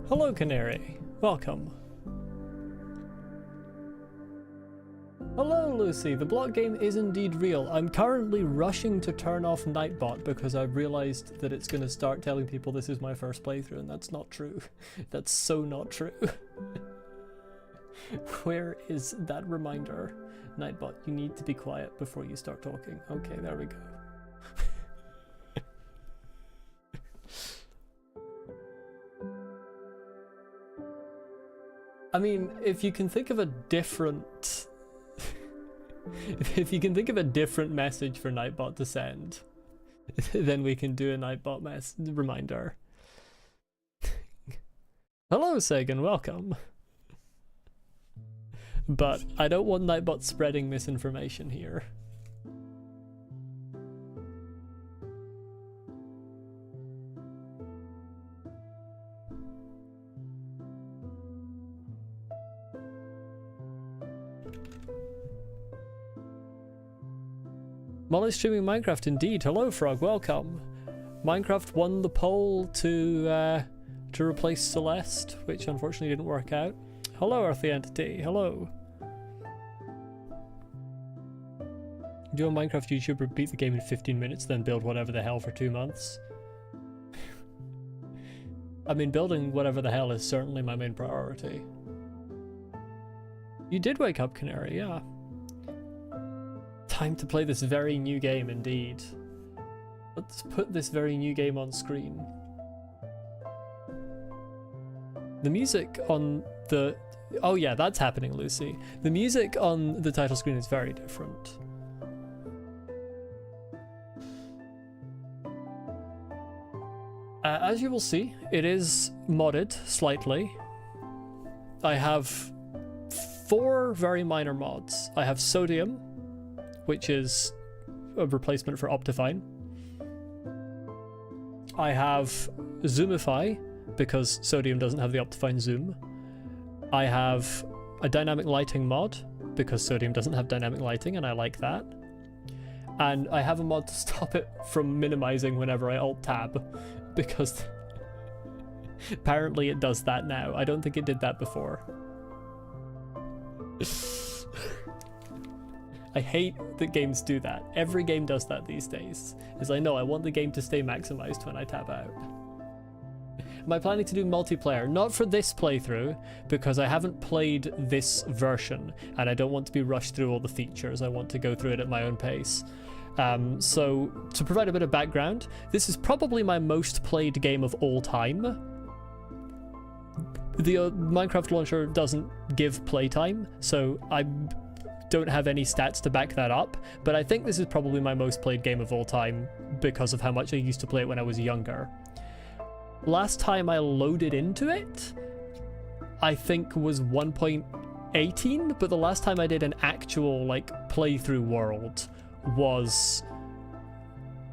Hello, Canary. Welcome. Hello, Lucy. The block game is indeed real. I'm currently rushing to turn off Nightbot because I've realized that it's going to start telling people this is my first playthrough, and that's not true. That's so not true. Where is that reminder? Nightbot, you need to be quiet before you start talking. Okay, there we go. I mean, if you can think of a different... if you can think of a different message for Nightbot to send, then we can do a Nightbot reminder. Hello, Sagan, welcome. But I don't want Nightbot spreading misinformation here. Molly's streaming Minecraft indeed. Hello, Frog, welcome. Minecraft won the poll to replace Celeste, which unfortunately didn't work out. Hello, Earthy Entity. Hello. Do a Minecraft YouTuber beat the game in 15 minutes, then build whatever the hell for 2 months? I mean, building whatever the hell is certainly my main priority. You did wake up, Canary, yeah. Time to play this very new game indeed. Let's put this very new game on screen. The music on the... Oh yeah, that's happening, Lucy. The music on the title screen is very different. As you will see, it is modded slightly. I have 4 very minor mods. I have Sodium, which is a replacement for Optifine. I have Zoomify, because Sodium doesn't have the Optifine zoom. I have a dynamic lighting mod, because Sodium doesn't have dynamic lighting, and I like that. And I have a mod to stop it from minimizing whenever I Alt-Tab, because apparently it does that now. I don't think it did that before. I hate that games do that. Every game does that these days. As I know, I want the game to stay maximized when I tab out. Am I planning to do multiplayer? Not for this playthrough, because I haven't played this version, and I don't want to be rushed through all the features. I want to go through it at my own pace. So, to provide a bit of background, this is probably my most played game of all time. The Minecraft launcher doesn't give playtime, so I don't have any stats to back that up, but I think this is probably my most played game of all time because of how much I used to play it when I was younger. Last time I loaded into it, I think was 1.18, but the last time I did an actual like playthrough world was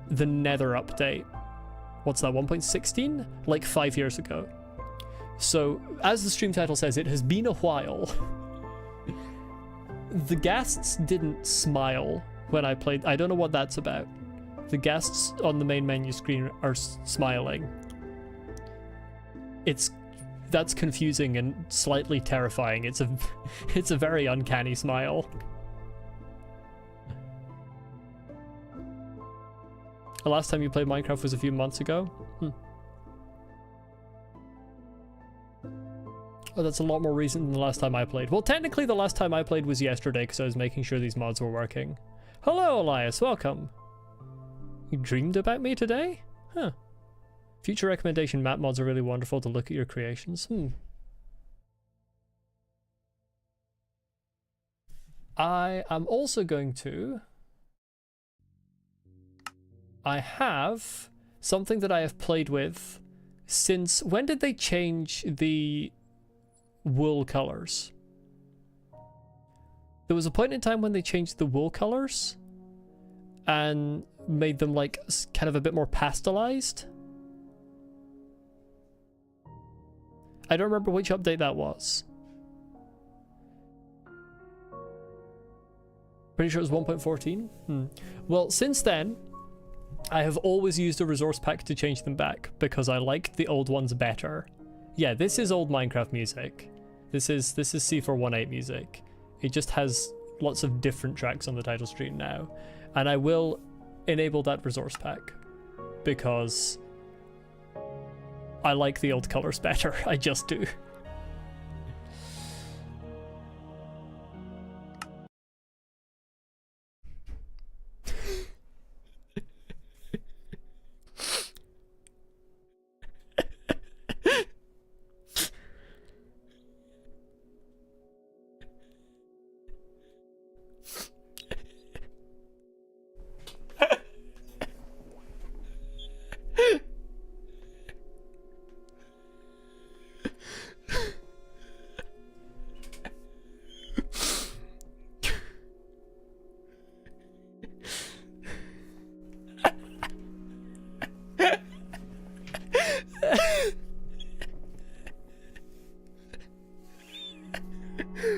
the Nether update. What's that, 1.16? Like 5 years ago. So, as the stream title says, it has been a while. The ghasts didn't smile when I played. I don't know what that's about. The ghasts on the main menu screen are smiling. That's confusing and slightly terrifying. It's a very uncanny smile. The last time you played Minecraft was a few months ago? Oh, that's a lot more recent than the last time I played. Well, technically the last time I played was yesterday because I was making sure these mods were working. Hello, Elias, welcome. You dreamed about me today? Huh. Future recommendation, map mods are really wonderful to look at your creations. I am also going to... I have something that I have played with since... When did they change the wool colors? There was a point in time when they changed the wool colors and made them like kind of a bit more pastelized. I don't remember which update that was. Pretty sure it was 1.14. Well, since then, I have always used a resource pack to change them back because I liked the old ones better. Yeah, this is old Minecraft music. This is C418 music. It just has lots of different tracks on the title screen now. And I will enable that resource pack because I like the old colors better. I just do.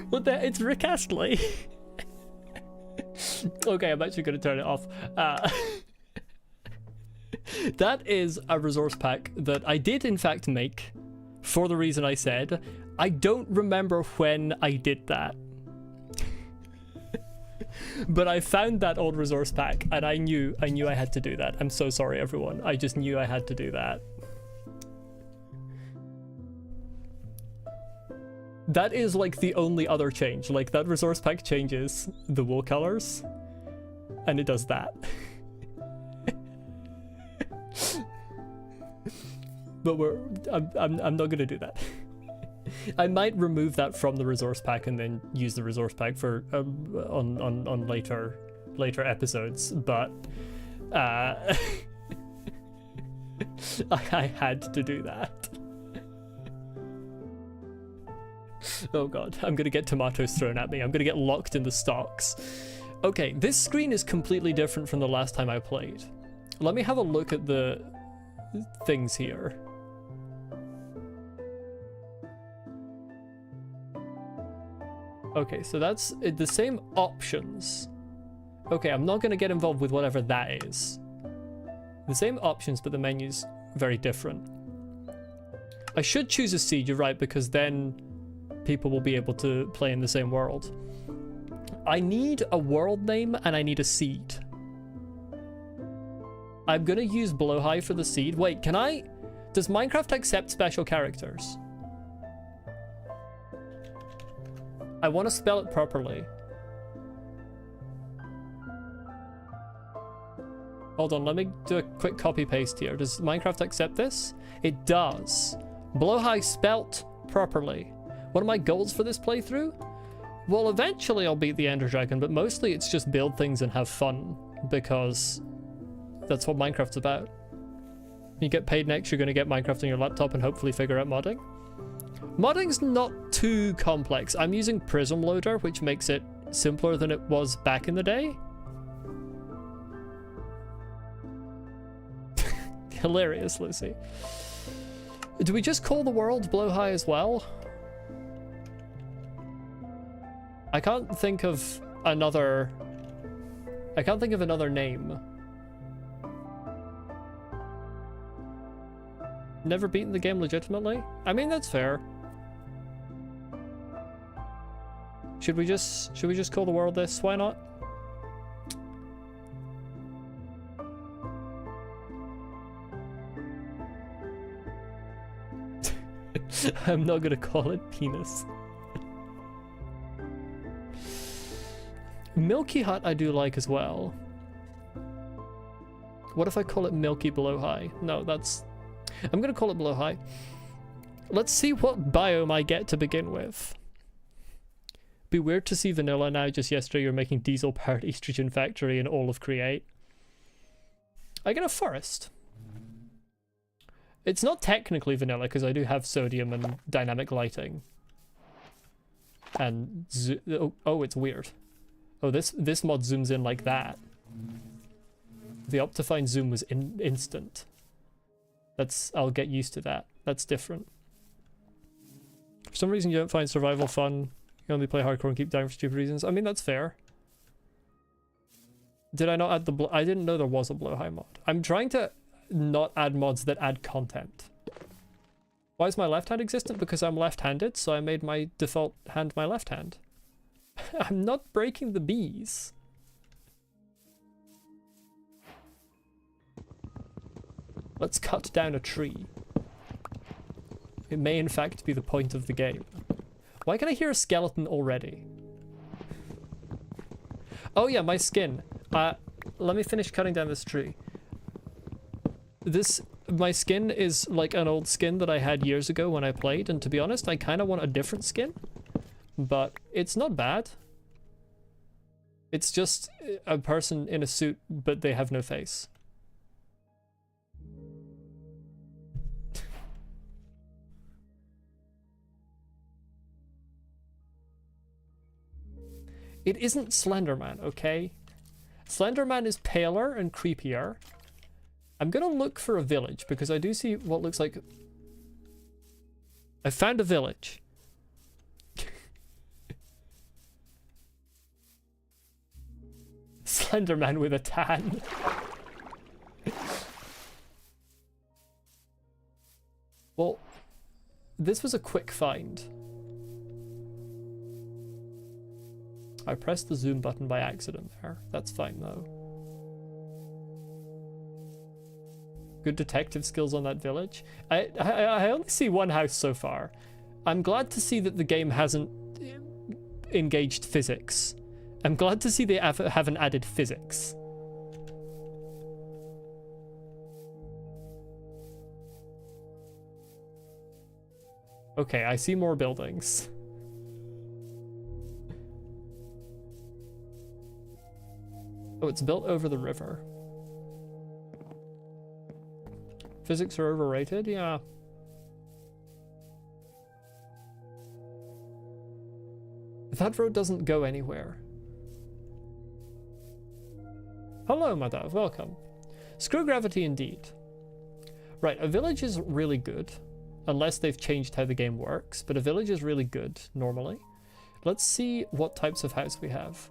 What the? It's Rick Astley. Okay, I'm actually going to turn it off. That is a resource pack that I did in fact make for the reason I said. I don't remember when I did that. But I found that old resource pack and I knew I had to do that. I'm so sorry everyone. I just knew I had to do that. That is like the only other change. Like that resource pack changes the wool colors and it does that. But I'm not gonna do that. I might remove that from the resource pack and then use the resource pack for on later episodes, but I had to do that. Oh god, I'm gonna get tomatoes thrown at me. I'm gonna get locked in the stocks. Okay, this screen is completely different from the last time I played. Let me have a look at the things here. Okay, so that's the same options. Okay, I'm not gonna get involved with whatever that is. The same options, but the menu's very different. I should choose a seed, you're right, because then people will be able to play in the same world. I need a world name and I need a seed. I'm gonna use Blowhigh for the seed. Wait, can I? Does Minecraft accept special characters? I want to spell it properly. Hold on, let me do a quick copy paste here. Does Minecraft accept this? It does. Blowhigh spelt properly. What are my goals for this playthrough? Well, eventually I'll beat the Ender Dragon, but mostly it's just build things and have fun, because that's what Minecraft's about. You get paid next, you're going to get Minecraft on your laptop and hopefully figure out modding. Modding's not too complex. I'm using Prism Loader, which makes it simpler than it was back in the day. Hilarious, Lucy. Do we just call the world Blowhigh as well? I can't think of another name. Never beaten the game legitimately? I mean, that's fair. Should we just call the world this? Why not? I'm not gonna call it penis. Milky Hut I do like as well. What if I call it Milky Blowhigh? No, that's... I'm gonna call it Blowhigh. Let's see what biome I get to begin with. Be weird to see vanilla now. Just yesterday you were making diesel-powered estrogen factory in all of Create. I get a forest. It's not technically vanilla because I do have sodium and dynamic lighting. And oh, it's weird. Oh, this mod zooms in like that. The Optifine zoom was instant. I'll get used to that. That's different. For some reason you don't find survival fun. You only play hardcore and keep dying for stupid reasons. I mean, that's fair. Did I not add the I didn't know there was a Blowhigh mod. I'm trying to not add mods that add content. Why is my left hand existent? Because I'm left-handed, so I made my default hand my left hand. I'm not breaking the bees. Let's cut down a tree. It may in fact be the point of the game. Why can I hear a skeleton already? Oh yeah, my skin. Let me finish cutting down this tree. My skin is like an old skin that I had years ago when I played, and to be honest, I kind of want a different skin. But it's not bad. It's just a person in a suit, but they have no face. It isn't Slenderman, okay? Slenderman is paler and creepier. I'm gonna look for a village because I do see what looks like... I found a village. Slenderman with a tan. Well, this was a quick find. I pressed the zoom button by accident there. That's fine though. Good detective skills on that village. I only see one house so far. I'm glad to see that the game hasn't engaged physics. I'm glad to see they haven't added physics. Okay, I see more buildings. Oh, it's built over the river. Physics are overrated? Yeah. That road doesn't go anywhere. Hello, Madav, welcome. Screw gravity indeed. Right, a village is really good. Unless they've changed how the game works, but a village is really good, normally. Let's see what types of house we have.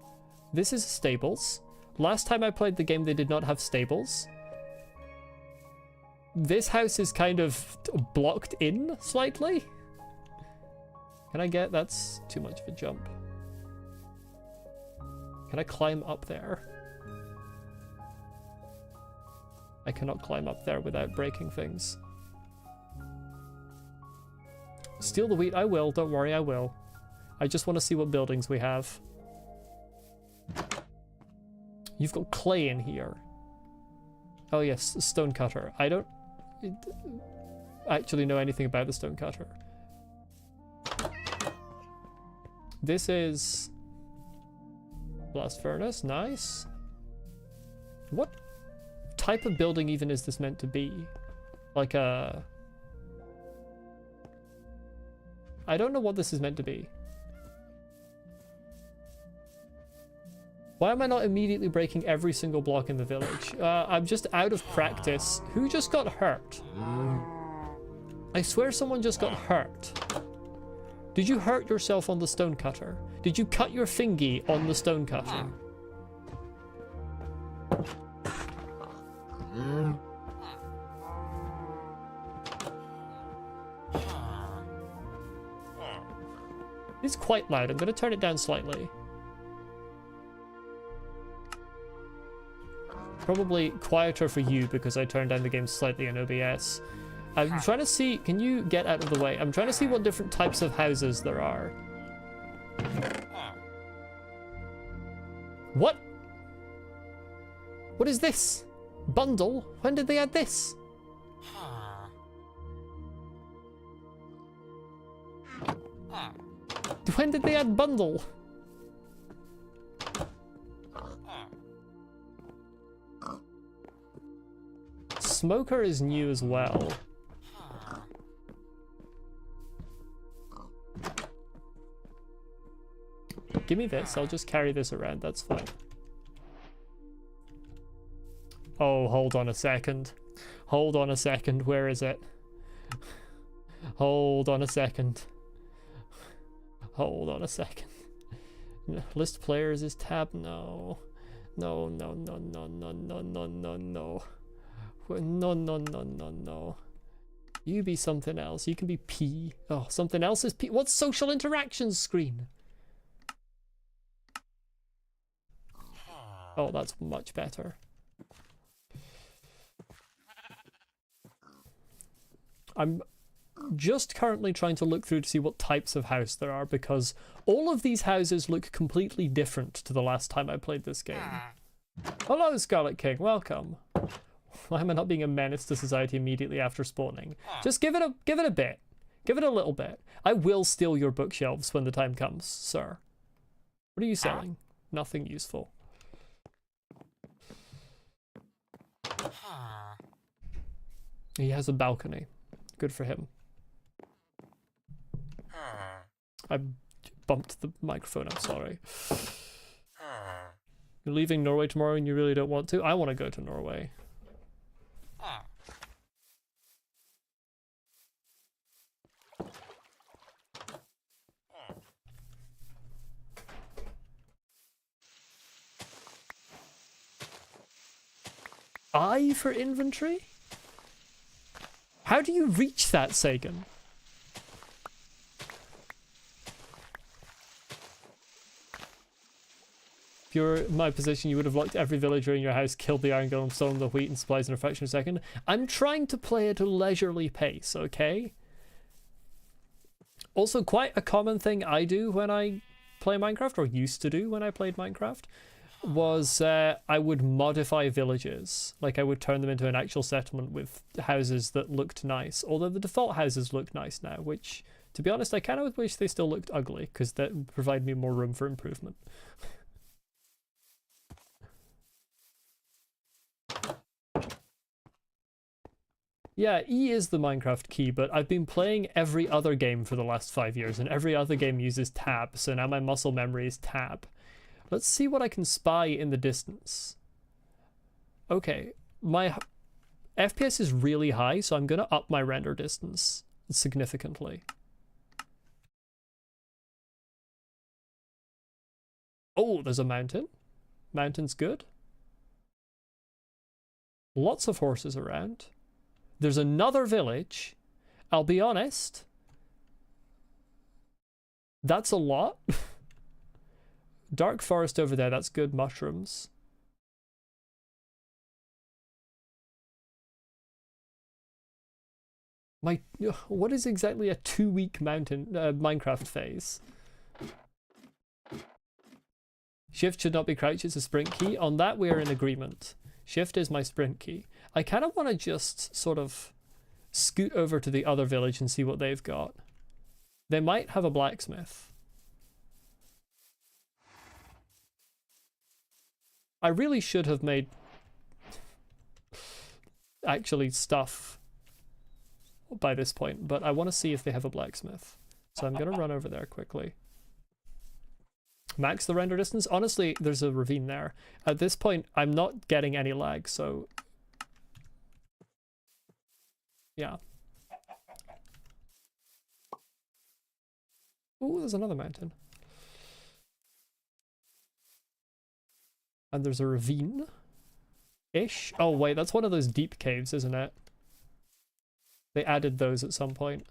This is stables. Last time I played the game, they did not have stables. This house is kind of blocked in slightly. Can I get... That's too much of a jump. Can I climb up there? I cannot climb up there without breaking things. Steal the wheat, I will. Don't worry, I will. I just want to see what buildings we have. You've got clay in here. Oh yes, stonecutter. I don't actually know anything about the stonecutter. This is blast furnace, nice. What type of building even is this meant to be? Like a... I don't know what this is meant to be. Why am I not immediately breaking every single block in the village? I'm just out of practice. Who just got hurt? I swear someone just got hurt. Did you hurt yourself on the stonecutter? Did you cut your fingy on the stonecutter? It's quite loud. I'm going to turn it down slightly. Probably quieter for you because I turned down the game slightly in OBS. I'm trying to see... Can you get out of the way? I'm trying to see what different types of houses there are. What? What is this? Bundle? When did they add this? When did they add bundle? Smoker is new as well. Give me this, I'll just carry this around, that's fine. Oh, hold on a second. Hold on a second, where is it? Hold on a second. Hold on a second. List players is tab, no. No, no, no, no, no, no, no, no, no. No, no, no, no, no. You be something else. You can be P. Oh, something else is P. What's social interactions screen? Oh, that's much better. I'm just currently trying to look through to see what types of house there are, because all of these houses look completely different to the last time I played this game. Hello, Scarlet King. Welcome. Why am I not being a menace to society immediately after spawning? Just give it a bit. Give it a little bit. I will steal your bookshelves when the time comes, sir. What are you selling? Nothing useful. He has a balcony. Good for him. I bumped the microphone, I'm sorry. You're leaving Norway tomorrow and you really don't want to? I want to go to Norway. I for inventory? How do you reach that, Sagan? If you're in my position, you would have locked every villager in your house, killed the iron golem, stolen the wheat and supplies in a fraction of a second. I'm trying to play at a leisurely pace, okay? Also, quite a common thing I do when I play Minecraft, or used to do when I played Minecraft, was I would modify villages. Like, I would turn them into an actual settlement with houses that looked nice. Although the default houses look nice now, which, to be honest, I kind of wish they still looked ugly, because that would provide me more room for improvement. Yeah, E is the Minecraft key, but I've been playing every other game for the last 5 years, and every other game uses tab, so now my muscle memory is tab. Let's see what I can spy in the distance. Okay, my FPS is really high, so I'm going to up my render distance significantly. Oh, there's a mountain. Mountain's good. Lots of horses around. There's another village. I'll be honest. That's a lot. Dark forest over there, that's good. Mushrooms. What is exactly a 2-week mountain Minecraft phase? Shift should not be crouch, it's a sprint key. On that we are in agreement. Shift is my sprint key. I kind of want to just sort of scoot over to the other village and see what they've got. They might have a blacksmith. I really should have made actually stuff by this point, but I want to see if they have a blacksmith. So I'm going to run over there quickly. Max the render distance. Honestly, there's a ravine there. At this point, I'm not getting any lag, so yeah. Ooh, there's another mountain. And there's a ravine-ish. Oh wait, that's one of those deep caves, isn't it? They added those at some point.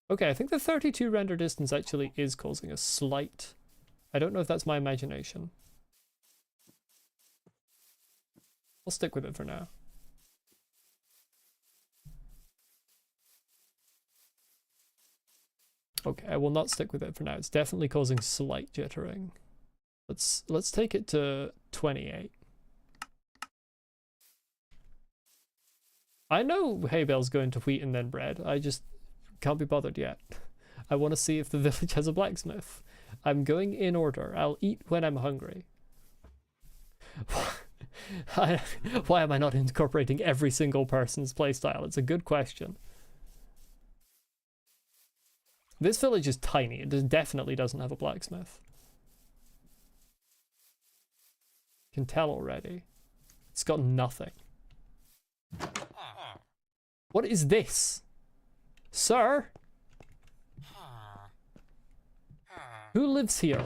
Okay, I think the 32 render distance actually is causing a slight... I don't know if that's my imagination. I'll stick with it for now. Okay, I will not stick with it for now. It's definitely causing slight jittering. Let's take it to 28. I know hay bales go into wheat and then bread. I just can't be bothered yet. I want to see if the village has a blacksmith. I'm going in order. I'll eat when I'm hungry. Why am I not incorporating every single person's playstyle? It's a good question. This village is tiny. It definitely doesn't have a blacksmith. Can tell already. It's got nothing. What is this? Sir? Who lives here?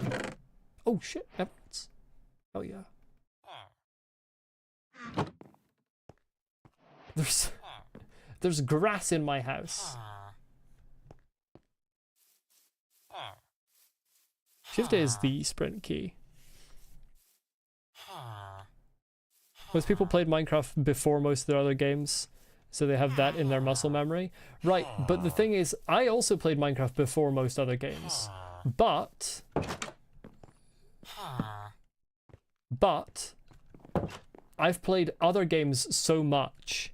Oh shit, emeralds. Oh yeah. There's grass in my house. Shift is the sprint key. Most people played Minecraft before most of their other games, so they have that in their muscle memory. Right, but the thing is, I also played Minecraft before most other games. But I've played other games so much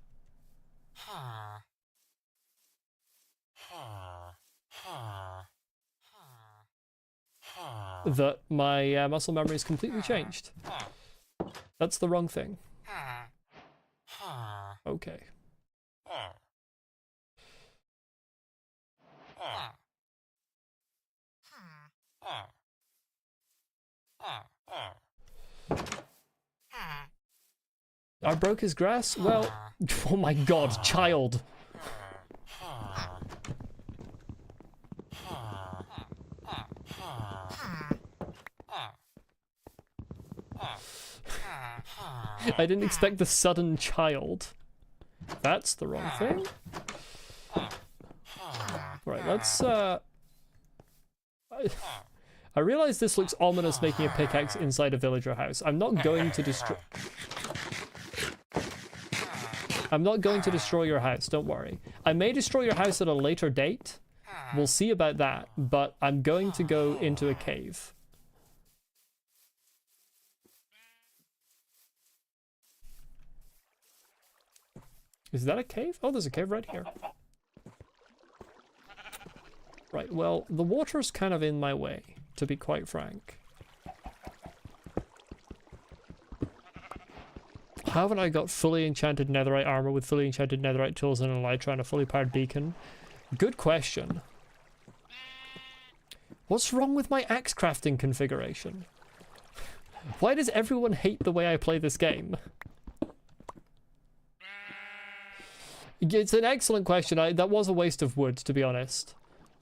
that my muscle memory is completely changed. That's the wrong thing. Okay. I broke his grass? Well, oh my god, child. I didn't expect the sudden child. That's the wrong thing. Right, let's I realize this looks ominous making a pickaxe inside a villager house. I'm not going to destroy your house, don't worry. I may destroy your house at a later date. We'll see about that, but I'm going to go into a cave. Is that a cave? Oh, there's a cave right here. Right, well, the water's kind of in my way, to be quite frank. Haven't I got fully enchanted netherite armor with fully enchanted netherite tools and an elytra and a fully powered beacon? Good question. What's wrong with my axe crafting configuration? Why does everyone hate the way I play this game? It's an excellent question. That was a waste of wood, to be honest.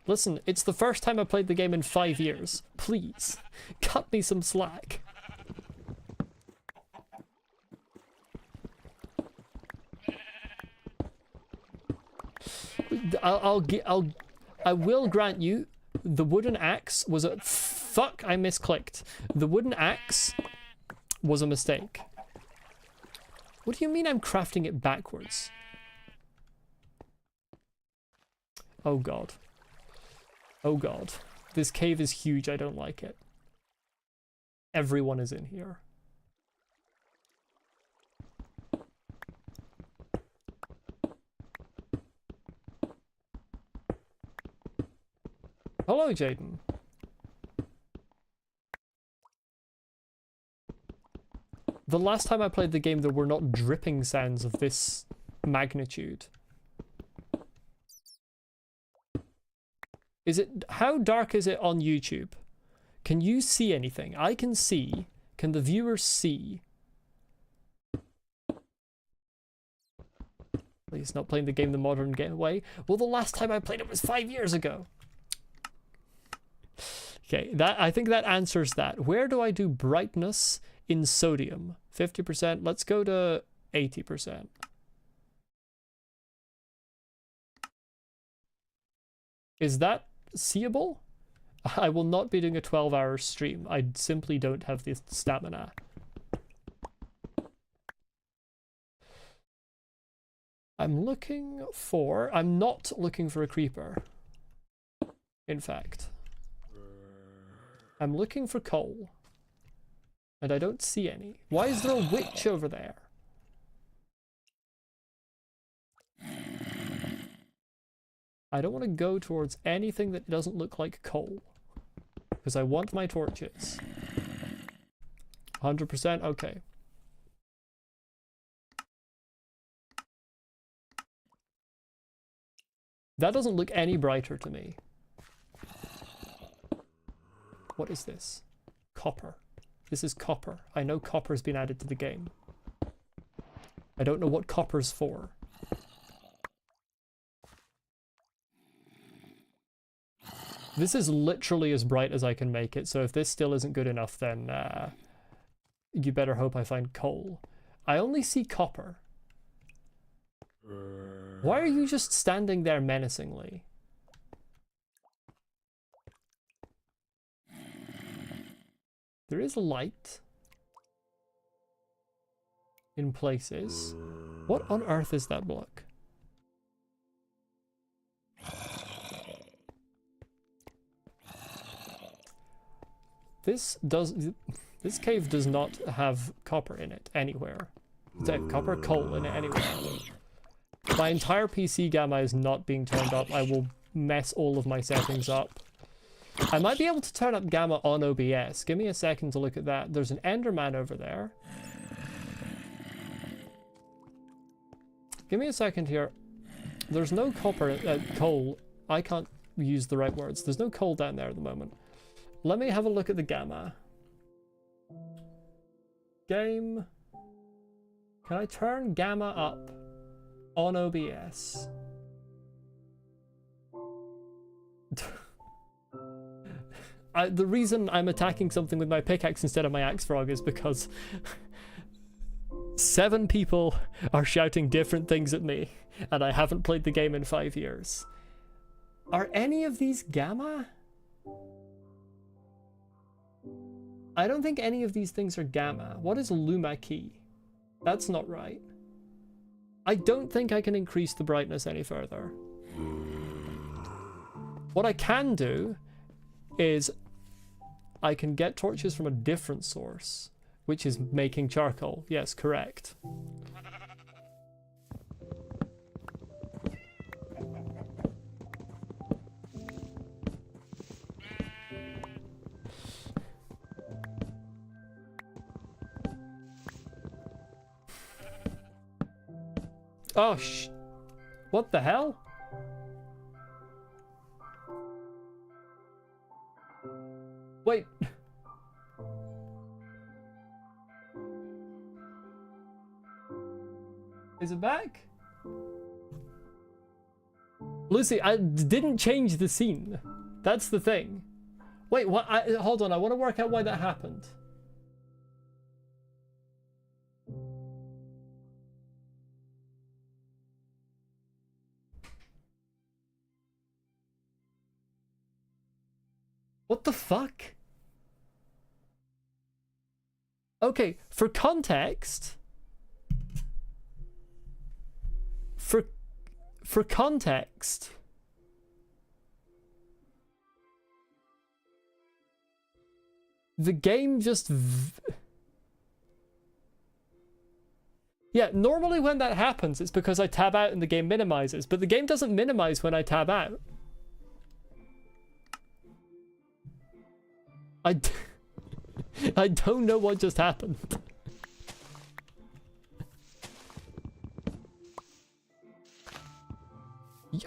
Listen, it's the first time I played the game in 5 years. Please, cut me some slack. I will grant you, the wooden axe was a... Fuck, I misclicked. The wooden axe was a mistake. What do you mean I'm crafting it backwards? Oh god. Oh god. This cave is huge, I don't like it. Everyone is in here. Hello, Jaden. The last time I played the game, there were not dripping sounds of this magnitude. Is it... How dark is it on YouTube? Can you see anything? I can see. Can the viewers see? Please, not playing the game the modern way. Well, the last time I played it was 5 years ago. Okay, I think that answers that. Where do I do brightness in sodium? 50%. Let's go to 80%. Is that seeable? I will not be doing a 12-hour stream. I simply don't have the stamina. I'm not looking for a creeper. In fact. I'm looking for coal. And I don't see any. Why is there a witch over there? I don't want to go towards anything that doesn't look like coal. Because I want my torches. 100%? Okay. That doesn't look any brighter to me. What is this? Copper. This is copper. I know copper's been added to the game. I don't know what copper's for. This is literally as bright as I can make it, so if this still isn't good enough, then you better hope I find coal. I only see copper. Why are you just standing there menacingly? There is a light in places. What on earth is that block? This cave does not have copper in it anywhere. Copper coal in it anywhere. My entire PC gamma is not being turned up. I will mess all of my settings up. I might be able to turn up gamma on OBS. Give me a second to look at that. There's an Enderman over there. Give me a second here. There's no copper, coal. I can't use the right words. There's no coal down there at the moment. Let me have a look at the gamma. Game. Can I turn gamma up on OBS? The reason I'm attacking something with my pickaxe instead of my axe frog is because 7 people are shouting different things at me, and I haven't played the game in 5 years. Are any of these gamma? I don't think any of these things are gamma. What is Luma key? That's not right. I don't think I can increase the brightness any further. What I can do is I can get torches from a different source, which is making charcoal. Yes, correct. Oh, what the hell? Wait. Is it back? Lucy, I didn't change the scene. That's the thing. Wait, what? Hold on, I want to work out why that happened. What the fuck? Okay, for context... For context... The game just... Yeah, normally when that happens, it's because I tab out and the game minimizes, but the game doesn't minimize when I tab out. I don't know what just happened.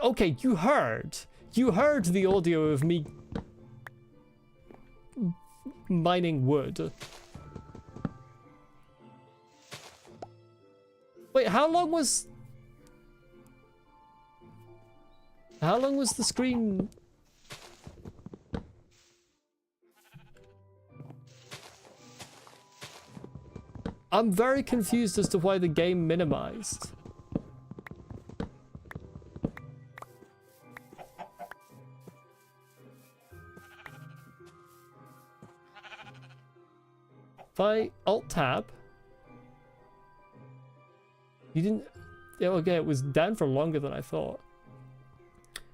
Okay, you heard the audio of me mining wood. Wait, how long was the screen? I'm very confused as to why the game minimized. If I Alt-Tab... You didn't... Yeah, okay, it was down for longer than I thought.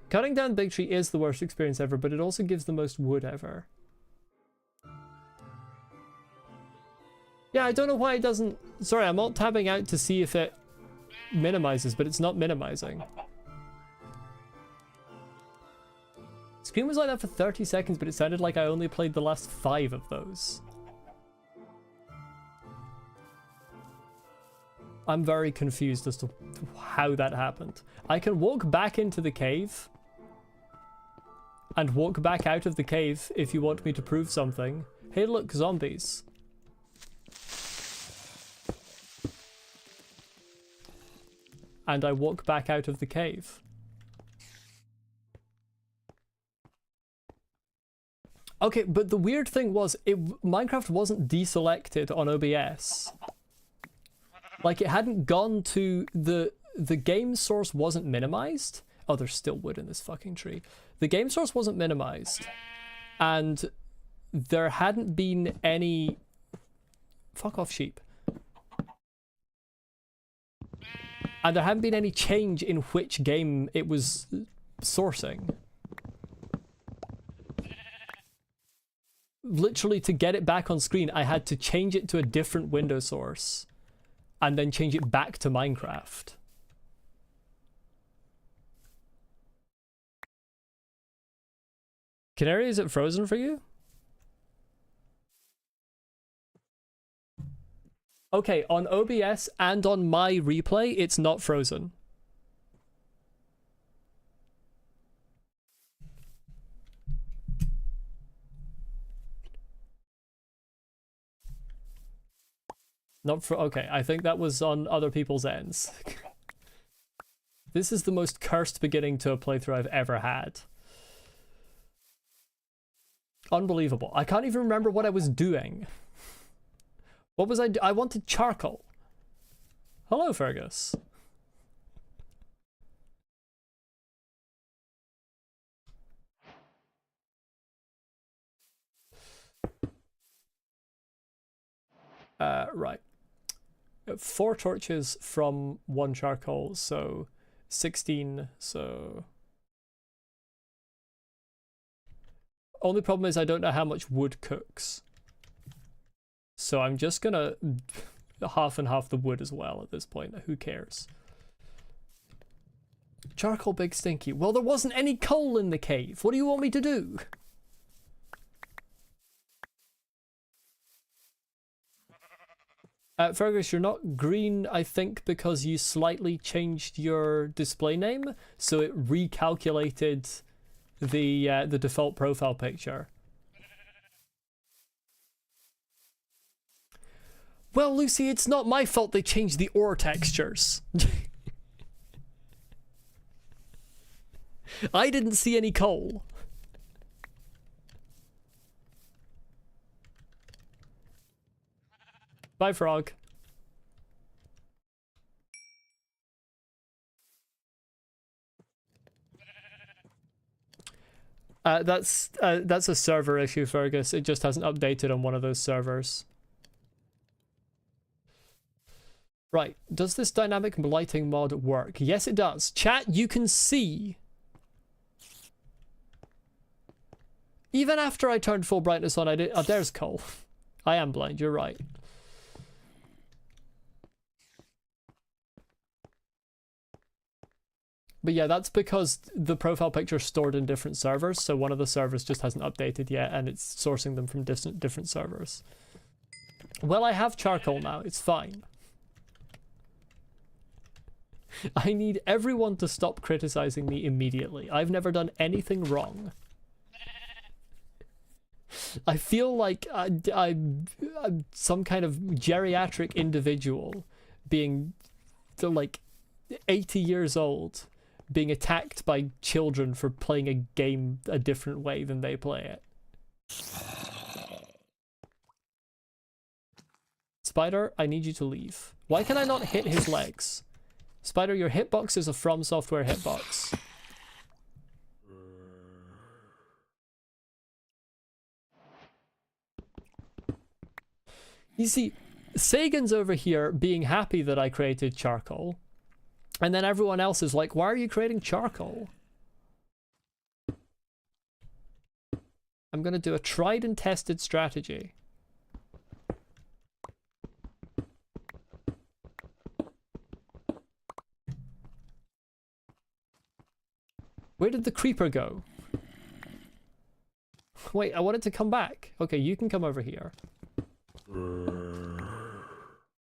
Cutting down Big Tree is the worst experience ever, but it also gives the most wood ever. Yeah, I don't know why it doesn't... Sorry, I'm Alt-Tabbing out to see if it minimizes, but it's not minimizing. Screen was like that for 30 seconds, but it sounded like I only played the last 5 of those. I'm very confused as to how that happened. I can walk back into the cave and walk back out of the cave if you want me to prove something. Hey, look, zombies. And I walk back out of the cave. Okay, but the weird thing was, Minecraft wasn't deselected on OBS. Like, it hadn't gone to the the game source wasn't minimized. Oh, there's still wood in this fucking tree. The game source wasn't minimized, and there hadn't been any... Fuck off, sheep. And there hadn't been any change in which game it was sourcing. Literally, to get it back on screen, I had to change it to a different window source and then change it back to Minecraft. Canary, is it frozen for you? Okay, on OBS and on my replay, it's not frozen. Not for... Okay, I think that was on other people's ends. This is the most cursed beginning to a playthrough I've ever had. Unbelievable. I can't even remember what I was doing. What was I wanted charcoal. Hello, Fergus. Right. 4 torches from 1 charcoal, so 16, so... Only problem is I don't know how much wood cooks. So I'm just gonna half and half the wood as well at this point. Who cares? Charcoal big stinky. Well, there wasn't any coal in the cave. What do you want me to do? Fergus, you're not green, I think, because you slightly changed your display name, so it recalculated the default profile picture. Well, Lucy, it's not my fault they changed the ore textures. I didn't see any coal. Bye, frog. That's a server issue, Fergus. It just hasn't updated on one of those servers. Right, does this dynamic lighting mod work? Yes, it does. Chat, you can see. Even after I turned full brightness on, I did... Oh, there's coal. I am blind, you're right. But yeah, that's because the profile picture is stored in different servers, so one of the servers just hasn't updated yet, and it's sourcing them from different servers. Well, I have charcoal now, it's fine. I need everyone to stop criticizing me immediately. I've never done anything wrong. I feel like I'm some kind of geriatric individual being like 80 years old, being attacked by children for playing a game a different way than they play it. Spider, I need you to leave. Why can I not hit his legs? Spider, your hitbox is a From Software hitbox. You see, Sagan's over here being happy that I created charcoal, and then everyone else is like, why are you creating charcoal? I'm gonna do a tried and tested strategy. Where did the creeper go? Wait, I want it to come back. Okay, you can come over here.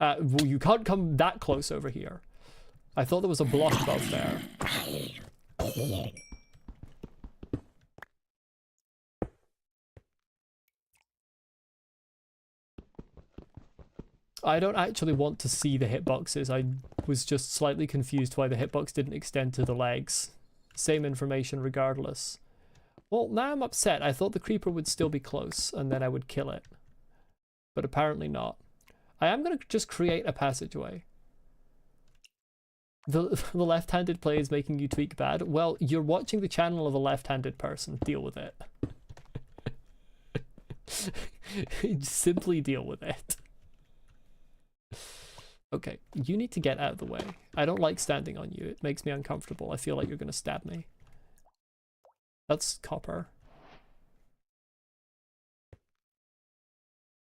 Well, you can't come that close over here. I thought there was a block above there. I don't actually want to see the hitboxes. I was just slightly confused why the hitbox didn't extend to the legs. Same information regardless. Well, now I'm upset. I thought the creeper would still be close and then I would kill it. But apparently not. I am going to just create a passageway. The left-handed play is making you tweak bad. Well, you're watching the channel of a left-handed person. Deal with it. Simply deal with it. Okay, you need to get out of the way. I don't like standing on you. It makes me uncomfortable. I feel like you're gonna stab me. That's copper.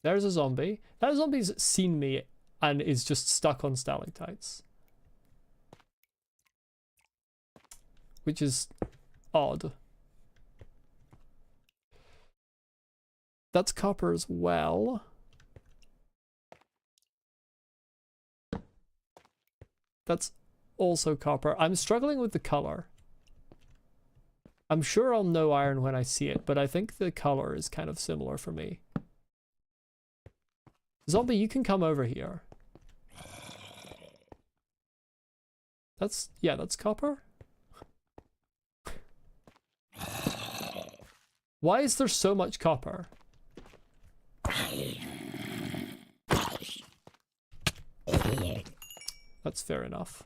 There's a zombie. That zombie's seen me and is just stuck on stalactites. Which is odd. That's copper as well. That's also copper. I'm struggling with the color. I'm sure I'll know iron when I see it, but I think the color is kind of similar for me. Zombie, you can come over here. That's, yeah, that's copper. Why is there so much copper? That's fair enough.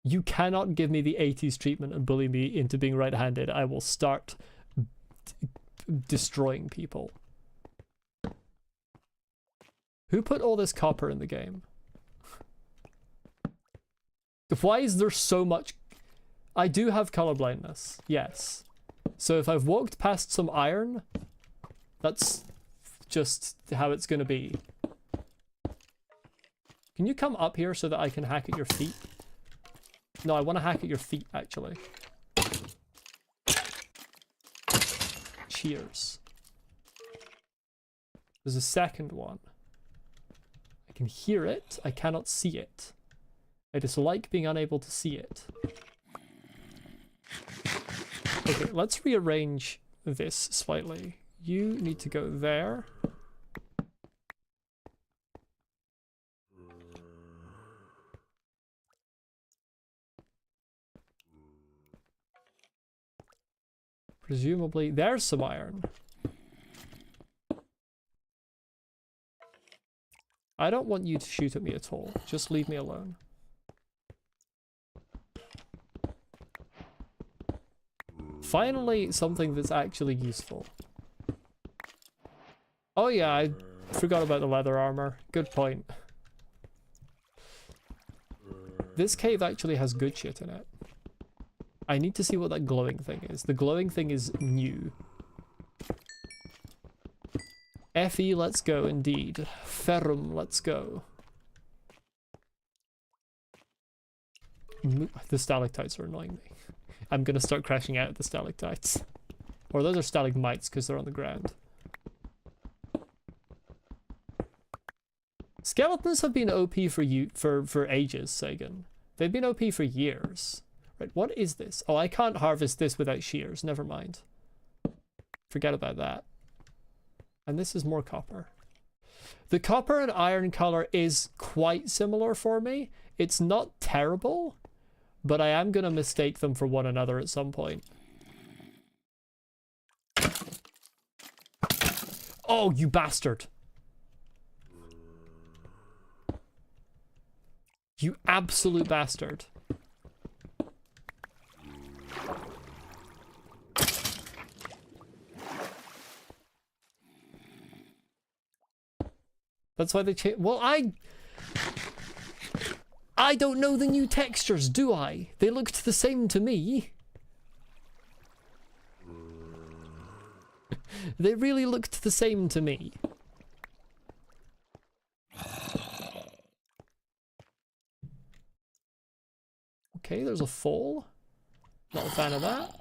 You cannot give me the 80s treatment and bully me into being right-handed. I will start destroying people. Who put all this copper in the game? Why is there so much? I do have color blindness, yes. So if I've walked past some iron, that's just how it's gonna be. Can you come up here so that I can hack at your feet? No, I want to hack at your feet, actually. Cheers. There's a second one. I can hear it. I cannot see it. I dislike being unable to see it. Okay, let's rearrange this slightly. You need to go there. Presumably, there's some iron. I don't want you to shoot at me at all. Just leave me alone. Finally, something that's actually useful. Oh yeah, I forgot about the leather armor. Good point. This cave actually has good shit in it. I need to see what that glowing thing is. The glowing thing is new. Fe, let's go indeed. Ferrum, let's go. The stalactites are annoying me. I'm gonna start crashing out at the stalactites. Or those are stalagmites because they're on the ground. Skeletons have been OP for ages, Sagan. They've been OP for years. Right, what is this? Oh, I can't harvest this without shears. Never mind. Forget about that. And this is more copper. The copper and iron color is quite similar for me. It's not terrible, but I am going to mistake them for one another at some point. Oh, you bastard. You absolute bastard. That's why they changed. Well, I don't know the new textures, do I? They looked the same to me. They really looked the same to me. Okay, there's a fall. Not a fan of that.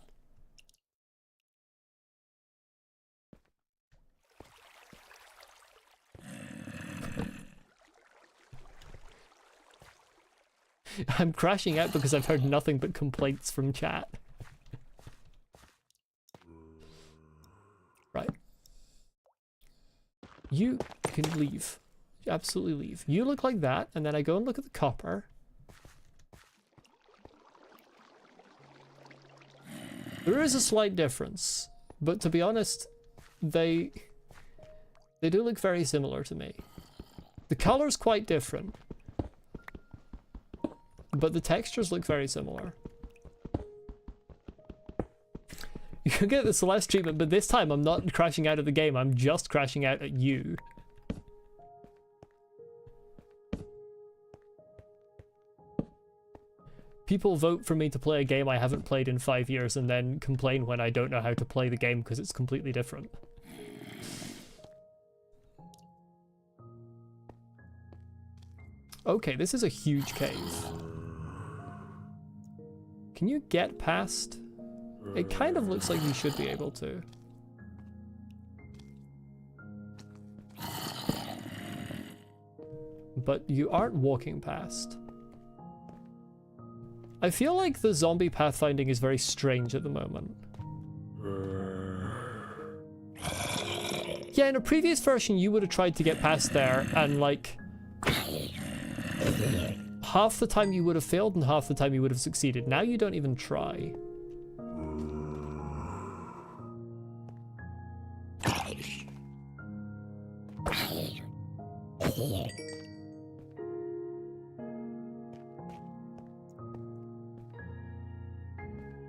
I'm crashing out because I've heard nothing but complaints from chat. Right. You can leave. Absolutely leave. You look like that, and then I go and look at the copper. There is a slight difference, but to be honest, they do look very similar to me. The color's quite different, but the textures look very similar. You can get the Celeste treatment, but this time I'm not crashing out of the game, I'm just crashing out at you. People vote for me to play a game I haven't played in 5 years and then complain when I don't know how to play the game because it's completely different. Okay, this is a huge cave. Can you get past? It kind of looks like you should be able to. But you aren't walking past. I feel like the zombie pathfinding is very strange at the moment. Yeah, in a previous version you would have tried to get past there and like half the time you would have failed and half the time you would have succeeded. Now you don't even try.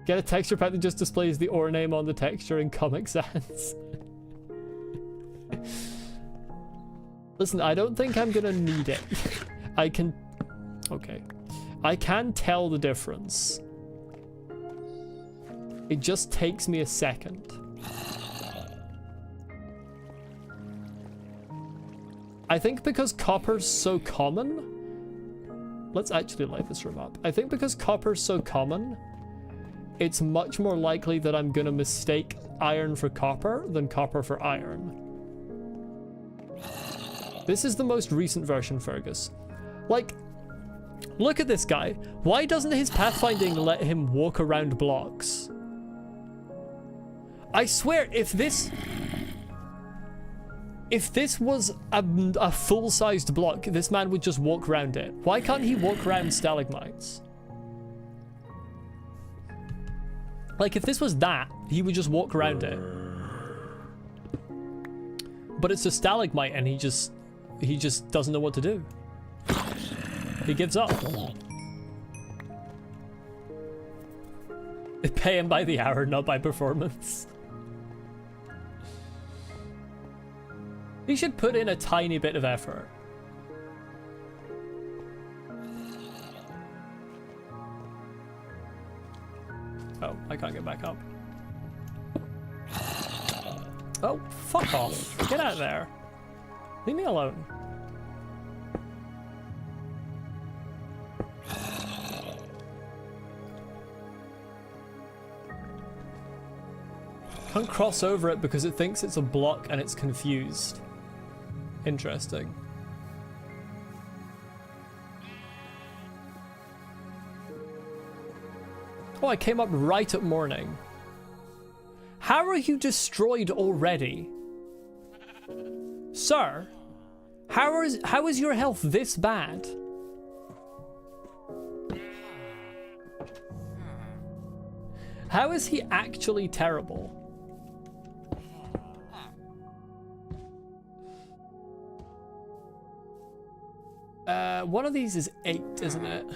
Get a texture pack that just displays the ore name on the texture in Comic Sans. Listen, I don't think I'm gonna need it. I can... Okay. I can tell the difference. It just takes me a second. I think because copper's so common... Let's actually light this room up. I think because copper's so common, it's much more likely that I'm gonna mistake iron for copper than copper for iron. This is the most recent version, Fergus. Like, look at this guy. Why doesn't his pathfinding let him walk around blocks? I swear, if this was a full-sized block, this man would just walk around it. Why can't he walk around stalagmites? Like, if this was that, he would just walk around it. But it's a stalagmite and he just doesn't know what to do. He gives up. They pay him by the hour, not by performance. He should put in a tiny bit of effort. Oh, I can't get back up. Oh, fuck off. Get out of there. Leave me alone. Can't cross over it because it thinks it's a block and it's confused. Interesting. Oh, I came up right at morning. How are you destroyed already? Sir, how is your health this bad? How is he actually terrible? One of these is 8, isn't it?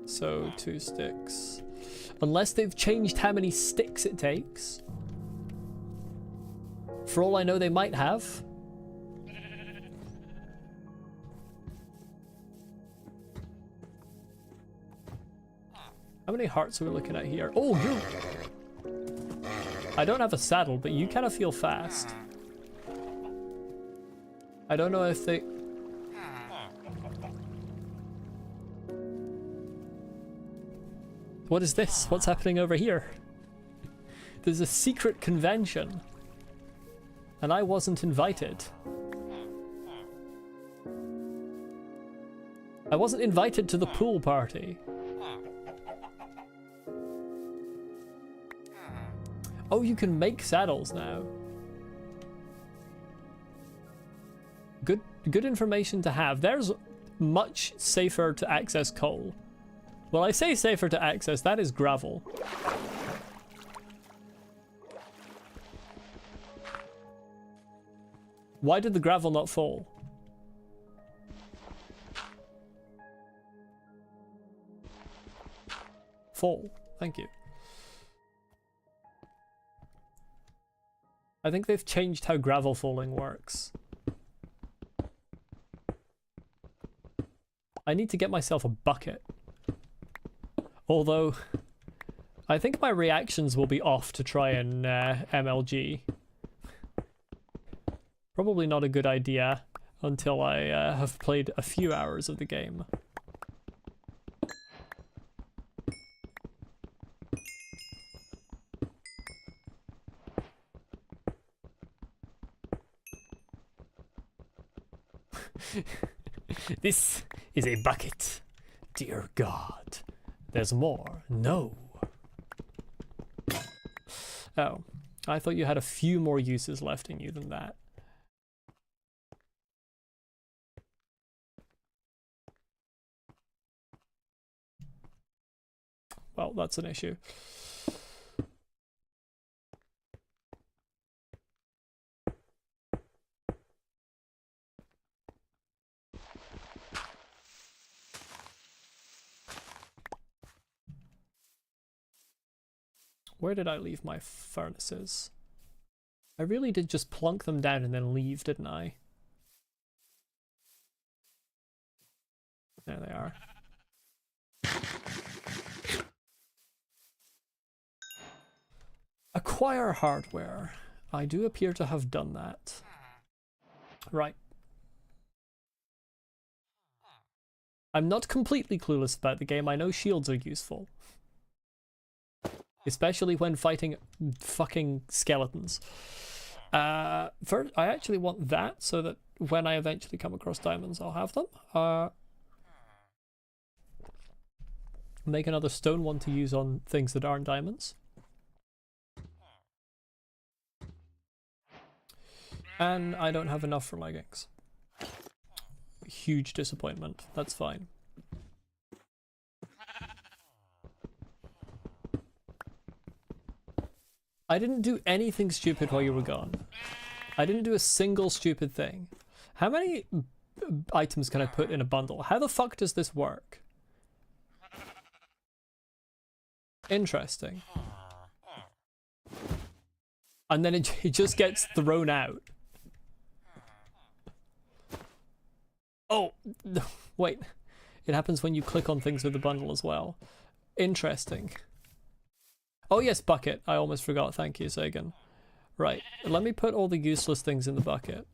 So 2 sticks. Unless they've changed how many sticks it takes. For all I know, they might have. How many hearts are we looking at here? Oh, you! I don't have a saddle, but you kind of feel fast. I don't know if they... What is this? What's happening over here? There's a secret convention. And I wasn't invited. I wasn't invited to the pool party. Oh, you can make saddles now. Good information to have. There's much safer to access coal. Well, I say safer to access, that is gravel. Why did the gravel not fall? Fall. Thank you. I think they've changed how gravel falling works. I need to get myself a bucket. Although, I think my reactions will be off to try and MLG. Probably not a good idea until I have played a few hours of the game. This is a bucket. Dear God. There's more. No. Oh. I thought you had a few more uses left in you than that. Well, that's an issue. Where did I leave my furnaces? I really did just plunk them down and then leave, didn't I? There they are. Acquire hardware. I do appear to have done that. Right. I'm not completely clueless about the game. I know shields are useful. Especially when fighting fucking skeletons. First, I actually want that so that when I eventually come across diamonds, I'll have them. Make another stone one to use on things that aren't diamonds. And I don't have enough for leggings. Huge disappointment. That's fine. I didn't do anything stupid while you were gone. I didn't do a single stupid thing. How many items can I put in a bundle? How the fuck does this work? Interesting. And then it just gets thrown out. Oh, wait. It happens when you click on things with the bundle as well. Interesting. Oh yes, bucket. I almost forgot. Thank you, Sagan. Right. Let me put all the useless things in the bucket.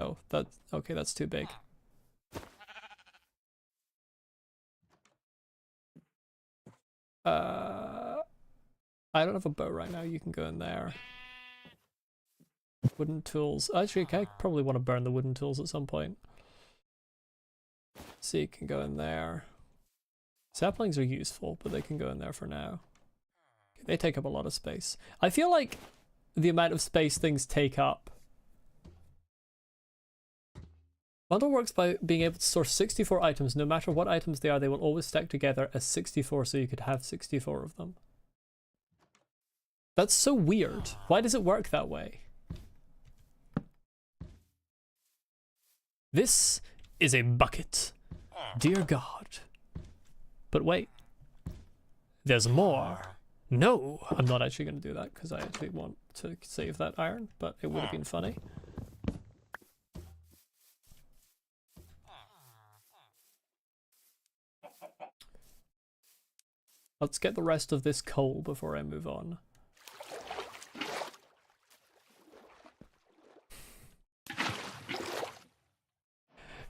Oh, okay, that's too big. I don't have a bow right now. You can go in there. Wooden tools. Actually, I probably want to burn the wooden tools at some point. So you can go in there. Saplings are useful, but they can go in there for now. They take up a lot of space. I feel like the amount of space things take up. Bundle works by being able to store 64 items. No matter what items they are, they will always stack together as 64, so you could have 64 of them. That's so weird. Why does it work that way? This is a bucket. Dear God. But wait. There's more. No, I'm not actually going to do that because I actually want to save that iron, but it would have been funny. Let's get the rest of this coal before I move on.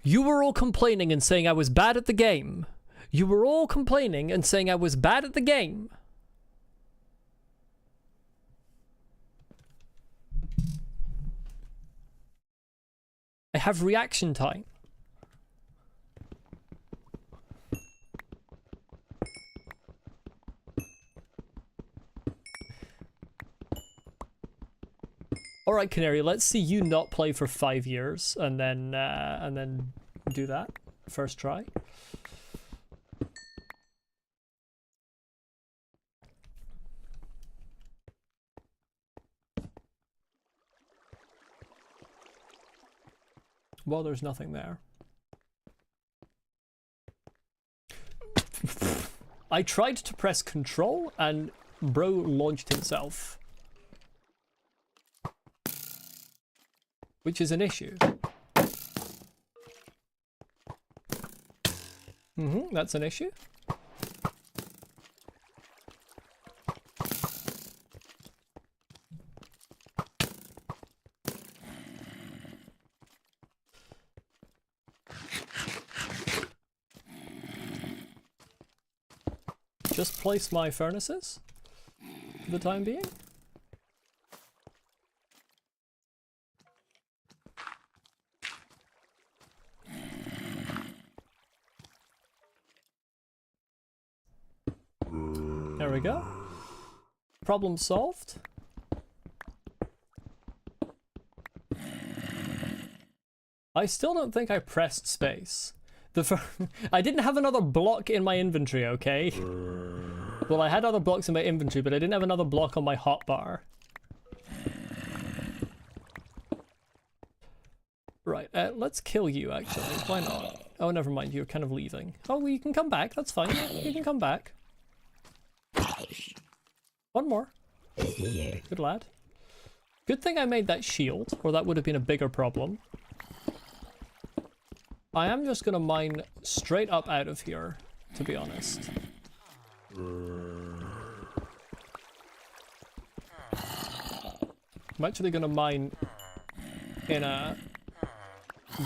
You were all complaining and saying I was bad at the game. You were all complaining and saying I was bad at the game. I have reaction time. All right, Canary, let's see you not play for 5 years and then do that first try. Well, there's nothing there. I tried to press control and bro launched himself. Which is an issue. That's an issue. Just place my furnaces for the time being. There we go. Problem solved. I still don't think I pressed space. I didn't have another block in my inventory, okay? Well, I had other blocks in my inventory, but I didn't have another block on my hotbar. Right, let's kill you, actually. Why not? Oh, never mind, you're kind of leaving. Oh, well, you can come back, that's fine. You can come back. One more. Good lad. Good thing I made that shield, or that would have been a bigger problem. I am just gonna mine straight up out of here, to be honest. I'm actually gonna mine in a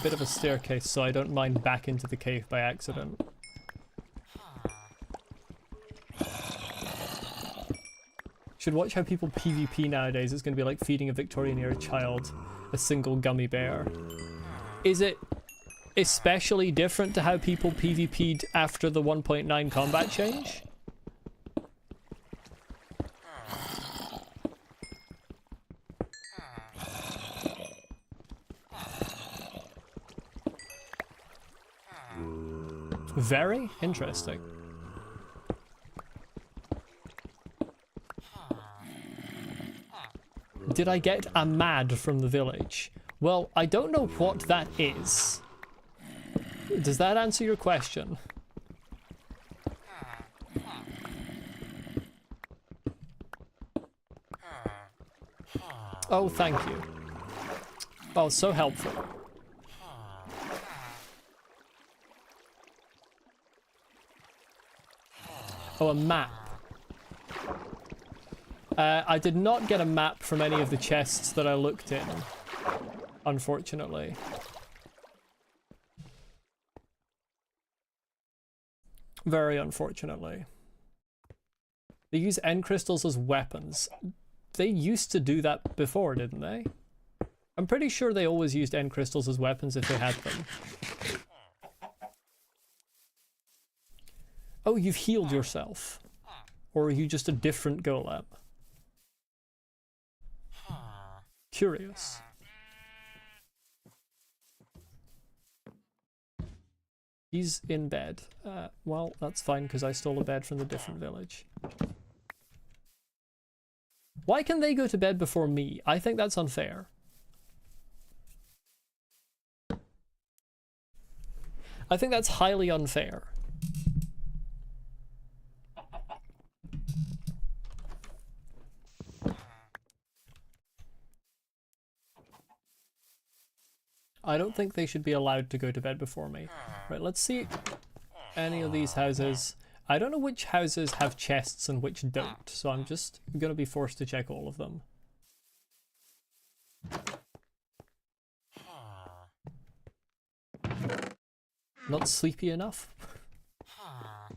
bit of a staircase so I don't mine back into the cave by accident. Should watch how people PvP nowadays. It's gonna be like feeding a Victorian era child a single gummy bear. Is it especially different to how people PvP'd after the 1.9 combat change? Very interesting. Did I get a mad from the village? Well, I don't know what that is. Does that answer your question? Oh, thank you. Oh, so helpful. Oh, a map. I did not get a map from any of the chests that I looked in, unfortunately. Very unfortunately. They use end crystals as weapons. They used to do that before, didn't they? I'm pretty sure they always used end crystals as weapons if they had them. Oh, you've healed yourself. Or are you just a different golem? Curious. He's in bed. Well, that's fine because I stole a bed from the different village. Why can they go to bed before me? I think that's unfair. I think that's highly unfair. I don't think they should be allowed to go to bed before me. Right, let's see any of these houses. I don't know which houses have chests and which don't, so I'm just going to be forced to check all of them. Not sleepy enough?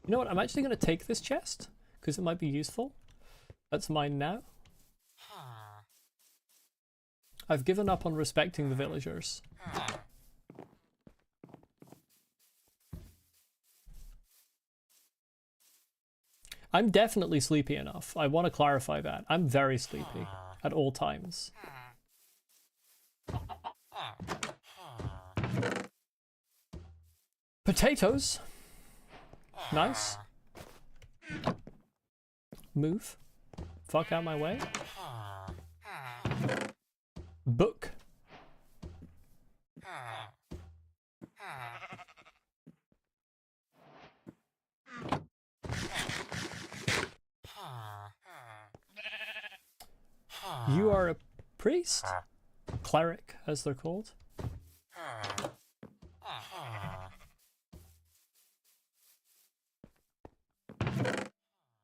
You know what, I'm actually going to take this chest, because it might be useful. That's mine now. I've given up on respecting the villagers. I'm definitely sleepy enough. I want to clarify that. I'm very sleepy at all times. Potatoes. Nice. Move. Fuck out my way. Book. You are a priest? Cleric, as they're called.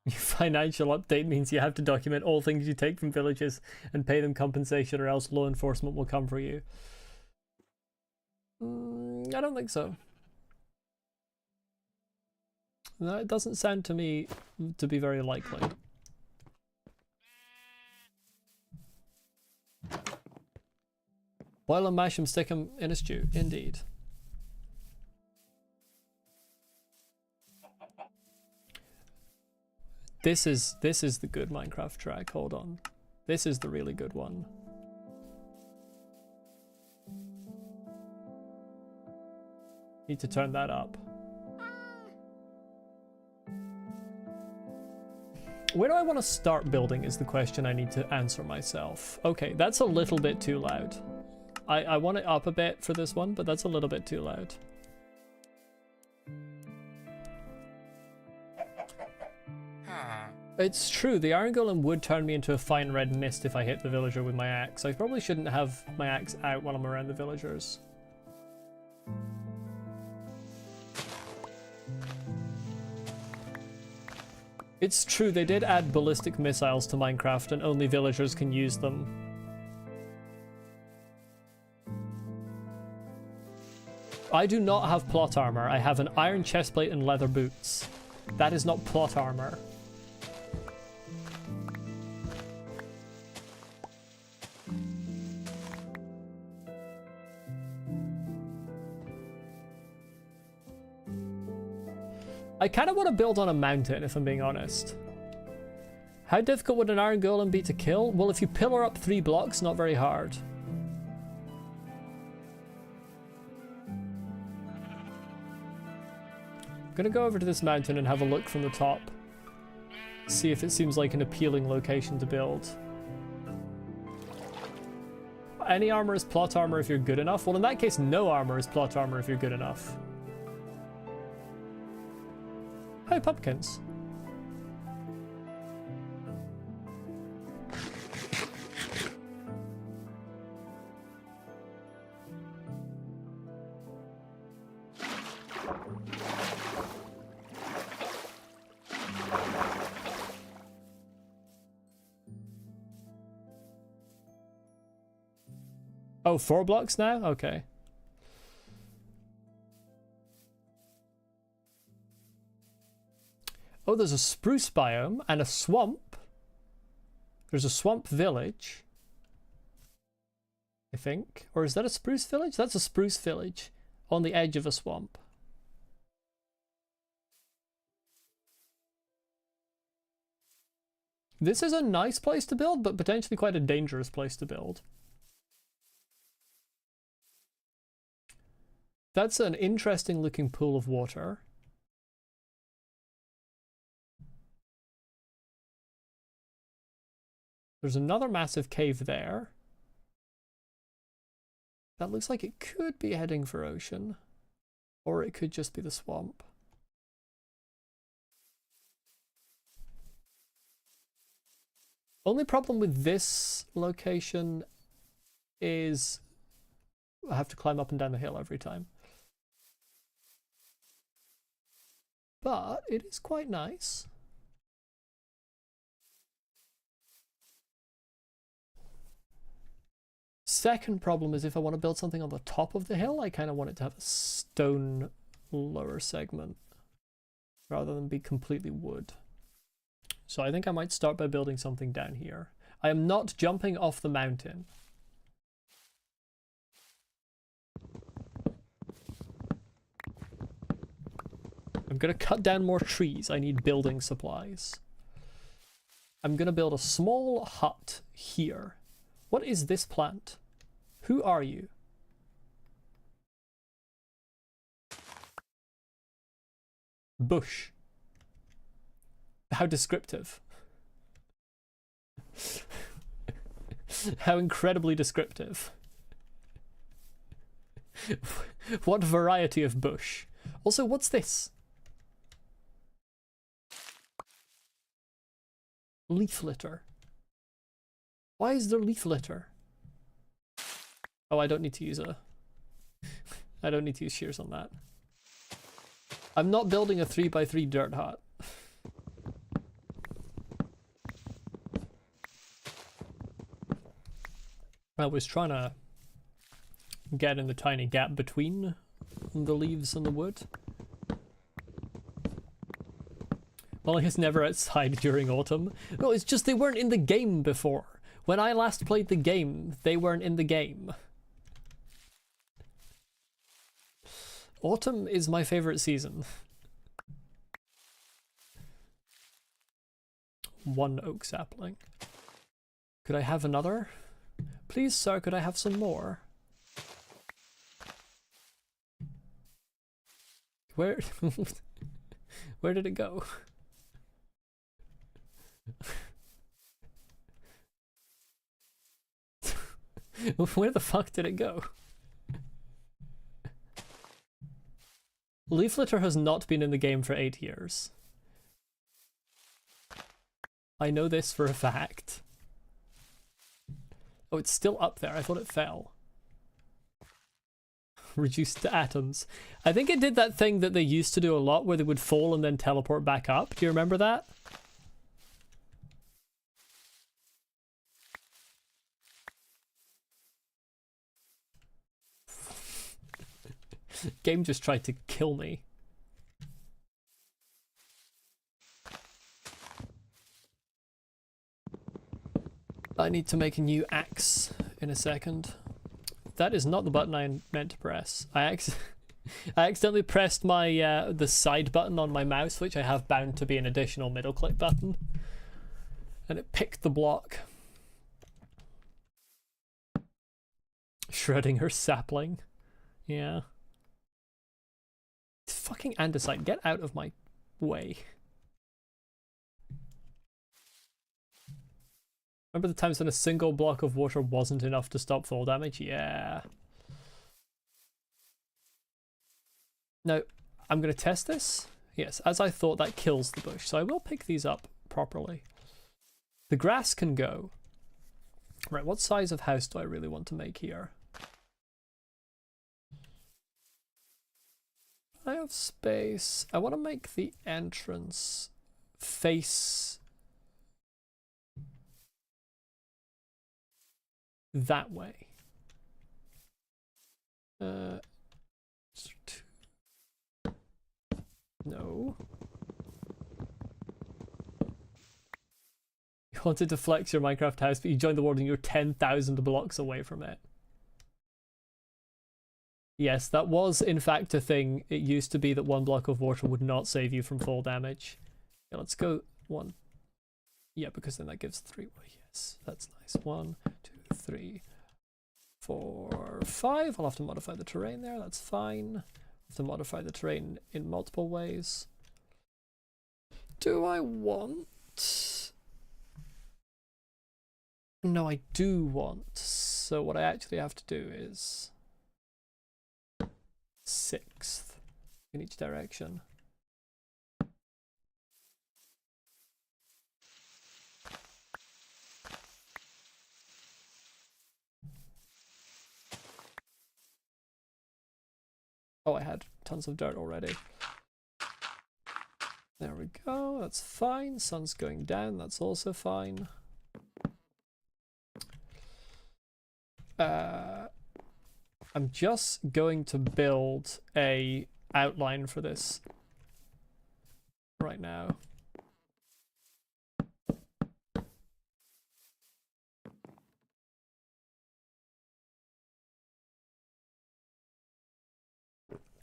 Financial update means you have to document all things you take from villages and pay them compensation, or else law enforcement will come for you. I don't think so. No, it doesn't sound to me to be very likely. Boil and mash them, stick them in a stew. Indeed. This is the good Minecraft track. Hold on. This is the really good one. Need to turn that up. Where do I want to start building is the question I need to answer myself. Okay, that's a little bit too loud. I want it up a bit for this one, but that's a little bit too loud. It's true, the iron golem would turn me into a fine red mist if I hit the villager with my axe. I probably shouldn't have my axe out while I'm around the villagers. It's true, they did add ballistic missiles to Minecraft and only villagers can use them. I do not have plot armor. I have an iron chestplate and leather boots. That is not plot armor. I kind of want to build on a mountain, if I'm being honest. How difficult would an iron golem be to kill? Well, if you pillar up 3 blocks, not very hard. I'm gonna go over to this mountain and have a look from the top. See if it seems like an appealing location to build. Any armor is plot armor if you're good enough. Well, in that case, no armor is plot armor if you're good enough. Hi, pumpkins. Oh, 4 blocks now? Okay. Oh, there's a spruce biome and a swamp. There's a swamp village, I think. Or is that a spruce village? That's a spruce village on the edge of a swamp. This is a nice place to build, but potentially quite a dangerous place to build. That's an interesting looking pool of water. There's another massive cave there. That looks like it could be heading for ocean. Or it could just be the swamp. Only problem with this location is I have to climb up and down the hill every time. But it is quite nice. Second problem is if I want to build something on the top of the hill, I kind of want it to have a stone lower segment rather than be completely wood. So I think I might start by building something down here. I am not jumping off the mountain. I'm going to cut down more trees. I need building supplies. I'm going to build a small hut here. What is this plant? Who are you? Bush. How descriptive. How incredibly descriptive. What variety of bush? Also, what's this? Leaf litter. Why is there leaf litter? Oh, I don't need to use a... I don't need to use shears on that. I'm not building a 3x3 dirt hut. I was trying to get in the tiny gap between the leaves and the wood. Molly is never outside during autumn. No, it's just they weren't in the game before. When I last played the game, they weren't in the game. Autumn is my favorite season. One oak sapling. Could I have another? Please, sir, could I have some more? Where... Where did it go? Where the fuck did it go? Leaf litter has not been in the game for 8 years. I know this for a fact. Oh, it's still up there. I thought it fell. Reduced to atoms. I think it did that thing that they used to do a lot where they would fall and then teleport back up. Do you remember that? Game just tried to kill me. I need to make a new axe in a second. That is not the button I meant to press. I accidentally pressed my the side button on my mouse, which I have bound to be an additional middle click button, and it picked the block. Shredding her sapling. Yeah. Fucking andesite, get out of my way. Remember the times when a single block of water wasn't enough to stop fall damage? Yeah. Now, I'm going to test this. Yes, as I thought, that kills the bush. So I will pick these up properly. The grass can go. Right, what size of house do I really want to make here? I have space. I want to make the entrance face that way. No. You wanted to flex your Minecraft house, but you joined the world and you're 10,000 blocks away from it. Yes, that was in fact a thing. It used to be that 1 block of water would not save you from fall damage. Yeah, let's go 1. Yeah, because then that gives 3. Well, yes, that's nice. 1, 2, 3, 4, 5. I'll have to modify the terrain there. That's fine. I'll have to modify the terrain in multiple ways. Do I want... No, I do want. So what I actually have to do is... 6th in each direction. Oh, I had tons of dirt already. There we go, that's fine. Sun's going down, that's also fine. I'm just going to build a outline for this right now.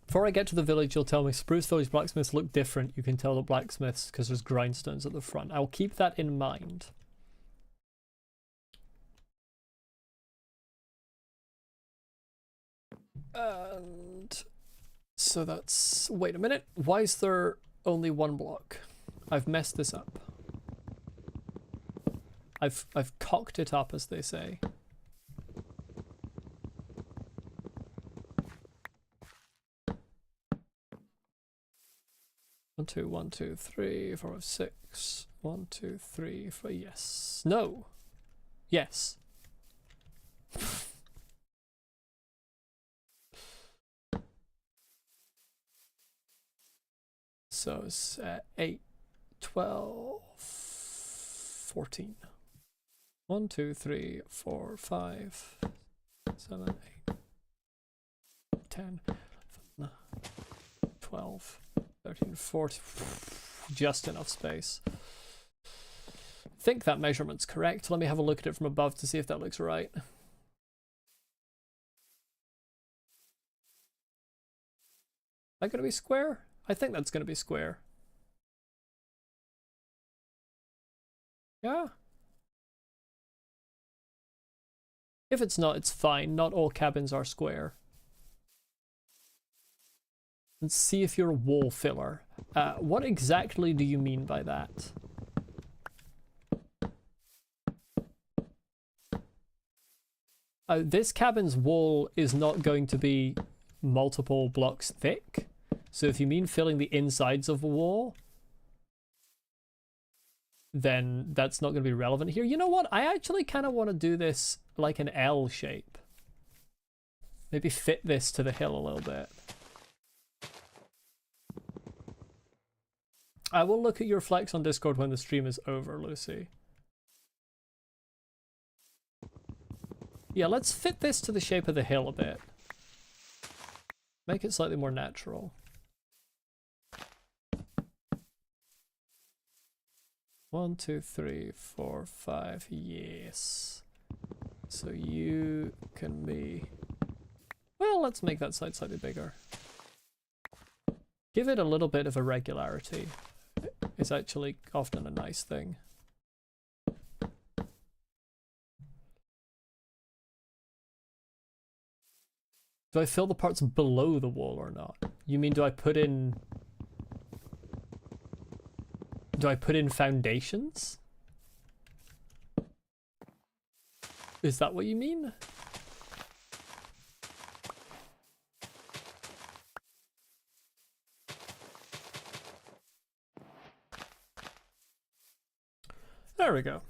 Before I get to the village, you'll tell me Spruce Village blacksmiths look different. You can tell the blacksmiths because there's grindstones at the front. I'll keep that in mind. And so that's... Wait a minute. Why is there only 1 block? I've messed this up. I've cocked it up, as they say. One, two, 1, 2, 3, 4, 5, 6. 1, 2, 3, 4. Yes. No. Yes. So it's 8, 12, 14. 1, 2, 3, 4, 5, 7, 8, 10, 11, 12, 13, 14. Just enough space. I think that measurement's correct. Let me have a look at it from above to see if that looks right. That gonna be square? I think that's gonna be square. Yeah. If it's not, it's fine. Not all cabins are square. Let's see if you're a wall filler. What exactly do you mean by that? This cabin's wall is not going to be multiple blocks thick. So if you mean filling the insides of a wall, then that's not going to be relevant here. You know what? I actually kind of want to do this like an L shape. Maybe fit this to the hill a little bit. I will look at your flex on Discord when the stream is over, Lucy. Yeah, let's fit this to the shape of the hill a bit. Make it slightly more natural. One, 2, 3, 4, 5. Yes. So you can be... Well, let's make that side slightly bigger. Give it a little bit of irregularity. It's actually often a nice thing. Do I fill the parts below the wall or not? You mean do I put in foundations? Is that what you mean? There we go.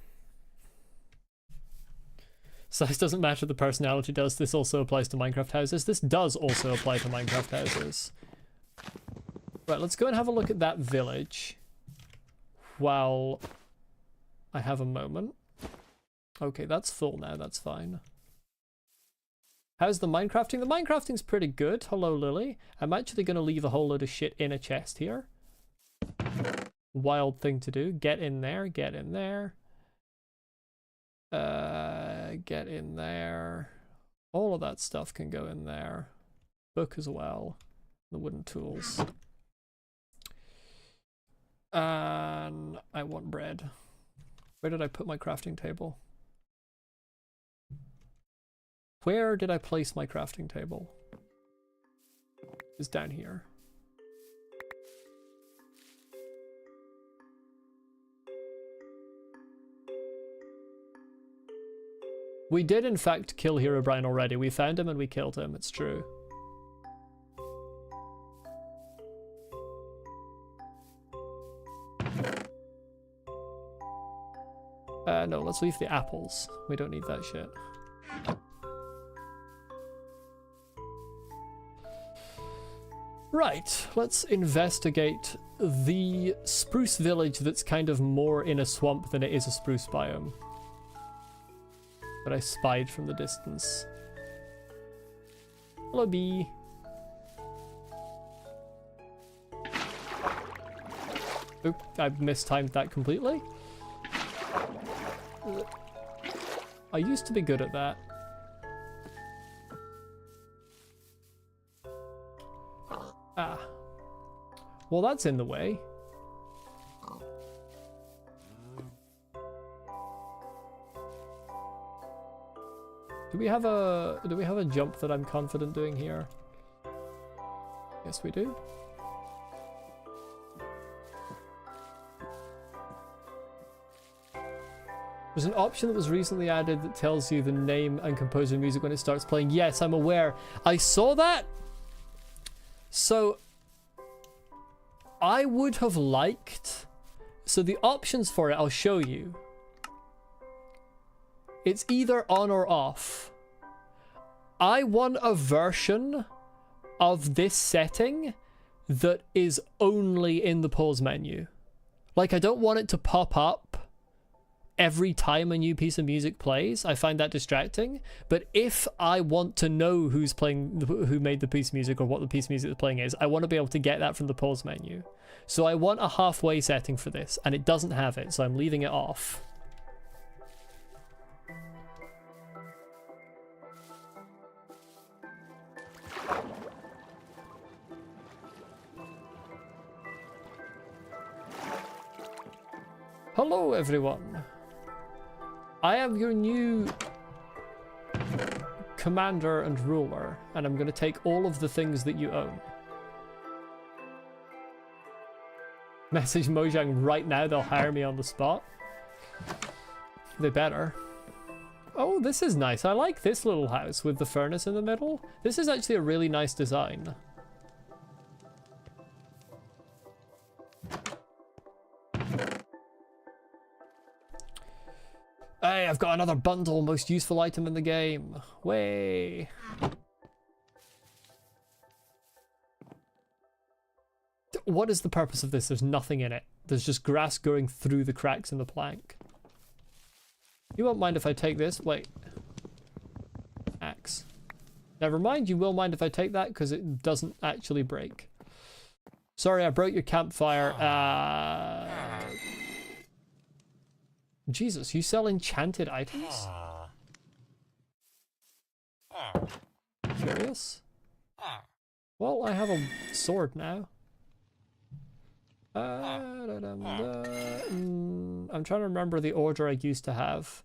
Size doesn't matter, the personality does. This also applies to Minecraft houses. This does also apply to Minecraft houses. Right, let's go and have a look at that village while I have a moment. Okay, that's full now, that's fine. How's the Minecrafting? The Minecrafting's pretty good. Hello, Lily. I'm actually going to leave a whole load of shit in a chest here. Wild thing to do. Get in there, get in there. Get in there. All of that stuff can go in there. Book as well. The wooden tools. And I want bread. Where did I put my crafting table? Where did I place my crafting table? It's down here. We did in fact kill Herobrine already. We found him and we killed him, it's true. No, let's leave the apples. We don't need that shit. Right, let's investigate the spruce village that's kind of more in a swamp than it is a spruce biome. But I spied from the distance. Hello, bee. Oop, I mistimed that completely. I used to be good at that. Ah. Well, that's in the way. Do we have a jump that I'm confident doing here? Yes, we do. There's an option that was recently added that tells you the name and composer of music when it starts playing. Yes, I'm aware. I saw that. So I would have liked... So the options for it, I'll show you. It's either on or off. I want a version of this setting that is only in the pause menu. Like, I don't want it to pop up every time a new piece of music plays. I find that distracting. But if I want to know who's playing, who made the piece of music or what the piece of music they're playing is, I want to be able to get that from the pause menu. So I want a halfway setting for this, and it doesn't have it, so I'm leaving it off. Hello everyone. I am your new commander and ruler, and I'm going to take all of the things that you own. Message Mojang right now, they'll hire me on the spot. They better. Oh, this is nice. I like this little house with the furnace in the middle. This is actually a really nice design. Hey, I've got another bundle, most useful item in the game. Way. What is the purpose of this? There's nothing in it. There's just grass going through the cracks in the plank. You won't mind if I take this? Wait. Axe. Never mind, you will mind if I take that because it doesn't actually break. Sorry, I broke your campfire. Jesus, you sell enchanted items? Curious. Well, I have a sword now. I'm trying to remember the order I used to have.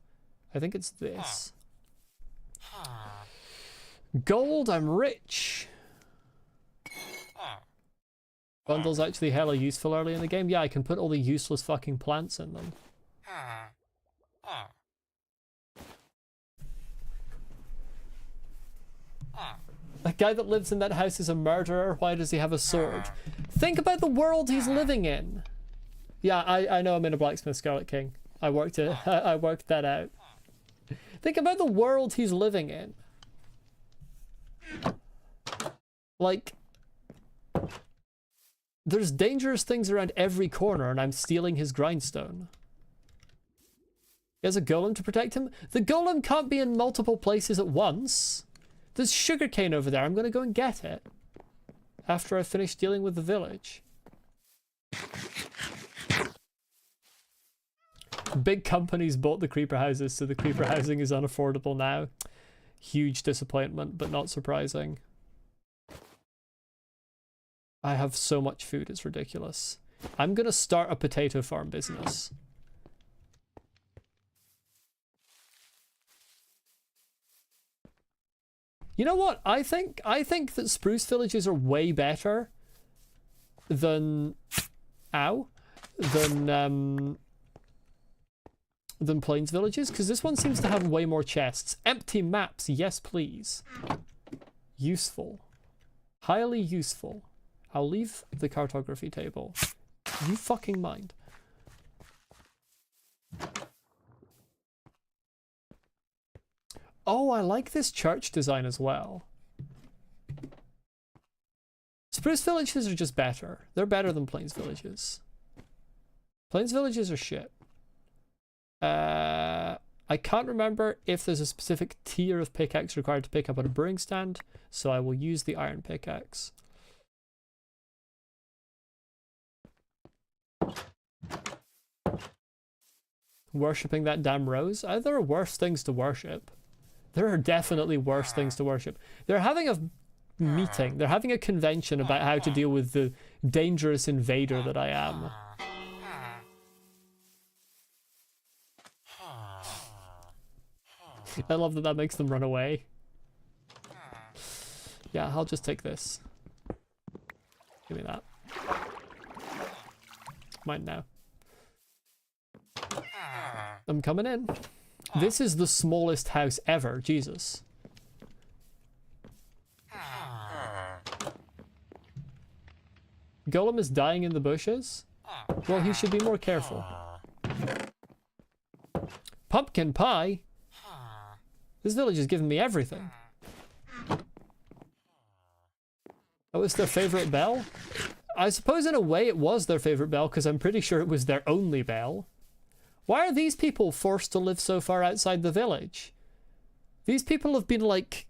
I think it's this. Gold, I'm rich. Bundle's actually hella useful early in the game. Yeah, I can put all the useless fucking plants in them. That guy that lives in that house is a murderer. Why does he have a sword? Think about the world he's living in. Yeah, I know I'm in a blacksmith, Scarlet King. I worked that out. Think about the world he's living in. Like, there's dangerous things around every corner and I'm stealing his grindstone. He has a golem to protect him. The golem can't be in multiple places at once. There's sugarcane over there. I'm going to go and get it after I finish dealing with the village. Big companies bought the creeper houses, so the creeper housing is unaffordable now. Huge disappointment, but not surprising. I have so much food, it's ridiculous. I'm going to start a potato farm business. You know what? I think that spruce villages are way better than than plains villages, because this one seems to have way more chests. Empty maps, yes please. Useful. Highly useful. I'll leave the cartography table. You fucking mind. Oh, I like this church design as well. Spruce villages are just better. They're better than plains villages. Plains villages are shit. I can't remember if there's a specific tier of pickaxe required to pick up at a brewing stand, so I will use the iron pickaxe. Worshipping that damn rose? There are worse things to worship. There are definitely worse things to worship. They're having a meeting. They're having a convention about how to deal with the dangerous invader that I am. I love that makes them run away. Yeah, I'll just take this. Give me that. Mine now. I'm coming in. This is the smallest house ever. Jesus. Golem is dying in the bushes? Well, he should be more careful. Pumpkin pie? This village is giving me everything. Oh, it's their favorite bell? I suppose in a way it was their favorite bell, because I'm pretty sure it was their only bell. Why are these people forced to live so far outside the village? These people have been like...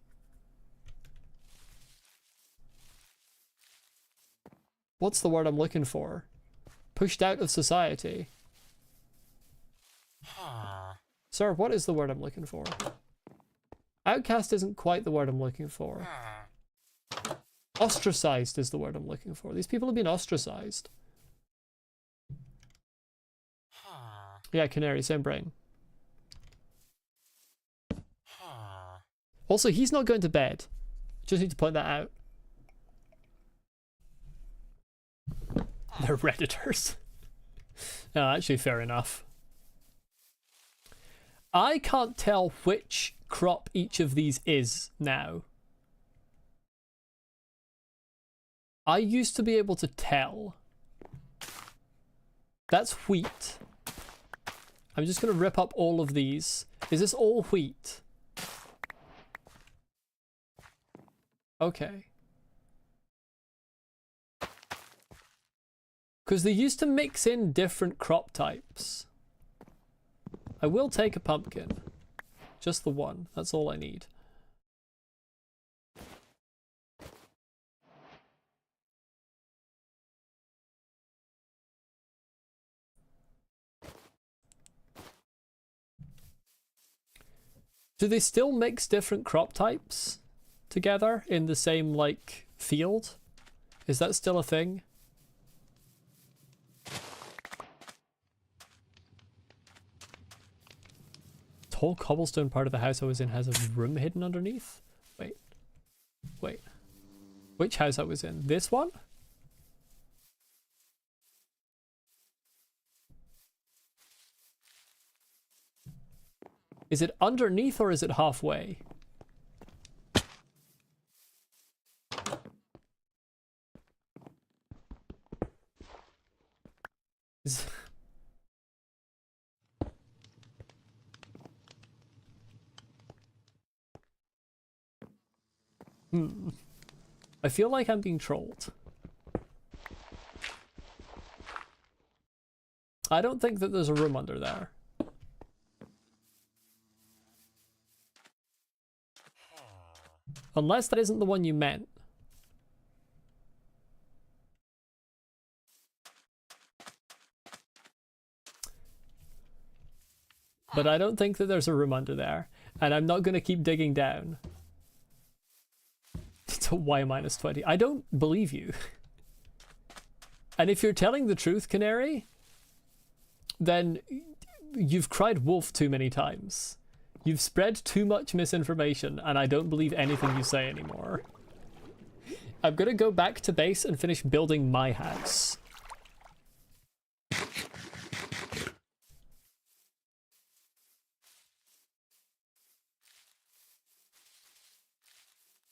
What's the word I'm looking for? Pushed out of society. Sir, what is the word I'm looking for? Outcast isn't quite the word I'm looking for. Ostracized is the word I'm looking for. These people have been ostracized. Yeah, canary, same brain. Also, he's not going to bed. Just need to point that out. They're Redditors. No, actually, fair enough. I can't tell which crop each of these is now. I used to be able to tell. That's wheat. I'm just going to rip up all of these. Is this all wheat? Okay. Because they used to mix in different crop types. I will take a pumpkin. Just the one. That's all I need. Do they still mix different crop types together in the same, like, field? Is that still a thing? The whole cobblestone part of the house I was in has a room hidden underneath? Wait. Wait. Which house I was in? This one? Is it underneath or is it halfway? I feel like I'm being trolled. I don't think that there's a room under there. Unless that isn't the one you meant. But I don't think that there's a room under there. And I'm not going to keep digging down. To Y minus 20. I don't believe you. And if you're telling the truth, Canary, then you've cried wolf too many times. You've spread too much misinformation, and I don't believe anything you say anymore. I'm gonna go back to base and finish building my house.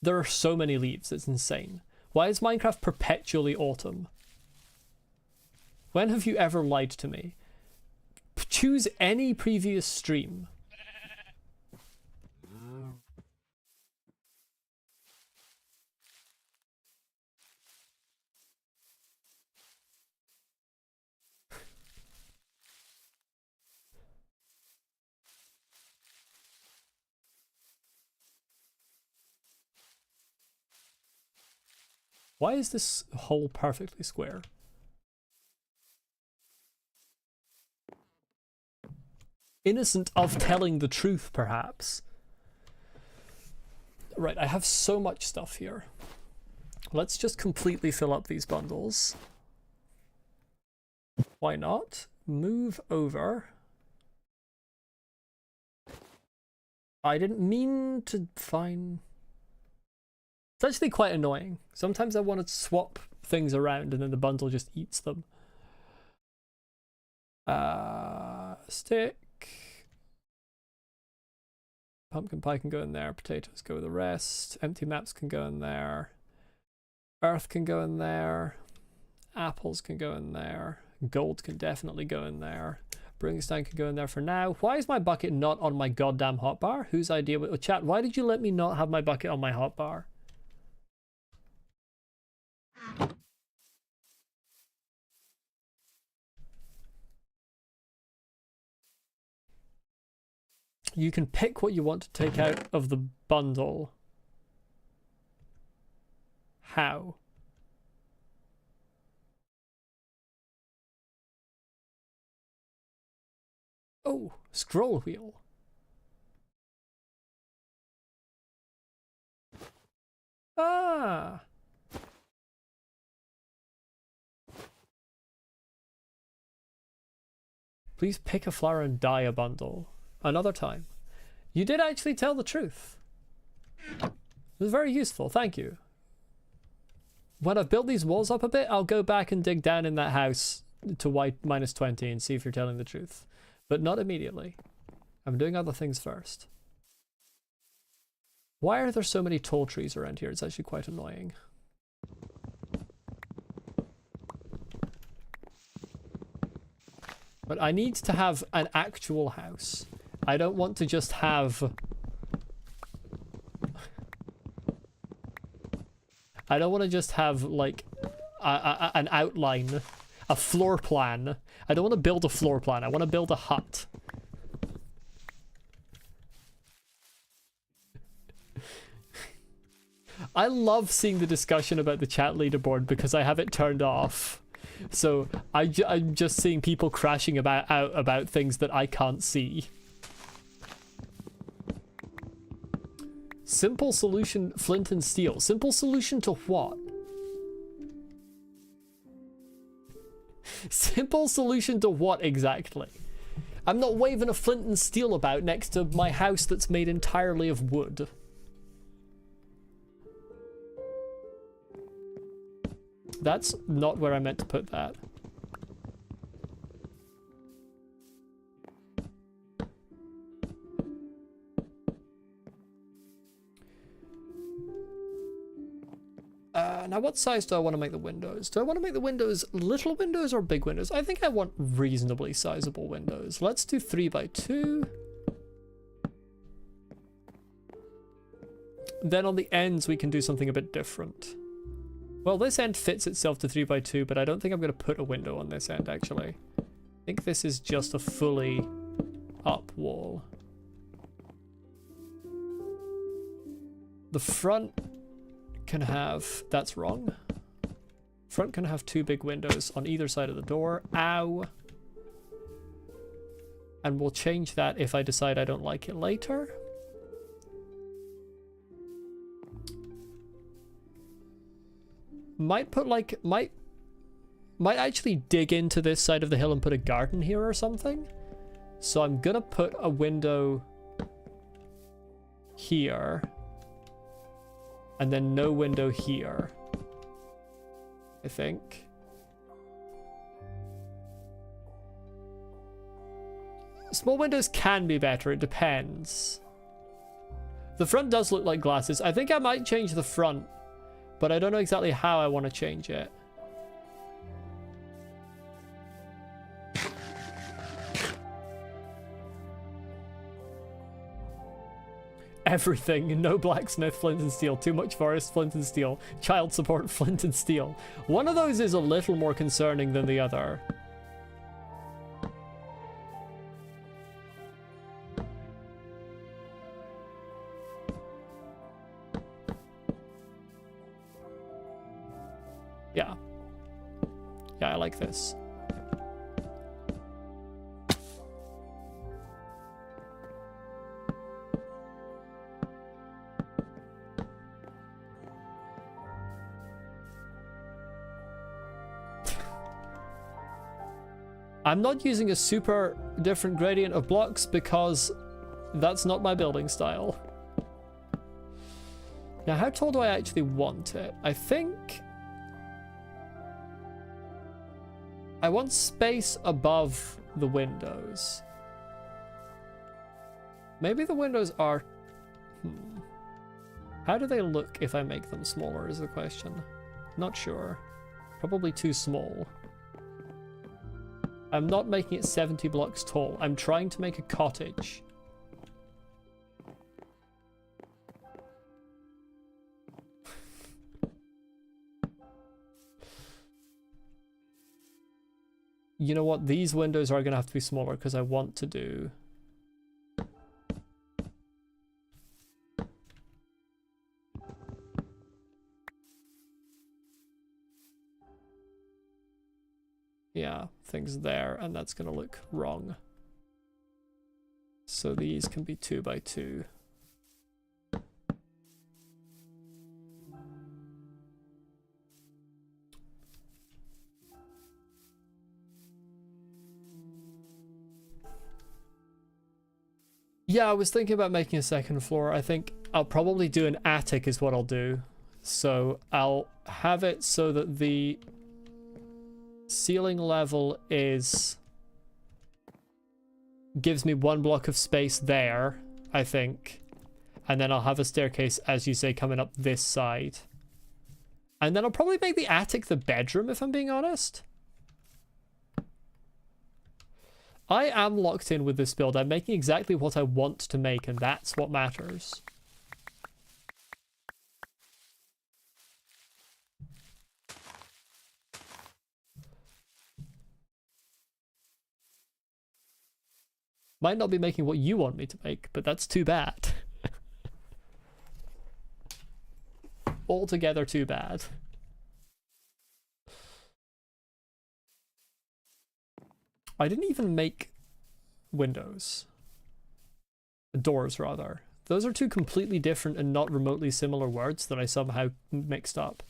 There are so many leaves, it's insane. Why is Minecraft perpetually autumn? When have you ever lied to me? Choose any previous stream. Why is this hole perfectly square? Innocent of telling the truth, perhaps. Right, I have so much stuff here. Let's just completely fill up these bundles. Why not? Move over. I didn't mean to find... It's actually quite annoying. Sometimes I want to swap things around and then the bundle just eats them. Stick. Pumpkin pie can go in there. Potatoes go with the rest. Empty maps can go in there. Earth can go in there. Apples can go in there. Gold can definitely go in there. Brewing stand can go in there for now. Why is my bucket not on my goddamn hotbar? Whose idea? Oh, chat, why did you let me not have my bucket on my hotbar? You can pick what you want to take out of the bundle. How? Oh, scroll wheel. Ah. Please pick a flower and dye a bundle. Another time. You did actually tell the truth. It was very useful, thank you. When I've built these walls up a bit, I'll go back and dig down in that house to white -20 and see if you're telling the truth. But not immediately. I'm doing other things first. Why are there so many tall trees around here? It's actually quite annoying. But I need to have an actual house. I don't want to just have... I don't want to just have, like, an outline, a floor plan. I don't want to build a floor plan. I want to build a hut. I love seeing the discussion about the chat leaderboard because I have it turned off. So I'm just seeing people crashing about things that I can't see. Simple solution, flint and steel. Simple solution to what? Simple solution to what exactly? I'm not waving a flint and steel about next to my house that's made entirely of wood. That's not where I meant to put that. Now what size do I want to make the windows? Do I want to make the windows little windows or big windows? I think I want reasonably sizable windows. Let's do 3x2. Then on the ends we can do something a bit different. Well, this end fits itself to 3x2, but I don't think I'm going to put a window on this end, actually. I think this is just a fully up wall. The front can have... That's wrong. Front can have 2 big windows on either side of the door. Ow. And we'll change that if I decide I don't like it later. Might put like... Might actually dig into this side of the hill and put a garden here or something. So I'm gonna put a window here. And then no window here, I think. Small windows can be better, it depends. The front does look like glasses. I think I might change the front, but I don't know exactly how I want to change it. Everything. No blacksmith, flint and steel. Too much forest, flint and steel. Child support, flint and steel. One of those is a little more concerning than the other. Yeah. Yeah, I like this. I'm not using a super different gradient of blocks because that's not my building style. Now, how tall do I actually want it? I think I want space above the windows. Maybe the windows are... How do they look if I make them smaller is the question. Not sure. Probably too small. I'm not making it 70 blocks tall. I'm trying to make a cottage. You know what? These windows are going to have to be smaller because I want to do... Yeah, things there, and that's going to look wrong. So these can be 2 by 2. Yeah, I was thinking about making a second floor. I think I'll probably do an attic is what I'll do. So I'll have it so that the ceiling level gives me 1 block of space there, I think. And then I'll have a staircase, as you say, coming up this side. And then I'll probably make the attic the bedroom, if I'm being honest. I am locked in with this build. I'm making exactly what I want to make, and that's what matters. Might not be making what you want me to make, but that's too bad. Altogether too bad. I didn't even make windows. Doors, rather. Those are two completely different and not remotely similar words that I somehow mixed up.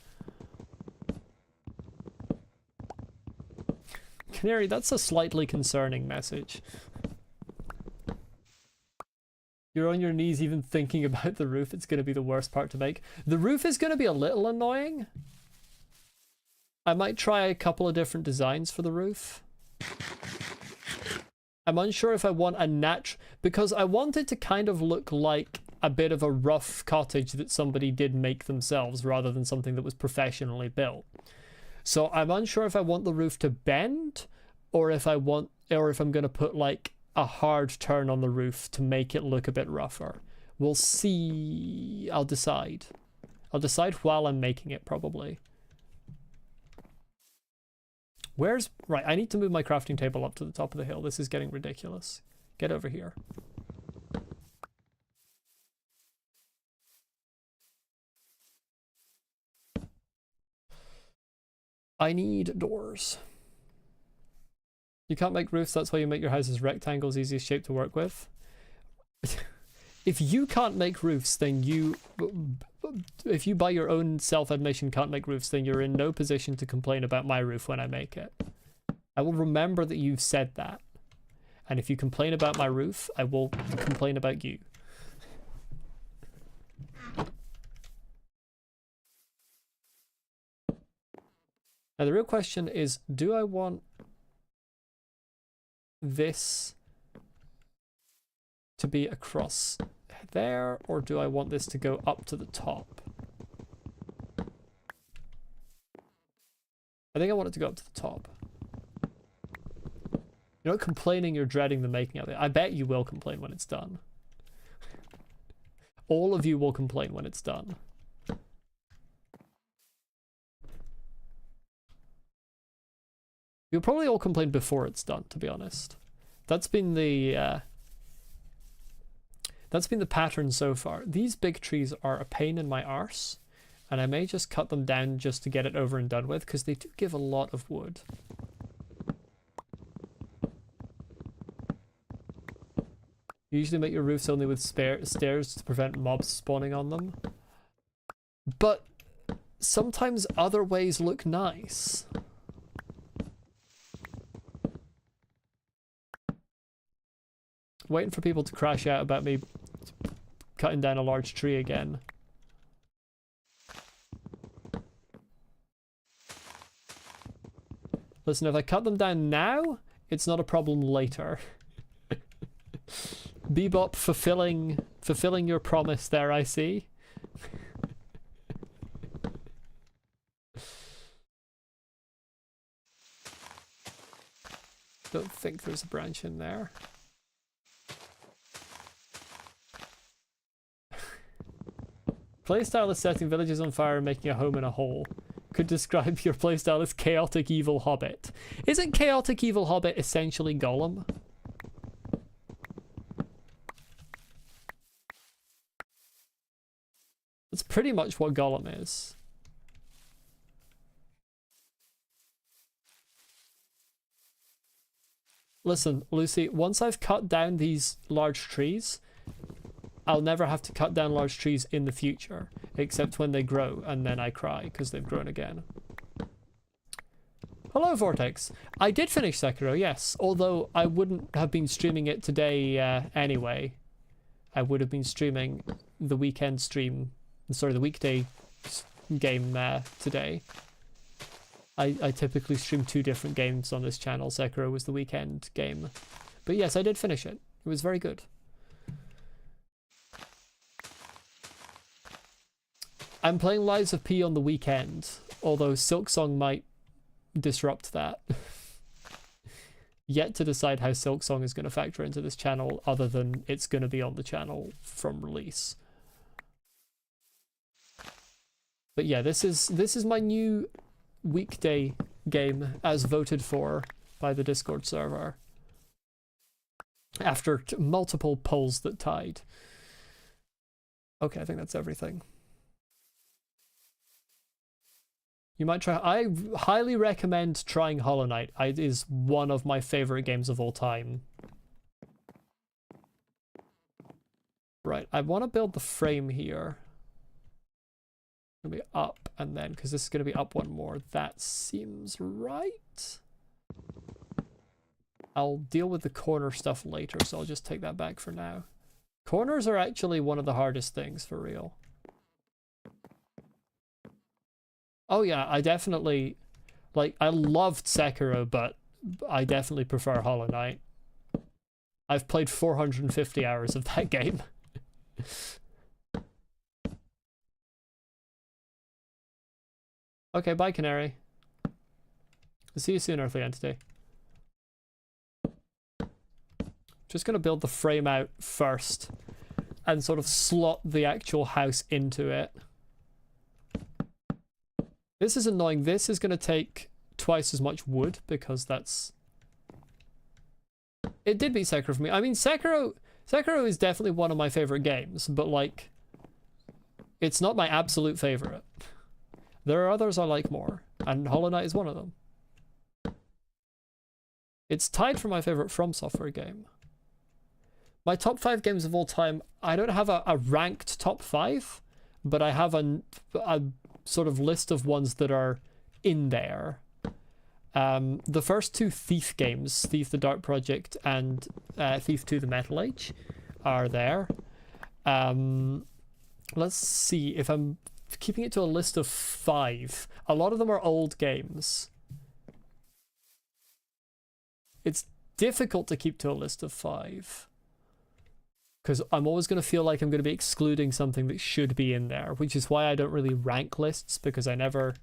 Canary, that's a slightly concerning message. You're on your knees even thinking about the roof. It's going to be the worst part to make. The roof is going to be a little annoying. I might try a couple of different designs for the roof. I'm unsure if I want a because I want it to kind of look like a bit of a rough cottage that somebody did make themselves rather than something that was professionally built. So I'm unsure if I want the roof to bend or if I'm going to put like a hard turn on the roof to make it look a bit rougher. We'll see. I'll decide. I'll decide while I'm making it, probably. Right, I need to move my crafting table up to the top of the hill. This is getting ridiculous. Get over here. I need doors. You can't make roofs, that's why you make your houses rectangles, easiest shape to work with. If you can't make roofs, then if you by your own self-admission can't make roofs, then you're in no position to complain about my roof when I make it. I will remember that you've said that. And if you complain about my roof, I will complain about you. Now the real question is, do I want this to be across there, or do I want this to go up to the top? I think I want it to go up to the top. You're not complaining, you're dreading the making of it. I bet you will complain when it's done. All of you will complain when it's done. You'll probably all complain before it's done, to be honest. That's been the pattern so far. These big trees are a pain in my arse, and I may just cut them down just to get it over and done with, because they do give a lot of wood. You usually make your roofs only with stairs to prevent mobs spawning on them. But sometimes other ways look nice. Waiting for people to crash out about me cutting down a large tree again. Listen, if I cut them down now, it's not a problem later. Bebop fulfilling your promise there, I see. Don't think there's a branch in there. Playstyle is setting villages on fire and making a home in a hole. Could describe your playstyle as chaotic evil hobbit. Isn't chaotic evil hobbit essentially Gollum? That's pretty much what Gollum is. Listen, Lucy, once I've cut down these large trees, I'll never have to cut down large trees in the future, except when they grow, and then I cry because they've grown again. Hello, Vortex. I did finish Sekiro, yes, although I wouldn't have been streaming it today anyway. I would have been streaming the weekend stream, sorry, the weekday game today. I typically stream 2 different games on this channel. Sekiro was the weekend game. But yes, I did finish it. It was very good. I'm playing Lies of P on the weekend, although Silksong might disrupt that. Yet to decide how Silksong is going to factor into this channel, other than it's going to be on the channel from release. But yeah, this is my new weekday game as voted for by the Discord server after multiple polls that tied. Okay, I think that's everything. You might try. I highly recommend trying Hollow Knight. It is one of my favorite games of all time. Right, I want to build the frame here. It's gonna be up, and then because this is gonna be up one more. That seems right. I'll deal with the corner stuff later, so I'll just take that back for now. Corners are actually one of the hardest things for real. Oh yeah, I definitely, like, I loved Sekiro, but I definitely prefer Hollow Knight. I've played 450 hours of that game. Okay, bye, Canary. I'll see you soon, Earthly Entity. Just gonna build the frame out first and sort of slot the actual house into it. This is annoying. This is gonna take twice as much wood because that's... It did beat Sekiro for me. I mean, Sekiro is definitely one of my favorite games, but like, it's not my absolute favorite. There are others I like more, and Hollow Knight is one of them. It's tied for my favorite From Software game. My top 5 games of all time, I don't have a ranked top 5, but I have a sort of list of ones that are in there. The first 2 Thief games, Thief the Dark Project and Thief 2 the Metal Age, are there. Let's see if I'm keeping it to a list of 5. A lot of them are old games. It's difficult to keep to a list of 5. Because I'm always going to feel like I'm going to be excluding something that should be in there, which is why I don't really rank lists, because I never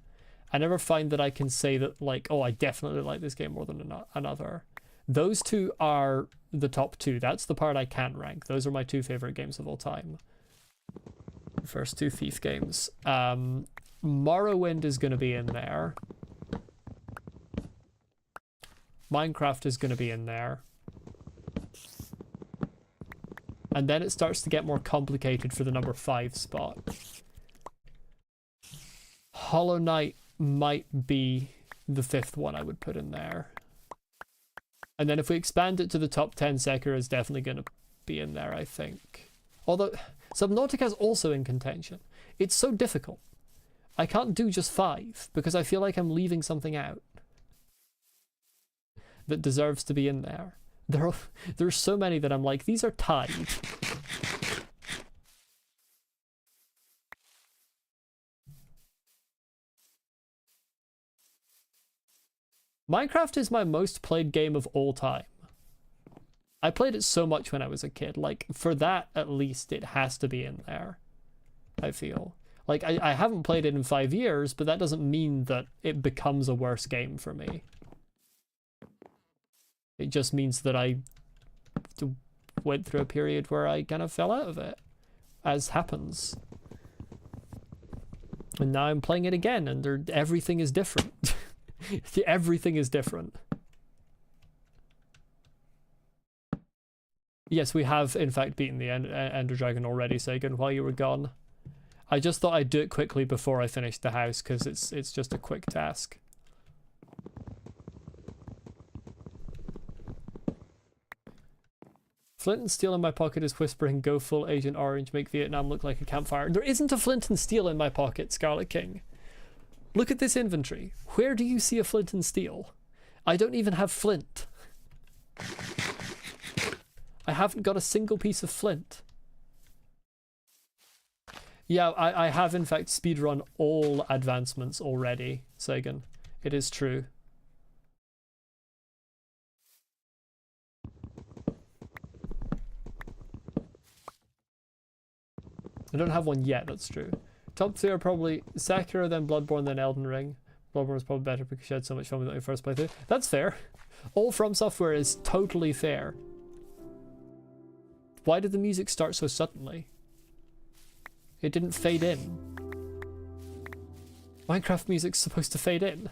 find that I can say that, like, oh, I definitely like this game more than another. Those 2 are the top 2. That's the part I can rank. Those are my 2 favorite games of all time. The first 2 Thief games. Morrowind is going to be in there. Minecraft is going to be in there. And then it starts to get more complicated for the number 5 spot. Hollow Knight might be the 5th one I would put in there. And then if we expand it to the top 10, Sekiro is definitely going to be in there, I think. Although, Subnautica is also in contention. It's so difficult. I can't do just 5, because I feel like I'm leaving something out that deserves to be in there. There's so many that I'm like, these are tied. Minecraft is my most played game of all time. I played it so much when I was a kid. Like, for that, at least, it has to be in there, I feel. Like, I haven't played it in 5 years, but that doesn't mean that it becomes a worse game for me. It just means that I went through a period where I kind of fell out of it, as happens. And now I'm playing it again, and everything is different. Everything is different. Yes, we have in fact beaten the Ender Dragon already, Sagan, while you were gone. I just thought I'd do it quickly before I finished the house, because it's just a quick task. Flint and steel in my pocket is whispering, go full Agent Orange, make Vietnam look like a campfire. There isn't a flint and steel in my pocket, Scarlet King. Look at this inventory. Where do you see a flint and steel? I don't even have flint. I haven't got a single piece of flint. Yeah, I have in fact speedrun all advancements already, Sagan. It is true. I don't have one yet, that's true. Top 3 are probably Sekiro, then Bloodborne, then Elden Ring. Bloodborne was probably better because you had so much fun with it when you first playthrough. That's fair. All From Software is totally fair. Why did the music start so suddenly? It didn't fade in. Minecraft music's supposed to fade in.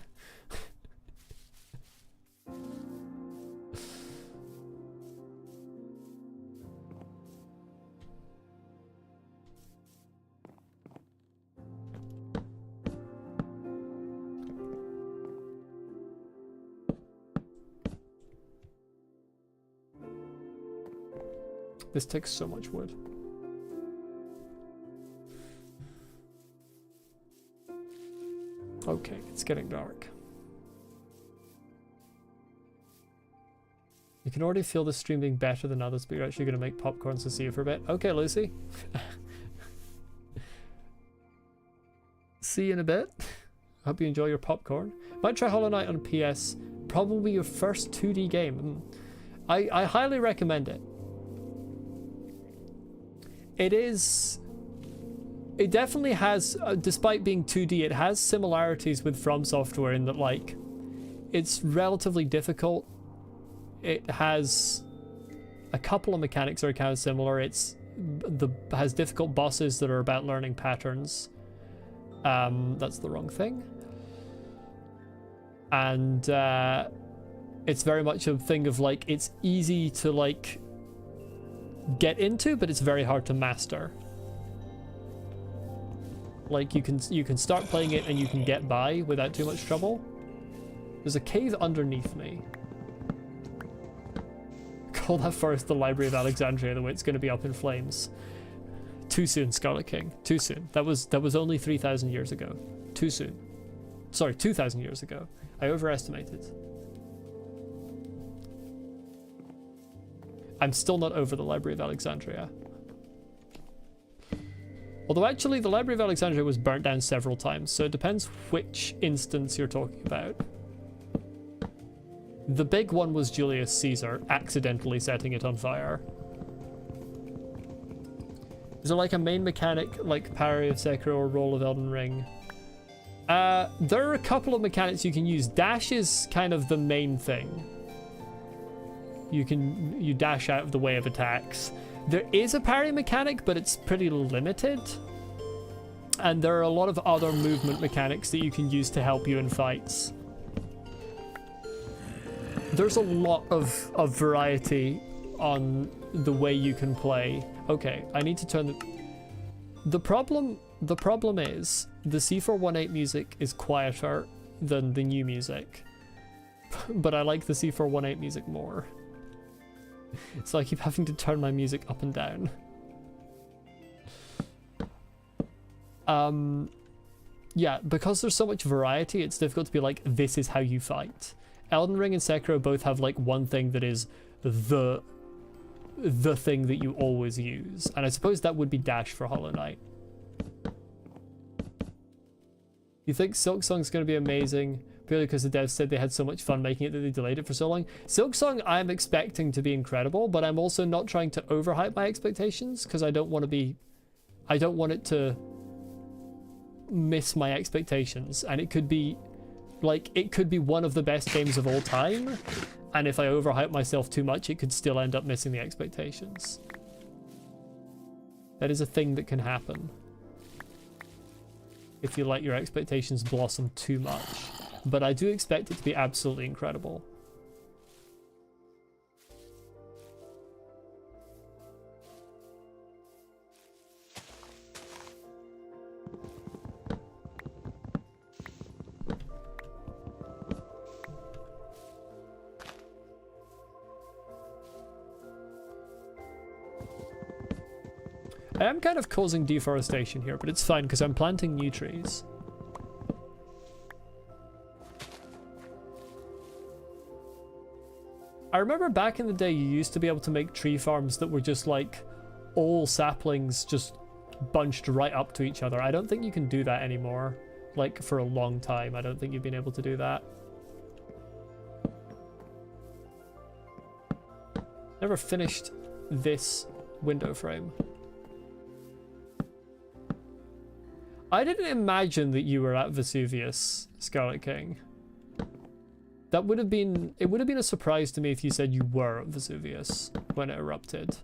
This takes so much wood. Okay, it's getting dark. You can already feel the stream being better than others, but you're actually going to make popcorn to see you for a bit. Okay, Lucy. See you in a bit. Hope you enjoy your popcorn. Might try Hollow Knight on PS. Probably your first 2D game. I highly recommend it. It definitely has, despite being 2D, it has similarities with From Software in that, like, it's relatively difficult. It has a couple of mechanics that are kind of similar. Has difficult bosses that are about learning patterns. That's the wrong thing. And it's very much a thing of, like, it's easy to, like, get into, but it's very hard to master. Like, you can start playing it and you can get by without too much trouble. There's a cave underneath me. Call that forest the Library of Alexandria, the way it's going to be up in flames. Too soon, Scarlet King. Too soon. That was only 3,000 years ago. Too soon. Sorry, 2,000 years ago. I overestimated. I'm still not over the Library of Alexandria. Although actually the Library of Alexandria was burnt down several times, so it depends which instance you're talking about. The big one was Julius Caesar accidentally setting it on fire. Is there like a main mechanic like parry of Sekiro or roll of Elden Ring? There are a couple of mechanics you can use. Dash is kind of the main thing. You dash out of the way of attacks. There is a parry mechanic, but it's pretty limited. And there are a lot of other movement mechanics that you can use to help you in fights. There's a lot of variety on the way you can play. Okay, I need to turn the problem is the C418 music is quieter than the new music. But I like the C418 music more. So I keep having to turn my music up and down. Yeah, because there's so much variety, it's difficult to be like, this is how you fight. Elden Ring and Sekiro both have like one thing that is the thing that you always use. And I suppose that would be dash for Hollow Knight. You think Silk Song's going to be amazing? Purely because the devs said they had so much fun making it that they delayed it for so long. Silk Song I'm expecting to be incredible, but I'm also not trying to overhype my expectations because I don't want it to miss my expectations, and it could be Like, it could be one of the best games of all time, and if I overhype myself too much, it could still end up missing the expectations. That is a thing that can happen if you let your expectations blossom too much. But I do expect it to be absolutely incredible. I am kind of causing deforestation here, but it's fine because I'm planting new trees. I remember back in the day you used to be able to make tree farms that were just like all saplings just bunched right up to each other. I don't think you can do that anymore. Like for a long time, I don't think you've been able to do that. Never finished this window frame. I didn't imagine that you were at Vesuvius, Scarlet King. That would have been, it would have been a surprise to me if you said you were at Vesuvius when it erupted.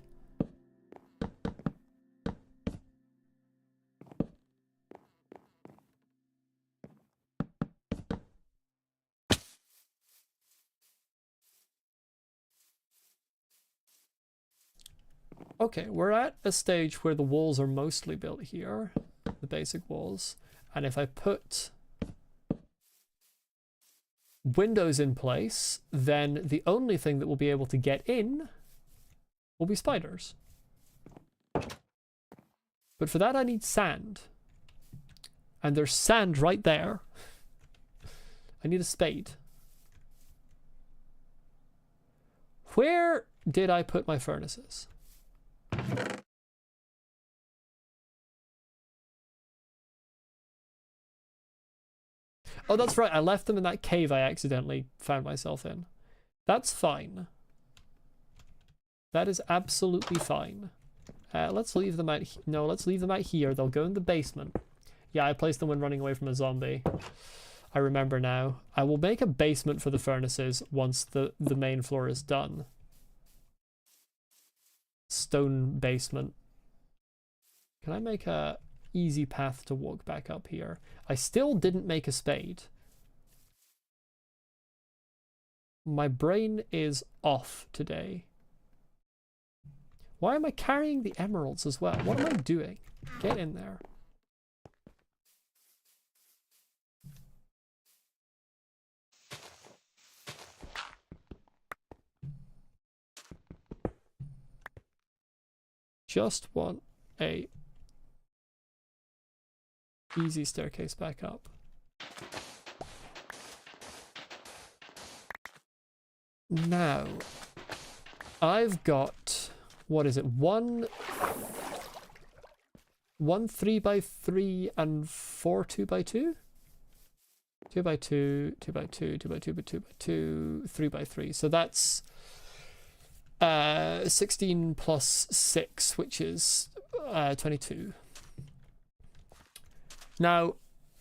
Okay, we're at a stage where the walls are mostly built here. The basic walls, and if I put windows in place, then the only thing that will be able to get in will be spiders. But for that I need sand, and there's sand right there. I need a spade. Where did I put my furnaces? Oh, that's right. I left them in that cave I accidentally found myself in. That's fine. That is absolutely fine. Let's leave them out. No, let's leave them out here. They'll go in the basement. Yeah, I placed them when running away from a zombie. I remember now. I will make a basement for the furnaces once the main floor is done. Stone basement. Can I make a easy path to walk back up here? I still didn't make a spade. My brain is off today. Why am I carrying the emeralds as well? What am I doing? Get in there. Just want a easy staircase back up. Now, I've got, what is it, one 3x3 and 4 2x2? 2x2, 2x2, 2x2, 2x2, 3x3. So that's 16 plus 6, which is 22. Now,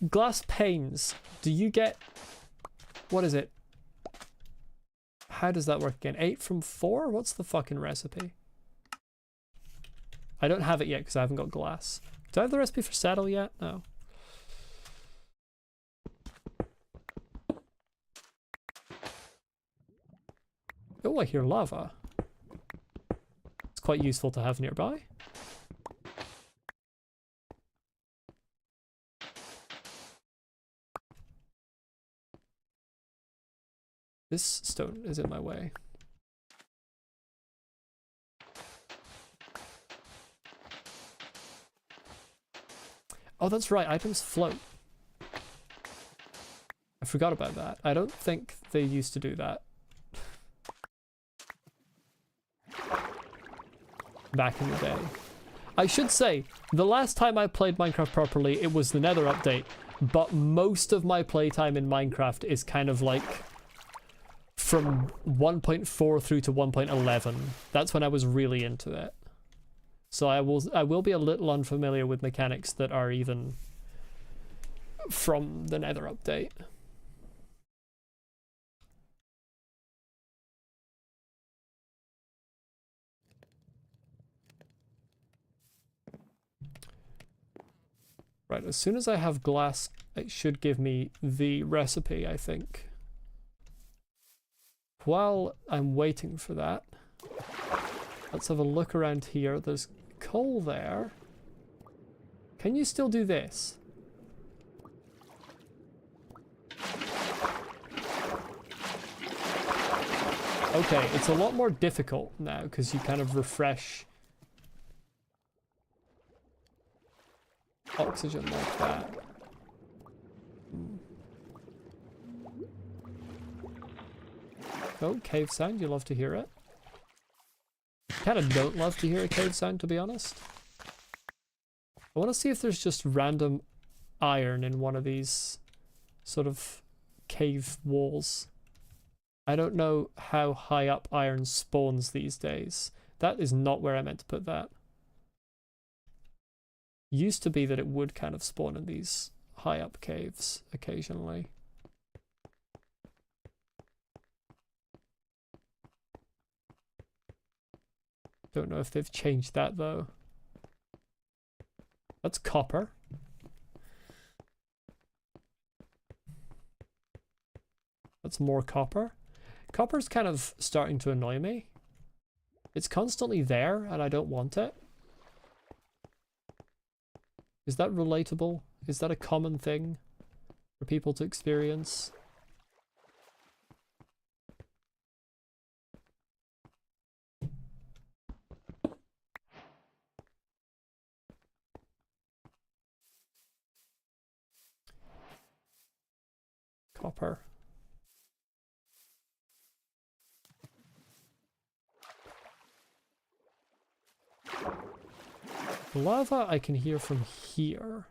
glass panes, do you get, what is it? How does that work again? 8 from 4? What's the fucking recipe? I don't have it yet because I haven't got glass. Do I have the recipe for saddle yet? No. Oh, I hear lava. It's quite useful to have nearby. This stone is in my way. Oh, that's right, items float. I forgot about that. I don't think they used to do that. Back in the day. I should say, the last time I played Minecraft properly, it was the Nether update, but most of my playtime in Minecraft is kind of like from 1.4 through to 1.11. That's when I was really into it. So I will be a little unfamiliar with mechanics that are even from the Nether update. Right, as soon as I have glass, it should give me the recipe, I think. While I'm waiting for that, let's have a look around here. There's coal there. Can you still do this? Okay, it's a lot more difficult now because you kind of refresh oxygen like that. Oh, cave sound, you love to hear it. Kind of don't love to hear a cave sound, to be honest. I want to see if there's just random iron in one of these sort of cave walls. I don't know how high up iron spawns these days. That is not where I meant to put that. Used to be that it would kind of spawn in these high up caves occasionally. Don't know if they've changed that though. That's copper. That's more copper. Copper's kind of starting to annoy me. It's constantly there and I don't want it. Is that relatable? Is that a common thing for people to experience? Copper. Lava I can hear from here.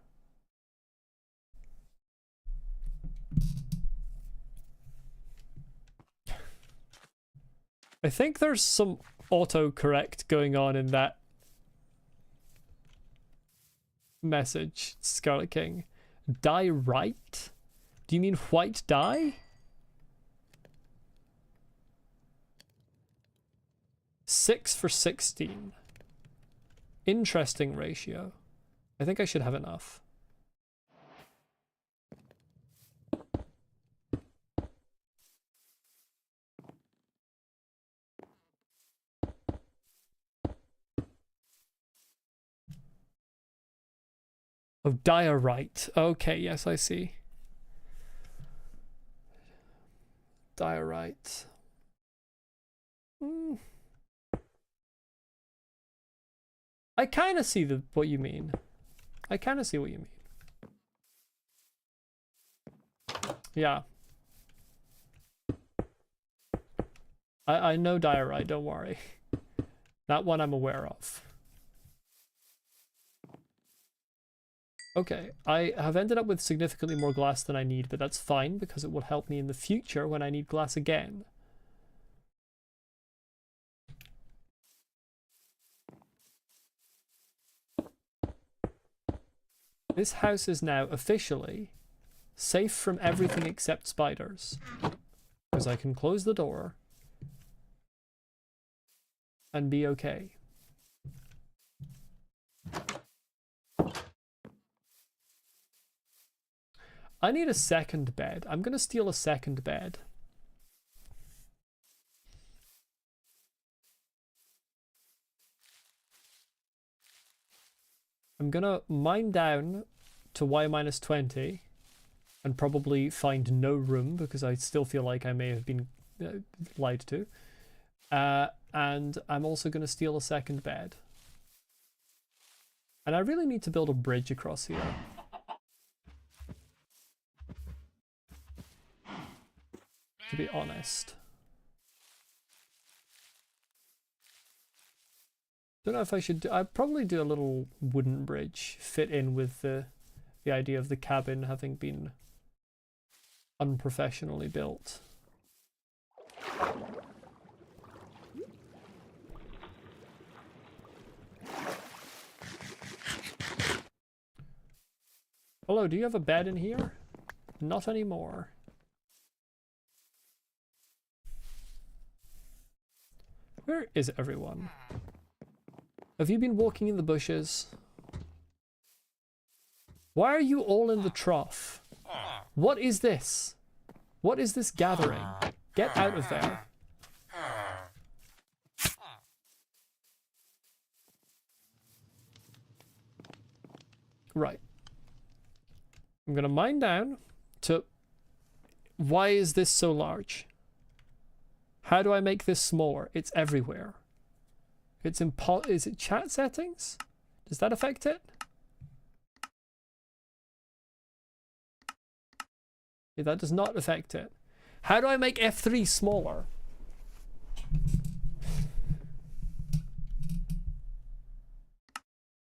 I think there's some autocorrect going on in that message, Scarlet King. Dye right? Do you mean white dye? Six for 16. Interesting ratio. I think I should have enough. Oh, diorite. Okay, yes, I see. Diorite. I kind of see what you mean. I kind of see what you mean. Yeah. I know diorite, don't worry. That one I'm aware of. Okay, I have ended up with significantly more glass than I need, but that's fine because it will help me in the future when I need glass again. This house is now officially safe from everything except spiders. Because I can close the door and be okay. I need a second bed. I'm gonna steal a second bed. I'm gonna mine down to Y minus 20 and probably find no room because I still feel like I may have been lied to. And I'm also gonna steal a second bed. And I really need to build a bridge across here. To be honest. Don't know if I should I'd probably do a little wooden bridge, fit in with the idea of the cabin having been unprofessionally built. Hello, do you have a bed in here? Not anymore. Where is everyone? Have you been walking in the bushes? Why are you all in the trough? What is this? What is this gathering? Get out of there. Right. I'm gonna mine down to... Why is this so large? How do I make this smaller? It's everywhere. It's is it chat settings? Does that affect it? Yeah, that does not affect it. How do I make F3 smaller?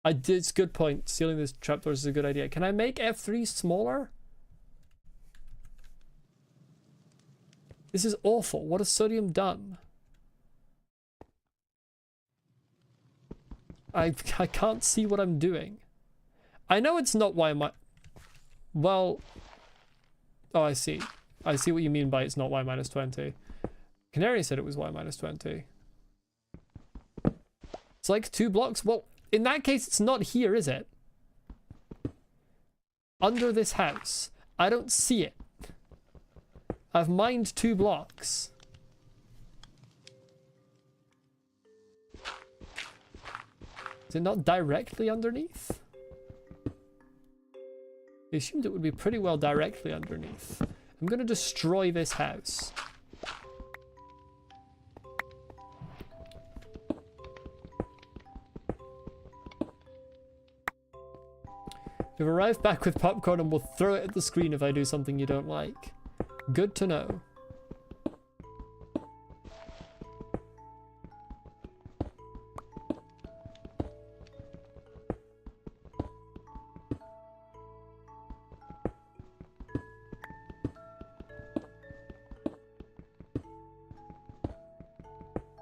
It's a good point. Sealing this trapdoors is a good idea. Can I make F3 smaller? This is awful. What has Sodium done? I can't see what I'm doing. I know it's not Y minus... Well... Oh, I see. I see what you mean by it's not Y minus 20. Canary said it was Y minus 20. It's like 2 blocks. Well, in that case, it's not here, is it? Under this house. I don't see it. I've mined 2 blocks. Is it not directly underneath? I assumed it would be pretty well directly underneath. I'm going to destroy this house. We've arrived back with popcorn and we'll throw it at the screen if I do something you don't like. Good to know.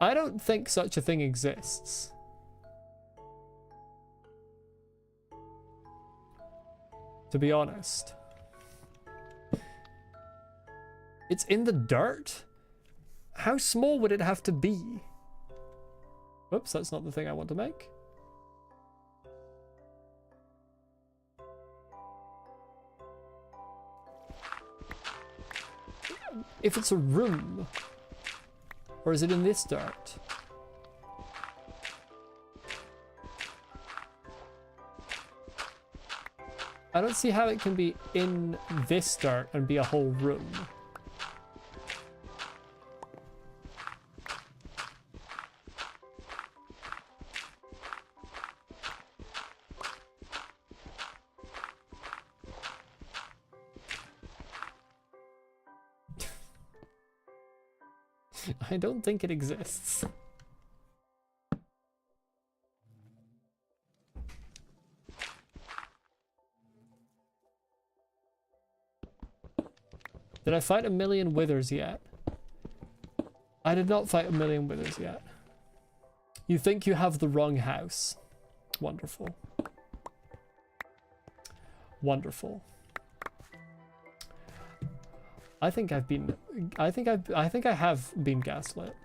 I don't think such a thing exists. To be honest. It's in the dirt? How small would it have to be? Whoops, that's not the thing I want to make. If it's a room, or is it in this dirt? I don't see how it can be in this dirt and be a whole room. I don't think it exists. Did I fight 1,000,000 withers yet? I did not fight 1,000,000 withers yet. You think you have the wrong house. Wonderful. Wonderful. I think I have been gaslit.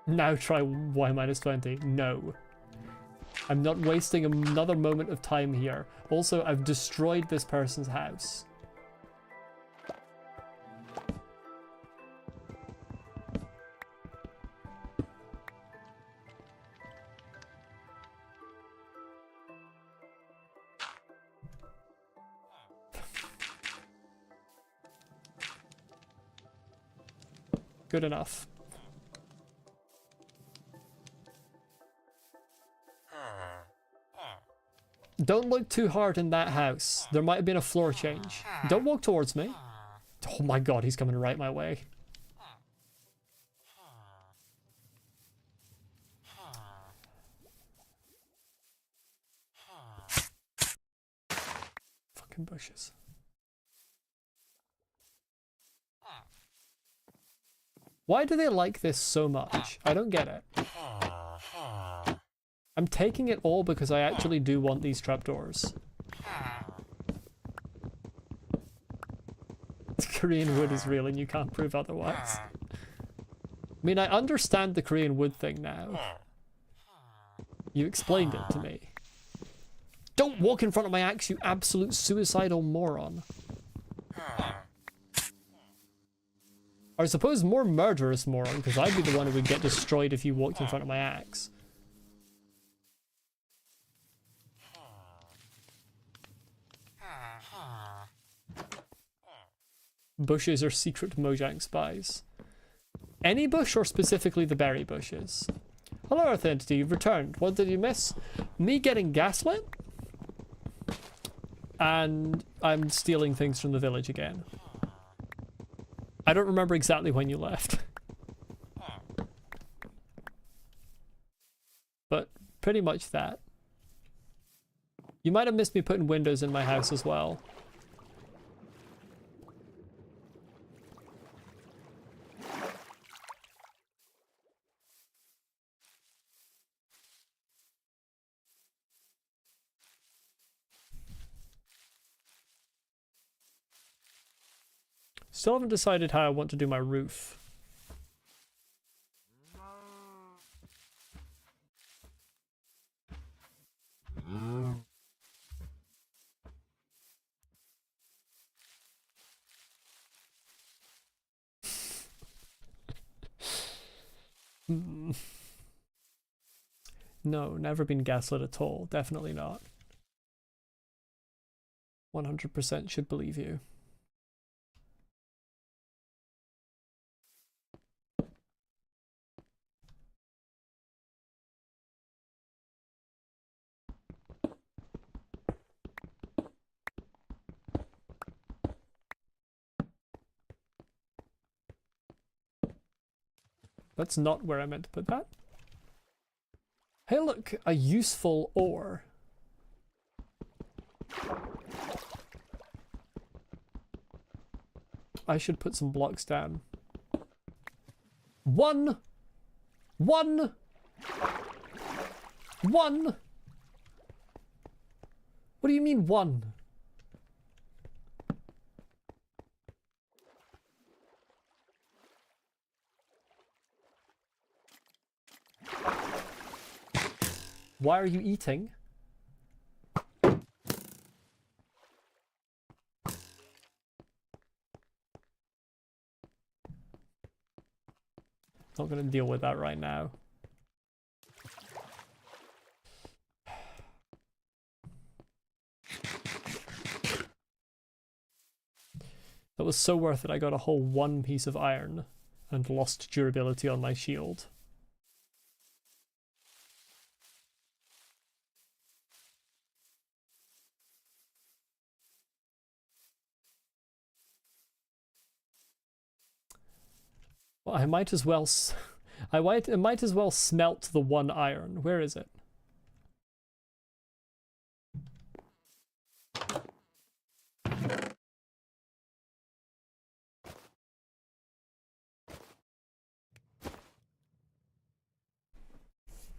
Now try Y minus 20. No. I'm not wasting another moment of time here. Also, I've destroyed this person's house. Good enough. Don't look too hard in that house. There might have been a floor change. Don't walk towards me. Oh my god, he's coming right my way. Fucking bushes. Why do they like this so much? I don't get it. I'm taking it all because I actually do want these trapdoors. Korean wood is real and you can't prove otherwise. I mean, I understand the Korean wood thing now. You explained it to me. Don't walk in front of my axe, you absolute suicidal moron. Or I suppose more murderous moron, because I'd be the one who would get destroyed if you walked in front of my axe. Bushes are secret mojang spies. Any bush or specifically the berry bushes? Hello, Earth Entity, you've returned. What did you miss? Me getting gaslit? And I'm stealing things from the village again. I don't remember exactly when you left. But pretty much that. You might have missed me putting windows in my house as well. Still haven't decided how I want to do my roof. No, never been gaslit at all. Definitely not. 100% should believe you. That's not where I meant to put that. Hey look, a useful ore. I should put some blocks down. One! What do you mean one? Why are you eating? Not gonna deal with that right now. That was so worth it. I got a whole one piece of iron and lost durability on my shield. Well, I might as well smelt the one iron. Where is it?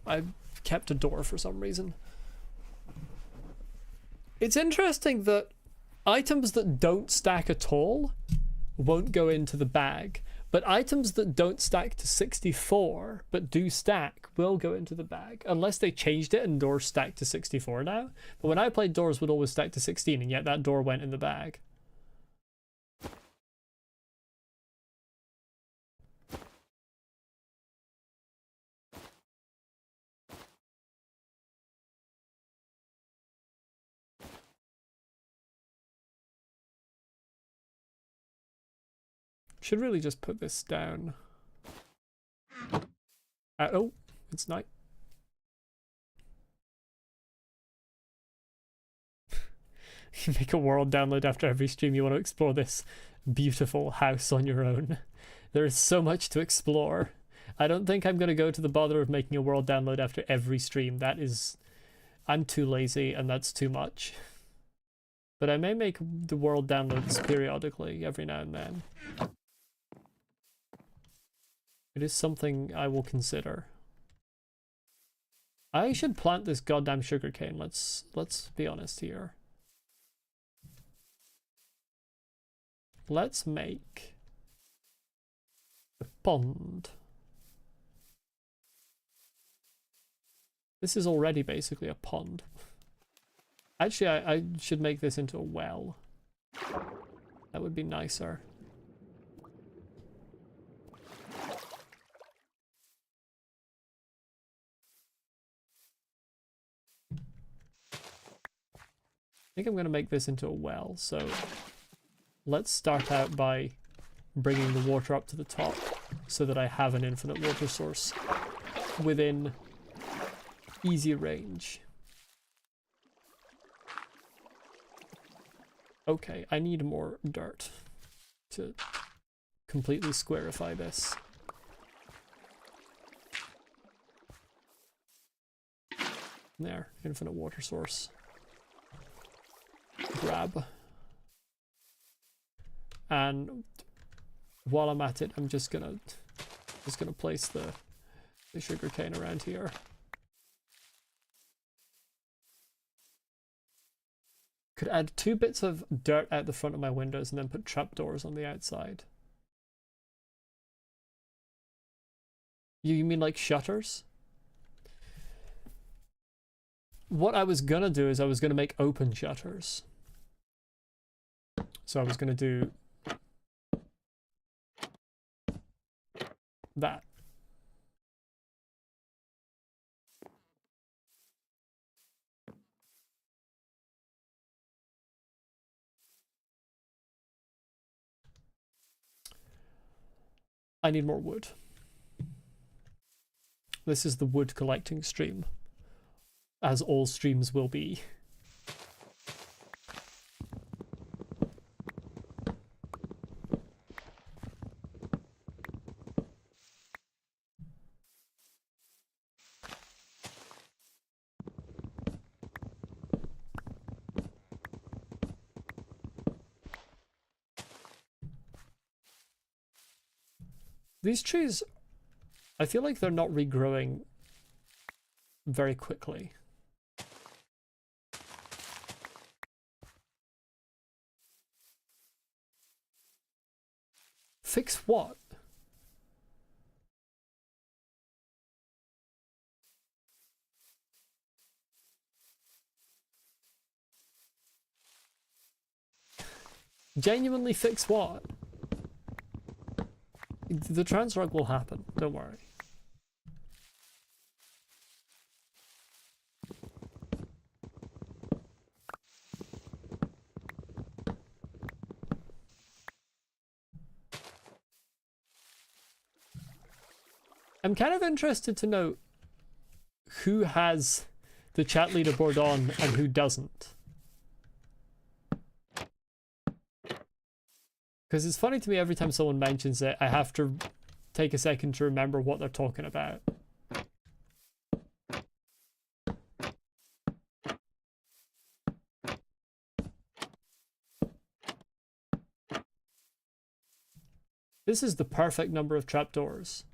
I kept a door for some reason. It's interesting that items that don't stack at all won't go into the bag, but items that don't stack to 64 but do stack will go into the bag, unless they changed it and doors stack to 64 now. But when I played, doors would always stack to 16, and yet that door went in the bag. Should really just put this down. Oh, it's night. You make a world download after every stream. You want to explore this beautiful house on your own. There is so much to explore. I don't think I'm going to go to the bother of making a world download after every stream. That is... I'm too lazy and that's too much. But I may make the world downloads periodically, every now and then. It is something I will consider. I should plant this goddamn sugarcane. Let's be honest here. Let's make a pond. This is already basically a pond. Actually, I should make this into a well. That would be nicer. I think I'm going to make this into a well, so let's start out by bringing the water up to the top so that I have an infinite water source within easy range. Okay, I need more dirt to completely squarify this. There, infinite water source. Grab. And while I'm at it, I'm just gonna place the sugar cane around here. Could add 2 bits of dirt out the front of my windows and then put trapdoors on the outside. You mean like shutters? What I was gonna do is I was gonna make open shutters. So I was gonna do that. I need more wood. This is the wood collecting stream, as all streams will be. These trees, I feel like they're not regrowing very quickly. Fix what? Genuinely fix what? The transrug will happen, don't worry. I'm kind of interested to know who has the chat leaderboard on and who doesn't. Because it's funny to me every time someone mentions it, I have to take a second to remember what they're talking about. This is the perfect number of trapdoors.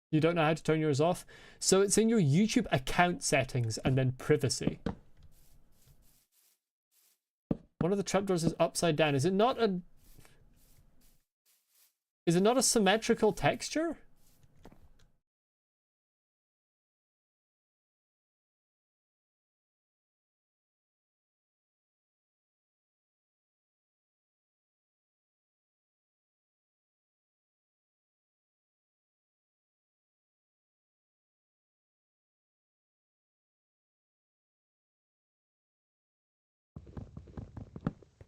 You don't know how to turn yours off? So it's in your YouTube account settings and then privacy. One of the trapdoors is upside down. Is it not a symmetrical texture?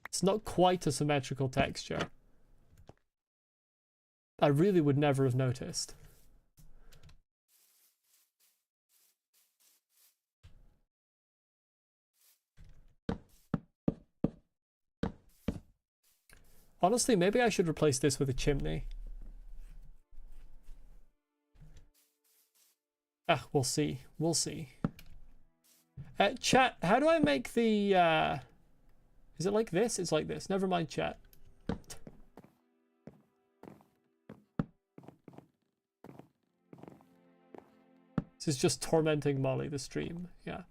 It's not quite a symmetrical texture. I really would never have noticed. Honestly, maybe I should replace this with a chimney. Ah, we'll see. We'll see. Chat, how do I make the... Is it like this? It's like this. Never mind, chat. This is just tormenting Molly, the stream. Yeah.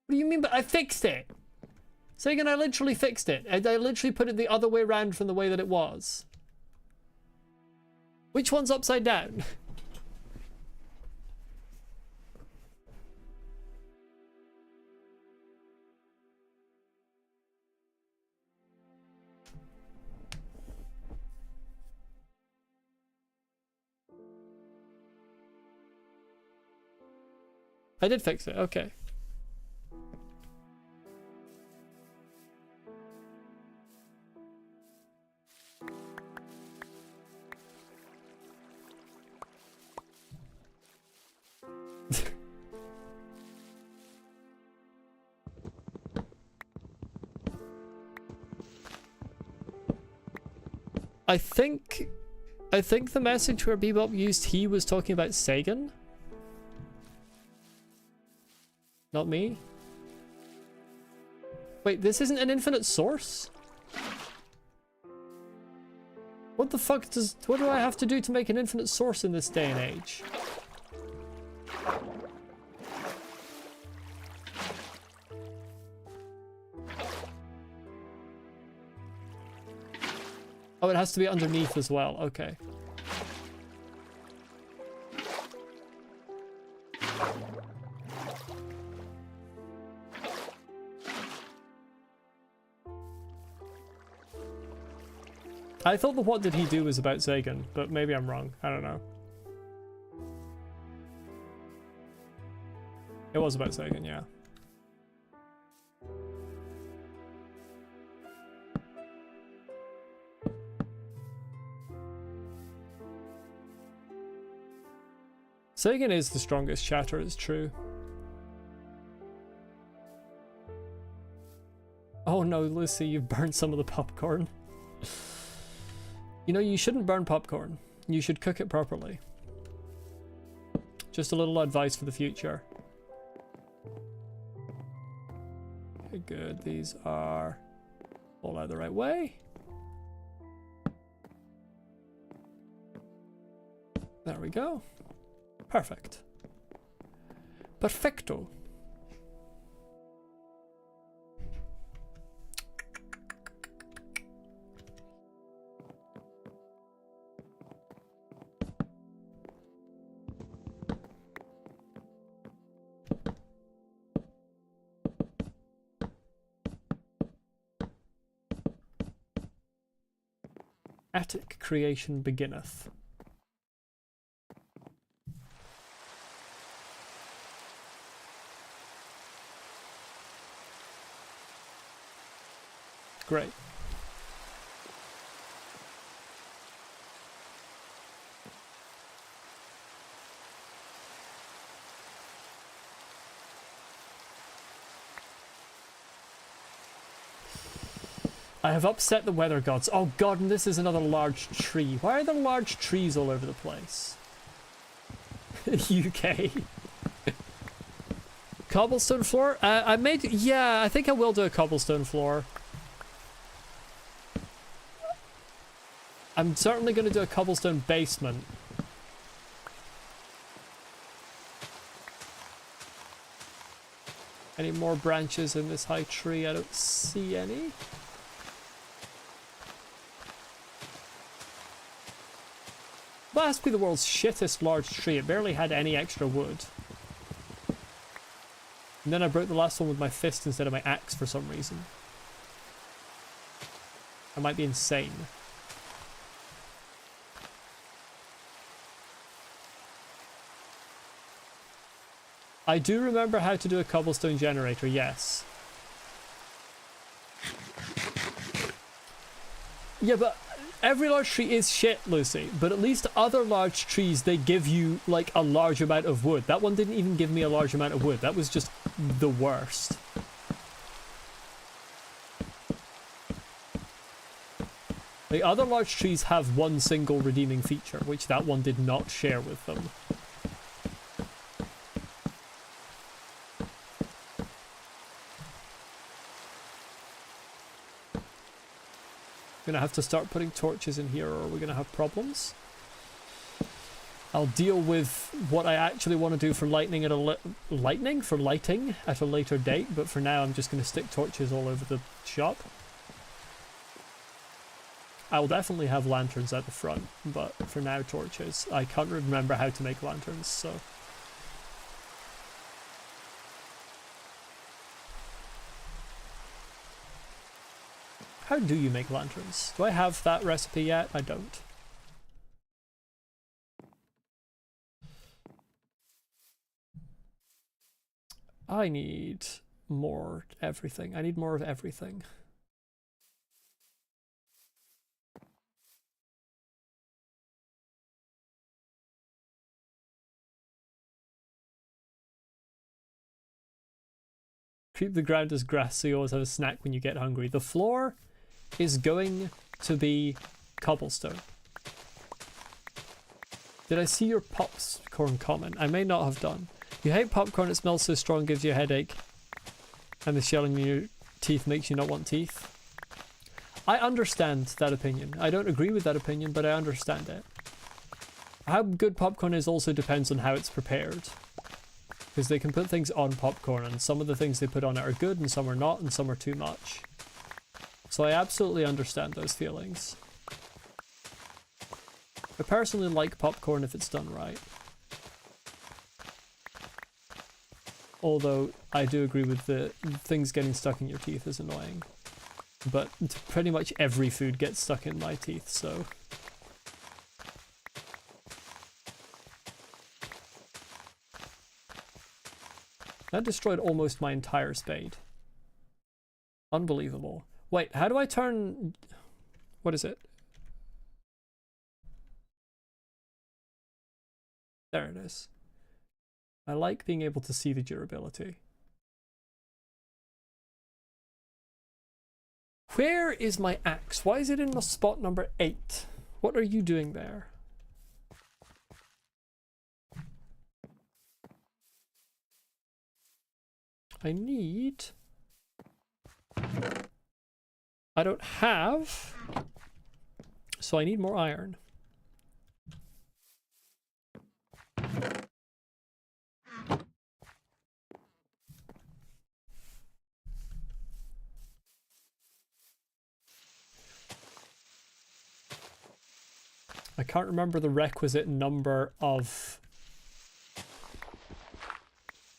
What do you mean? But I fixed it! Sagan, I literally fixed it. I literally put it the other way around from the way that it was. Which one's upside down? I did fix it, okay. I think the message where Bebop used he was talking about Sagan. Not me. Wait, this isn't an infinite source? What the fuck what do I have to do to make an infinite source in this day and age? Oh, it has to be underneath as well. Okay. I thought the what did he do was about Sagan, but maybe I'm wrong. I don't know. It was about Sagan, yeah. Sagan is the strongest chatter, it's true. Oh no, Lucy, you've burned some of the popcorn. You know, you shouldn't burn popcorn. You should cook it properly. Just a little advice for the future. Okay, good. These are all out the right way. There we go. Perfect. Perfecto. Attic creation beginneth. Great. I have upset the weather gods. Oh god, and this is another large tree. Why are there large trees all over the place? UK. Cobblestone floor? Yeah, I think I will do a cobblestone floor. I'm certainly going to do a cobblestone basement. Any more branches in this high tree? I don't see any. That has to be the world's shittest large tree. It barely had any extra wood. And then I broke the last one with my fist instead of my axe for some reason. I might be insane. I do remember how to do a cobblestone generator, yes. Yeah, but every large tree is shit, Lucy. But at least other large trees, they give you, like, a large amount of wood. That one didn't even give me a large amount of wood. That was just the worst. The other large trees have one single redeeming feature, which that one did not share with them. Gonna have to start putting torches in here or we're gonna have problems. I'll deal with what I actually want to do for lighting at a lighting at a later date, but for now I'm just going to stick torches all over the shop. I'll definitely have lanterns at the front, but for now torches. I can't remember how to make lanterns, so... How do you make lanterns? Do I have that recipe yet? I don't. I need more everything. I need more of everything. Keep the ground as grass so you always have a snack when you get hungry. The floor is going to be cobblestone. Did I see your popcorn comment? I may not have done. You hate popcorn, it smells so strong, gives you a headache. And the shelling in your teeth makes you not want teeth. I understand that opinion. I don't agree with that opinion, but I understand it. How good popcorn is also depends on how it's prepared. Because they can put things on popcorn, and some of the things they put on it are good, and some are not, and some are too much. So I absolutely understand those feelings. I personally like popcorn if it's done right. Although I do agree with the things getting stuck in your teeth is annoying. But pretty much every food gets stuck in my teeth, so... That destroyed almost my entire spade. Unbelievable. Wait, how do I turn... What is it? There it is. I like being able to see the durability. Where is my axe? Why is it in spot number 8? What are you doing there? I need... I don't have... So I need more iron. I can't remember the requisite number of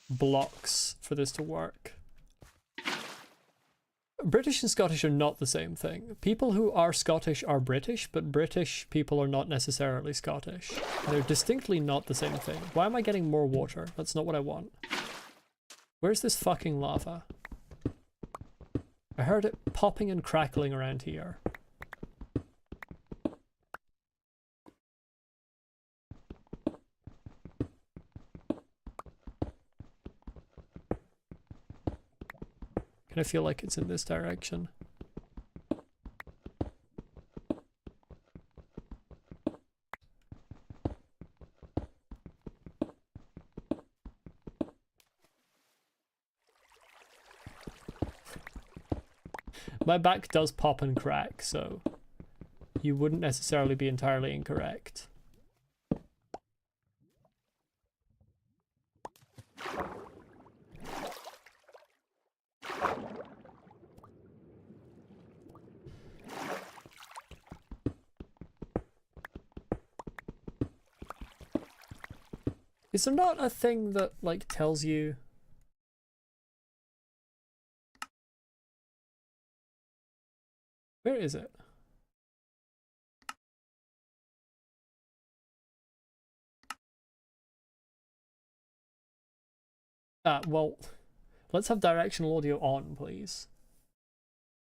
blocks for this to work. British and Scottish are not the same thing. People who are Scottish are British, but British people are not necessarily Scottish. They're distinctly not the same thing. Why am I getting more water? That's not what I want. Where's this fucking lava? I heard it popping and crackling around here. Can I feel like it's in this direction? My back does pop and crack, so you wouldn't necessarily be entirely incorrect. Is there not a thing that, like, tells you... Where is it? Well, let's have directional audio on, please.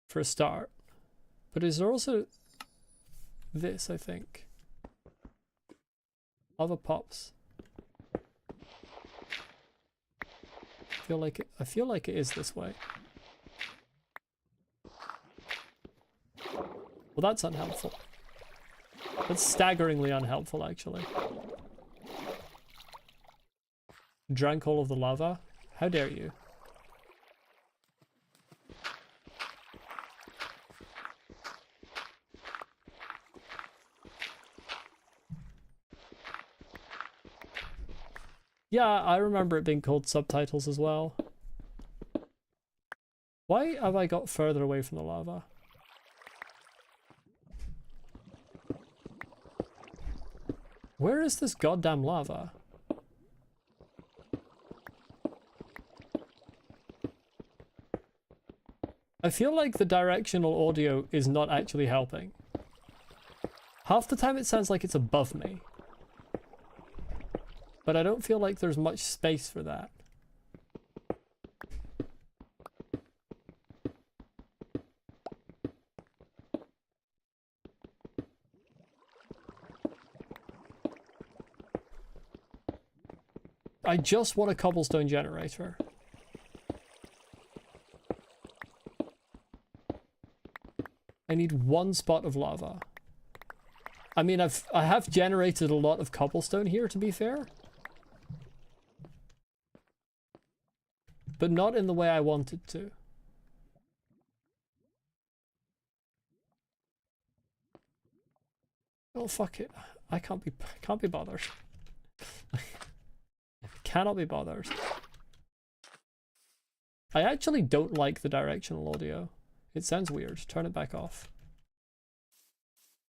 For a start. But is there also this, I think? Lava pops. I feel like it is this way. Well, that's unhelpful. That's staggeringly unhelpful, actually. Drank all of the lava? How dare you? Yeah, I remember it being called subtitles as well. Why have I got further away from the lava? Where is this goddamn lava? I feel like the directional audio is not actually helping. Half the time it sounds like it's above me. But I don't feel like there's much space for that. I just want a cobblestone generator. I need one spot of lava. I mean, I have generated a lot of cobblestone here, to be fair. But not in the way I wanted to. Oh, fuck it. I can't be bothered. Cannot be bothered. I actually don't like the directional audio. It sounds weird. Turn it back off.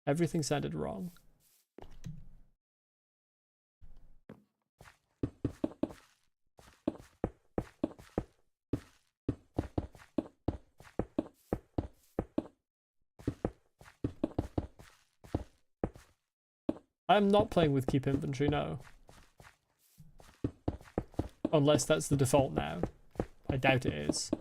Everything sounded wrong. I'm not playing with keep inventory, no. Unless that's the default now. I doubt it is.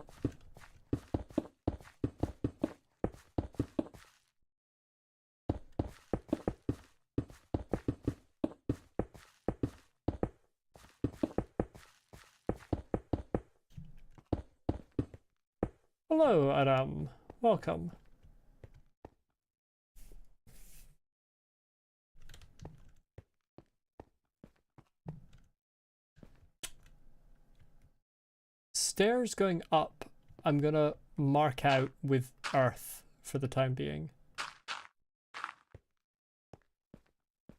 Hello, Adam. Welcome. Stairs going up, I'm gonna mark out with earth for the time being.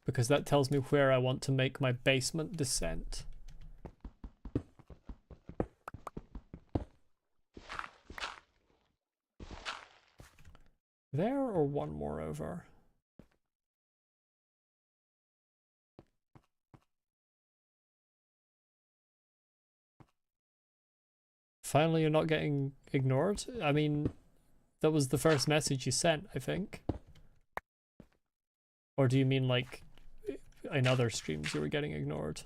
Because that tells me where I want to make my basement descent. There or one more over? Finally, you're not getting ignored? I mean, that was the first message you sent, I think. Or do you mean like in other streams you were getting ignored?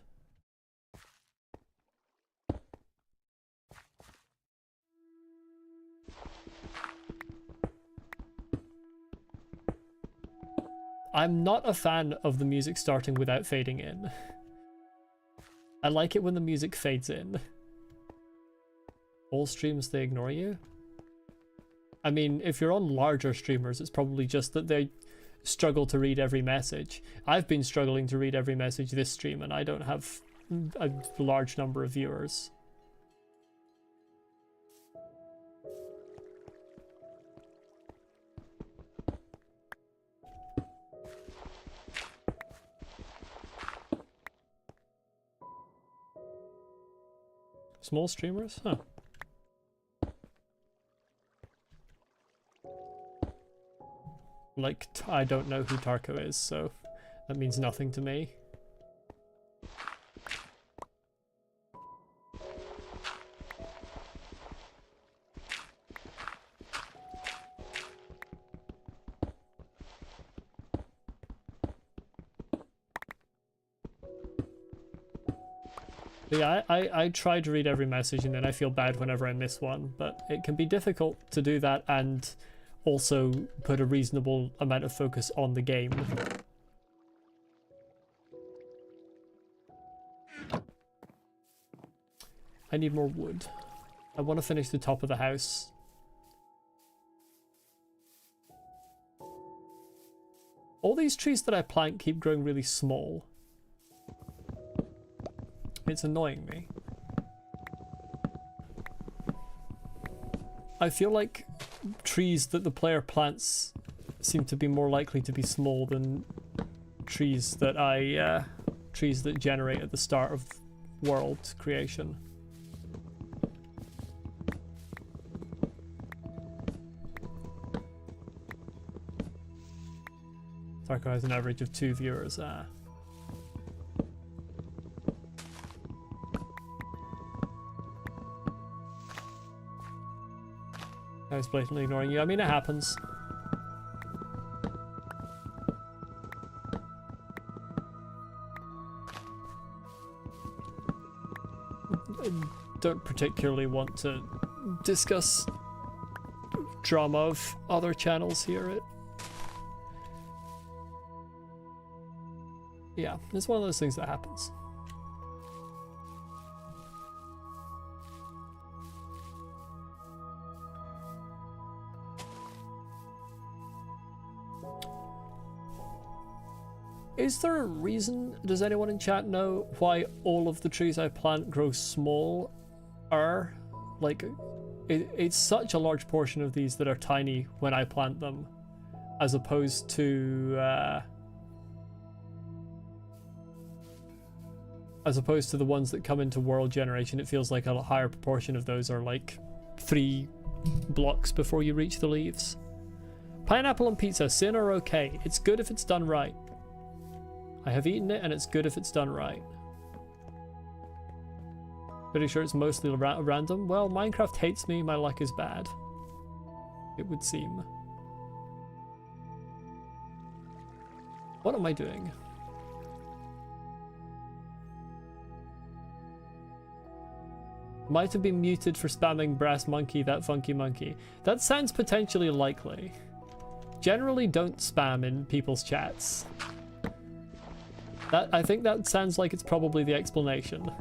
I'm not a fan of the music starting without fading in. I like it when the music fades in. All streams, they ignore you? I mean, if you're on larger streamers, it's probably just that they struggle to read every message. I've been struggling to read every message this stream, and I don't have a large number of viewers. Small streamers? Huh. Like, I don't know who Tarko is, so that means nothing to me. But yeah, I try to read every message and then I feel bad whenever I miss one, but it can be difficult to do that and also put a reasonable amount of focus on the game. I need more wood. I want to finish the top of the house. All these trees that I plant keep growing really small. It's annoying me. I feel like trees that the player plants seem to be more likely to be small than trees that trees that generate at the start of world creation. Tarko has an average of 2 viewers. I was blatantly ignoring you. I mean, it happens. I don't particularly want to discuss drama of other channels here. Yeah, it's one of those things that happens. Is there a reason, does anyone in chat know, why all of the trees I plant grow small? Like, it's such a large portion of these that are tiny when I plant them, as opposed to the ones that come into world generation. It feels like a higher proportion of those are like 3 blocks before you reach the leaves. Pineapple on pizza, sin or okay? It's good if it's done right. I have eaten it and it's good if it's done right. Pretty sure it's mostly random. Well, Minecraft hates me, my luck is bad. It would seem. What am I doing? Might have been muted for spamming brass monkey, that funky monkey. That sounds potentially likely. Generally don't spam in people's chats. I think that sounds like it's probably the explanation.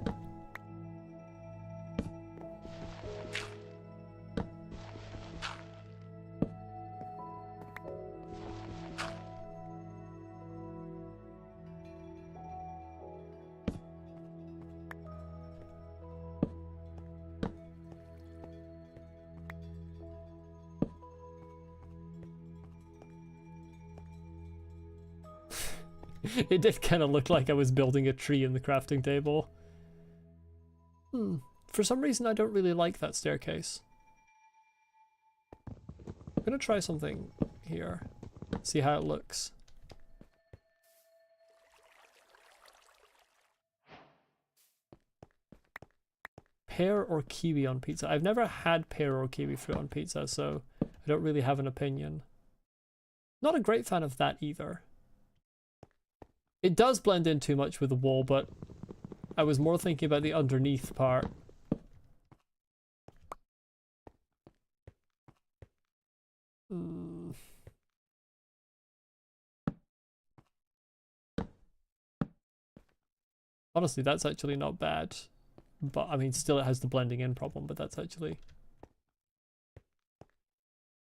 It did kind of look like I was building a tree in the crafting table. For some reason I don't really like that staircase. I'm gonna try something here. See how it looks. Pear or kiwi on pizza? I've never had pear or kiwi fruit on pizza, so I don't really have an opinion. Not a great fan of that either. It does blend in too much with the wall, but I was more thinking about the underneath part. Honestly, that's actually not bad. But, I mean, still it has the blending in problem, but that's actually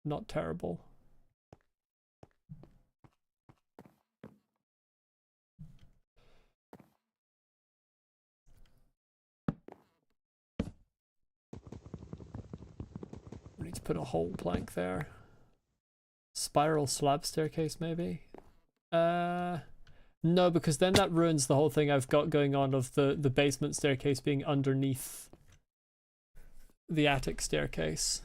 not terrible. We need to put a whole plank there. Spiral slab staircase, maybe? No, because then that ruins the whole thing I've got going on of the basement staircase being underneath the attic staircase.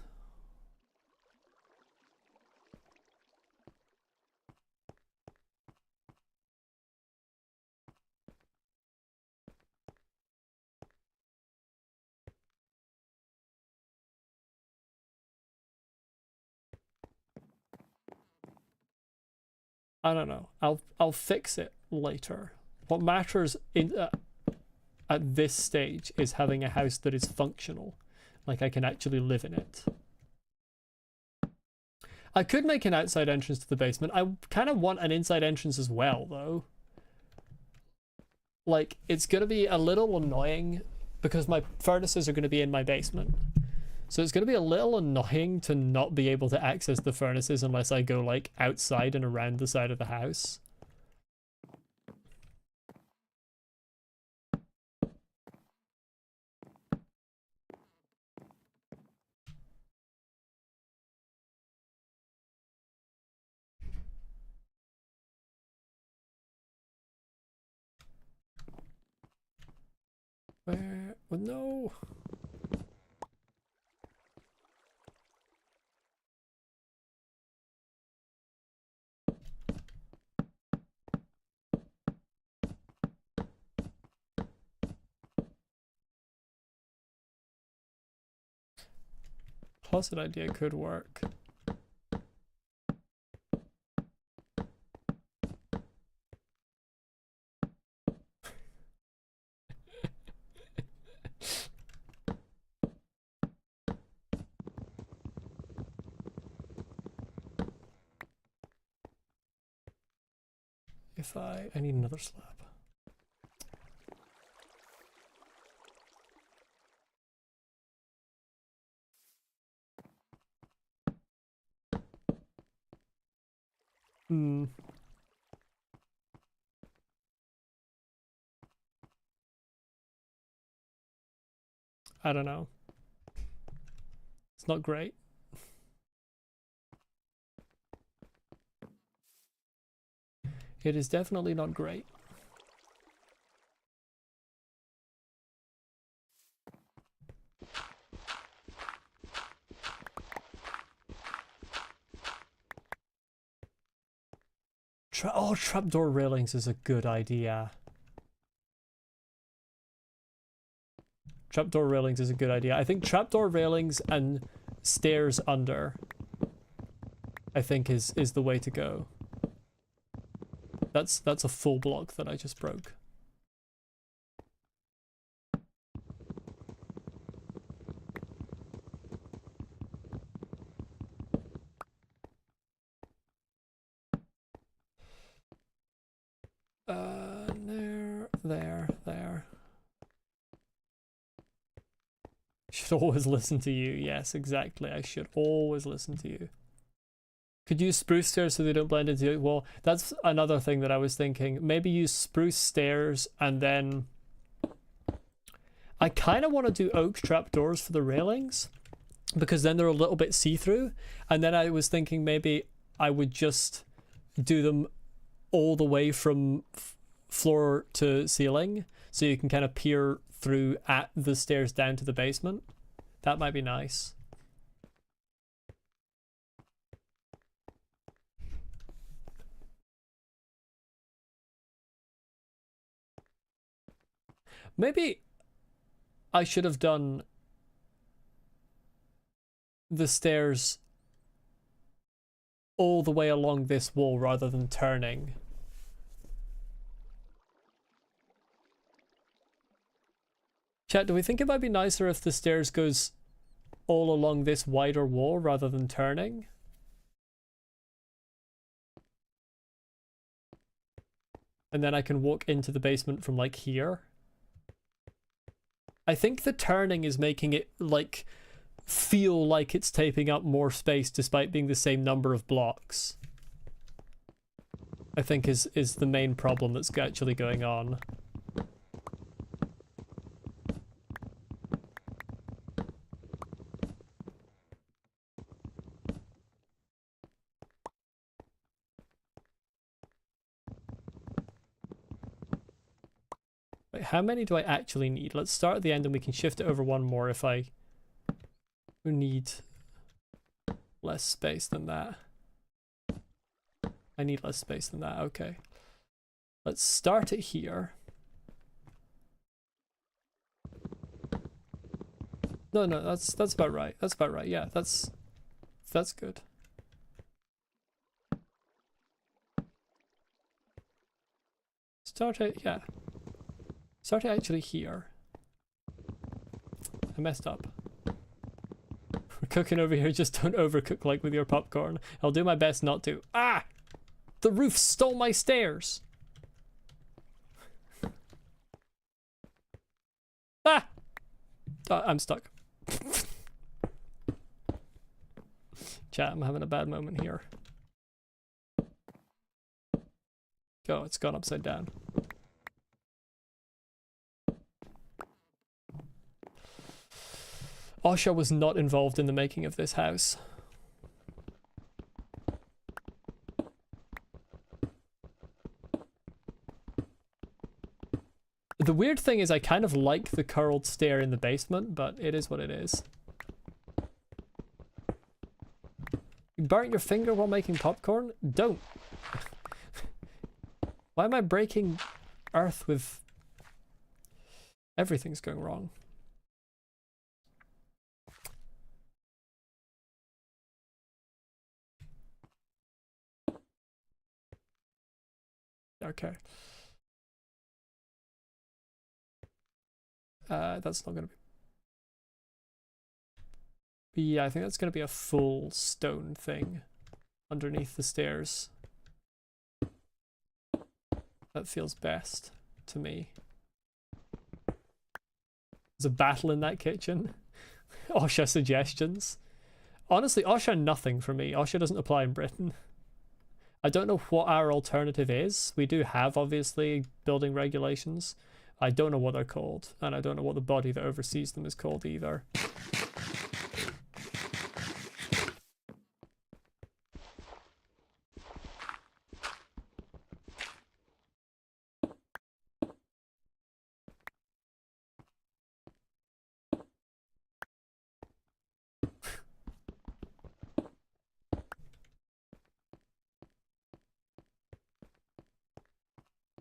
I don't know. I'll fix it later. What matters at this stage is having a house that is functional. Like I can actually live in it. I could make an outside entrance to the basement. I kind of want an inside entrance as well, though. Like, it's going to be a little annoying because my furnaces are going to be in my basement. So it's going to be a little annoying to not be able to access the furnaces unless I go, like, outside and around the side of the house. Where? Well, no. Closet idea could work. If I need another slab. Hmm. I don't know. It's not great. It is definitely not great. Oh, trapdoor railings is a good idea. Trapdoor railings is a good idea. I think trapdoor railings and stairs under, I think is the way to go. That's a full block that I just broke. There. Should always listen to you. Yes, exactly. I should always listen to you. Could use spruce stairs so they don't blend into it. Well, that's another thing that I was thinking. Maybe use spruce stairs and then... I kind of want to do oak trapdoors for the railings because then they're a little bit see-through. And then I was thinking maybe I would just do them all the way from floor to ceiling so you can kind of peer through at the stairs down to the basement. That might be nice. Maybe I should have done the stairs all the way along this wall rather than turning. Chat, do we think it might be nicer if the stairs goes all along this wider wall rather than turning? And then I can walk into the basement from like here. I think the turning is making it like feel like it's taking up more space despite being the same number of blocks. I think is the main problem that's actually going on. Wait, how many do I actually need? Let's start at the end and we can shift it over one more if I need less space than that. I need less space than that, okay. Let's start it here. No, that's about right. That's about right. Yeah, that's good. Start it, yeah. Start it actually here. I messed up. We're cooking over here, just don't overcook like with your popcorn. I'll do my best not to. Ah! The roof stole my stairs! Ah! I'm stuck. Chat, I'm having a bad moment here. Oh, it's gone upside down. Osha was not involved in the making of this house. The weird thing is I kind of like the curled stair in the basement, but it is what it is. You burnt your finger while making popcorn? Don't. Why am I breaking earth with... Everything's going wrong. Okay. That's not gonna be... Yeah, I think that's gonna be a full stone thing underneath the stairs. That feels best to me. There's a battle in that kitchen. Osha suggestions. Honestly, Osha nothing for me. Osha doesn't apply in Britain. I don't know what our alternative is. We do have, obviously, building regulations. I don't know what they're called, and I don't know what the body that oversees them is called either.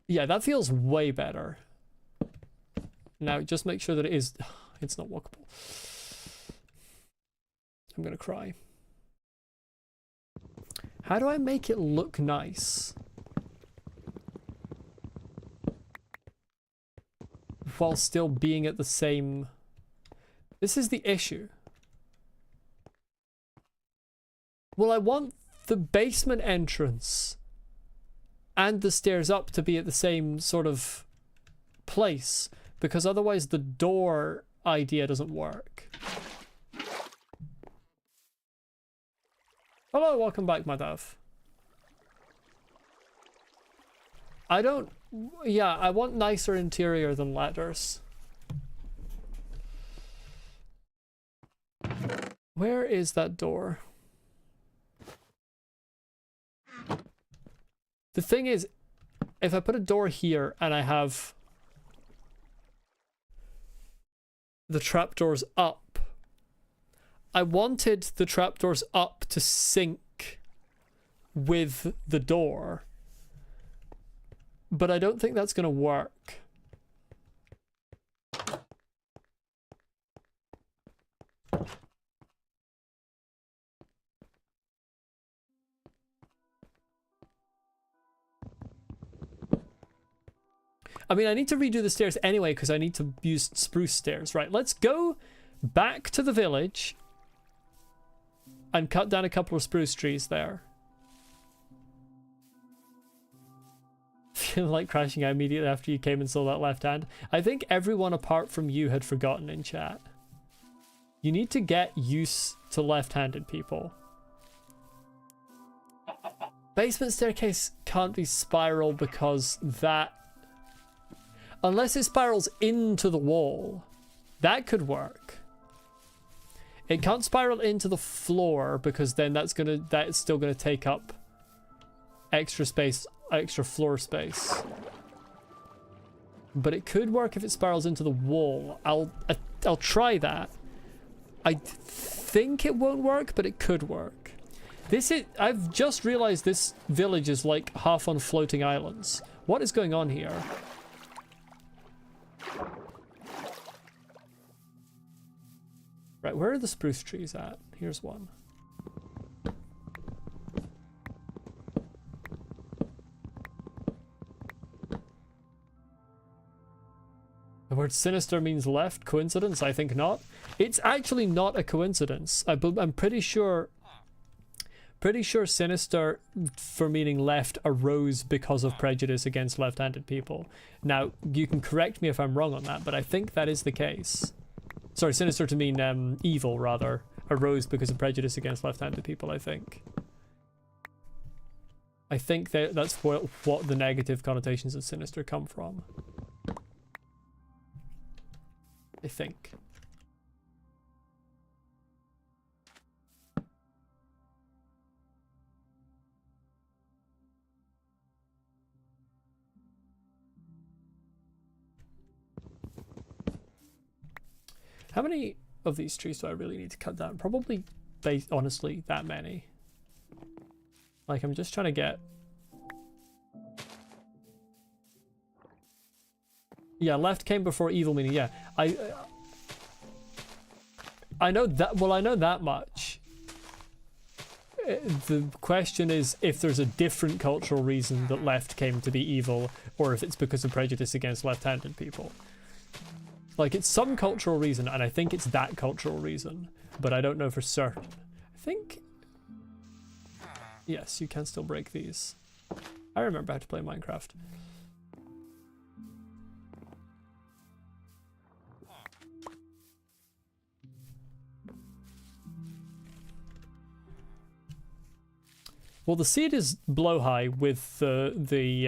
Yeah, that feels way better. Now, just make sure that it is... It's not walkable. I'm gonna cry. How do I make it look nice? While still being at the same... This is the issue. Well, I want the basement entrance and the stairs up to be at the same sort of place, because otherwise the door idea doesn't work. Hello, welcome back, my dove. I don't... Yeah, I want nicer interior than ladders. Where is that door? The thing is, if I put a door here and I have the trapdoors up, I wanted the trapdoors up to sync with the door, but I don't think that's going to work. I mean, I need to redo the stairs anyway because I need to use spruce stairs. Right, let's go back to the village and cut down a couple of spruce trees there. Feeling like crashing out immediately after you came and saw that left hand. I think everyone apart from you had forgotten in chat. You need to get used to left-handed people. Basement staircase can't be spiral because that... Unless it spirals into the wall, that could work. It can't spiral into the floor because then that's still gonna take up extra space, extra floor space. But it could work if it spirals into the wall. I'll try that. I think it won't work, but it could work. I've just realized this village is like half on floating islands. What is going on here? Right, where are the spruce trees at? Here's one. The word sinister means left. Coincidence? I think not. It's actually not a coincidence. I'm pretty sure sinister for meaning left arose because of prejudice against left-handed people. Now, you can correct me if I'm wrong on that, but I think that is the case. Sorry, sinister to mean evil, rather, arose because of prejudice against left-handed people, I think. I think that's what the negative connotations of sinister come from. I think. How many of these trees do I really need to cut down? Probably, honestly, that many. Like, I'm just trying to get... Yeah, left came before evil, meaning, yeah. I know that, well, I know that much. The question is if there's a different cultural reason that left came to be evil, or if it's because of prejudice against left-handed people. Like, it's some cultural reason, and I think it's that cultural reason, but I don't know for certain. I think... Yes, you can still break these. I remember how to play Minecraft. Well, the seed is blow high with the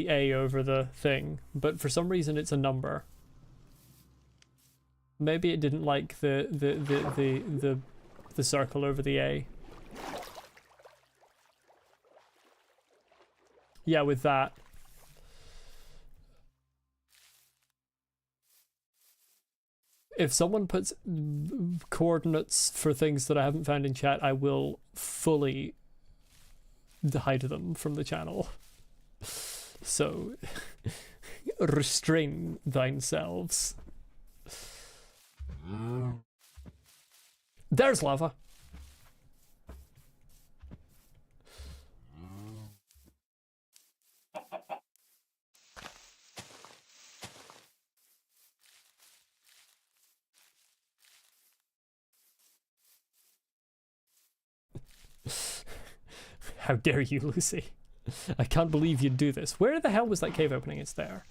A over the thing, but for some reason it's a number. Maybe it didn't like the circle over the A. Yeah, with that. If someone puts coordinates for things that I haven't found in chat, I will fully hide them from the channel. So, restrain thyself. There's lava. How dare you, Lucy? I can't believe you'd do this. Where the hell was that cave opening? It's there.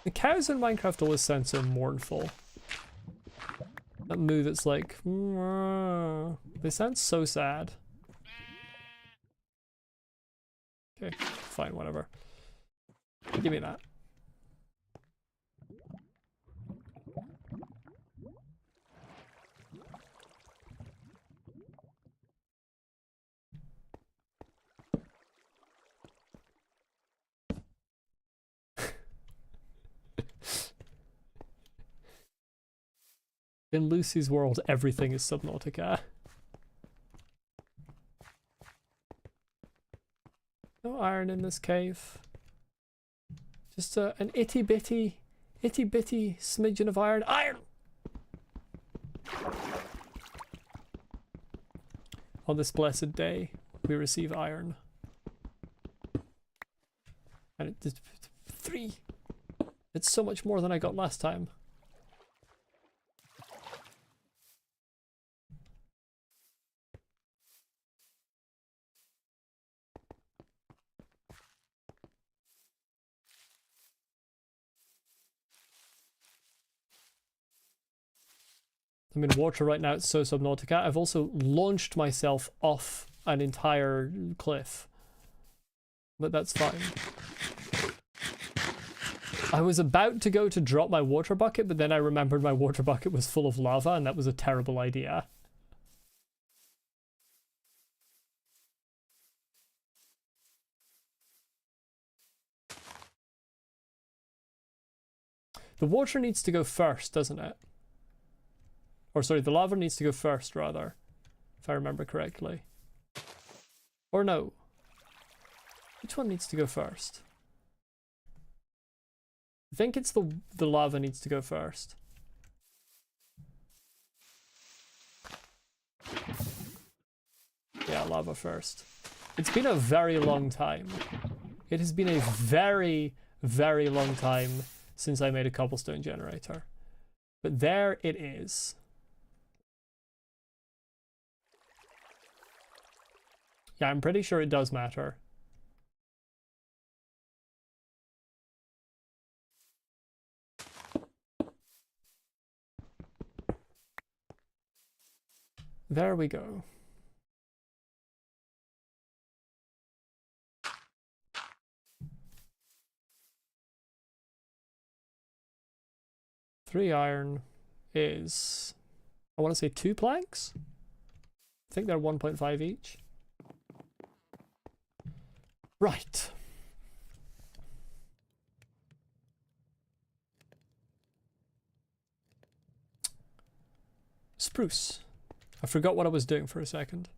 The cows in Minecraft always sound so mournful. That moo that's like... They sound so sad. Okay, fine, whatever. Give me that. In Lucy's world, everything is Subnautica. No iron in this cave. Just an itty bitty smidgen of iron. Iron! On this blessed day, we receive iron. And it did 3. It's so much more than I got last time. I'm in water right now, it's so Subnautica. I've also launched myself off an entire cliff. But that's fine. I was about to go to drop my water bucket, but then I remembered my water bucket was full of lava, and that was a terrible idea. The water needs to go first, doesn't it? Or sorry, the lava needs to go first, rather. If I remember correctly. Or no. Which one needs to go first? I think it's the lava needs to go first. Yeah, lava first. It's been a very long time. It has been a very, very long time since I made a cobblestone generator. But there it is. Yeah, I'm pretty sure it does matter. There we go. Three iron. is, I want to say 2 planks. I think they're 1.5 each. Right. Spruce. I forgot what I was doing for a second.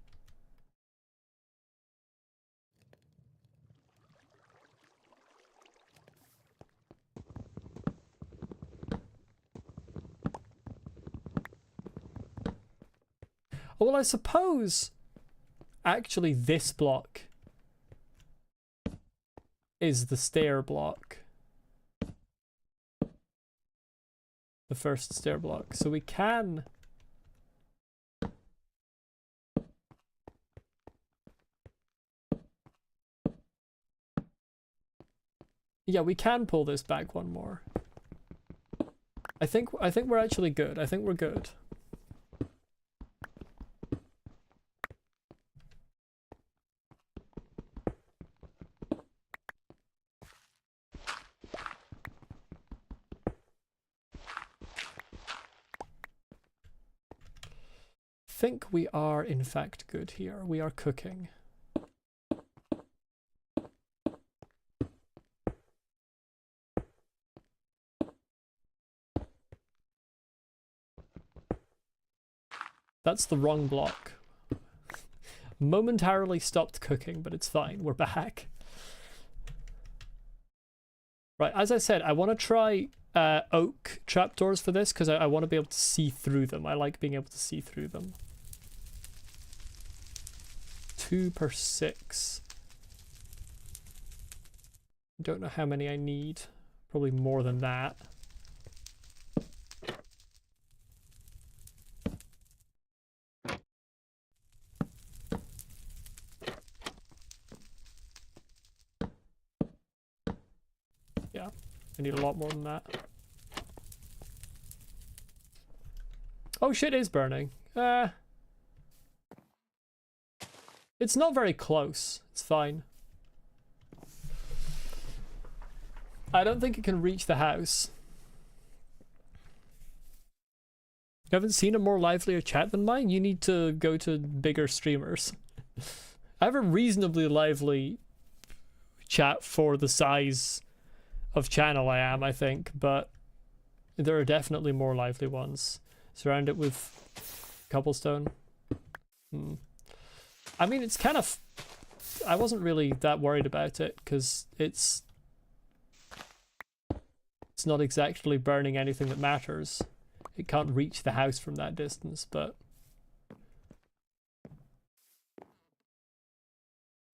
Well, I suppose actually this block is the stair block. The first stair block. So we can... Yeah, we can pull this back one more. I think we're actually good. I think we're good. Think we are in fact good here. We are cooking. That's the wrong block. Momentarily stopped cooking, but it's fine. We're back. Right, as I said, I want to try oak trapdoors for this because I want to be able to see through them. I like being able to see through them. 2 per 6. Don't know how many I need. Probably more than that. Yeah, I need a lot more than that. Oh shit, it is burning. It's not very close. It's fine. I don't think it can reach the house. You haven't seen a more livelier chat than mine? You need to go to bigger streamers. I have a reasonably lively chat for the size of channel I am, I think, but there are definitely more lively ones. Surround it with cobblestone. I mean, it's kind of... I wasn't really that worried about it, because it's not exactly burning anything that matters. It can't reach the house from that distance, but...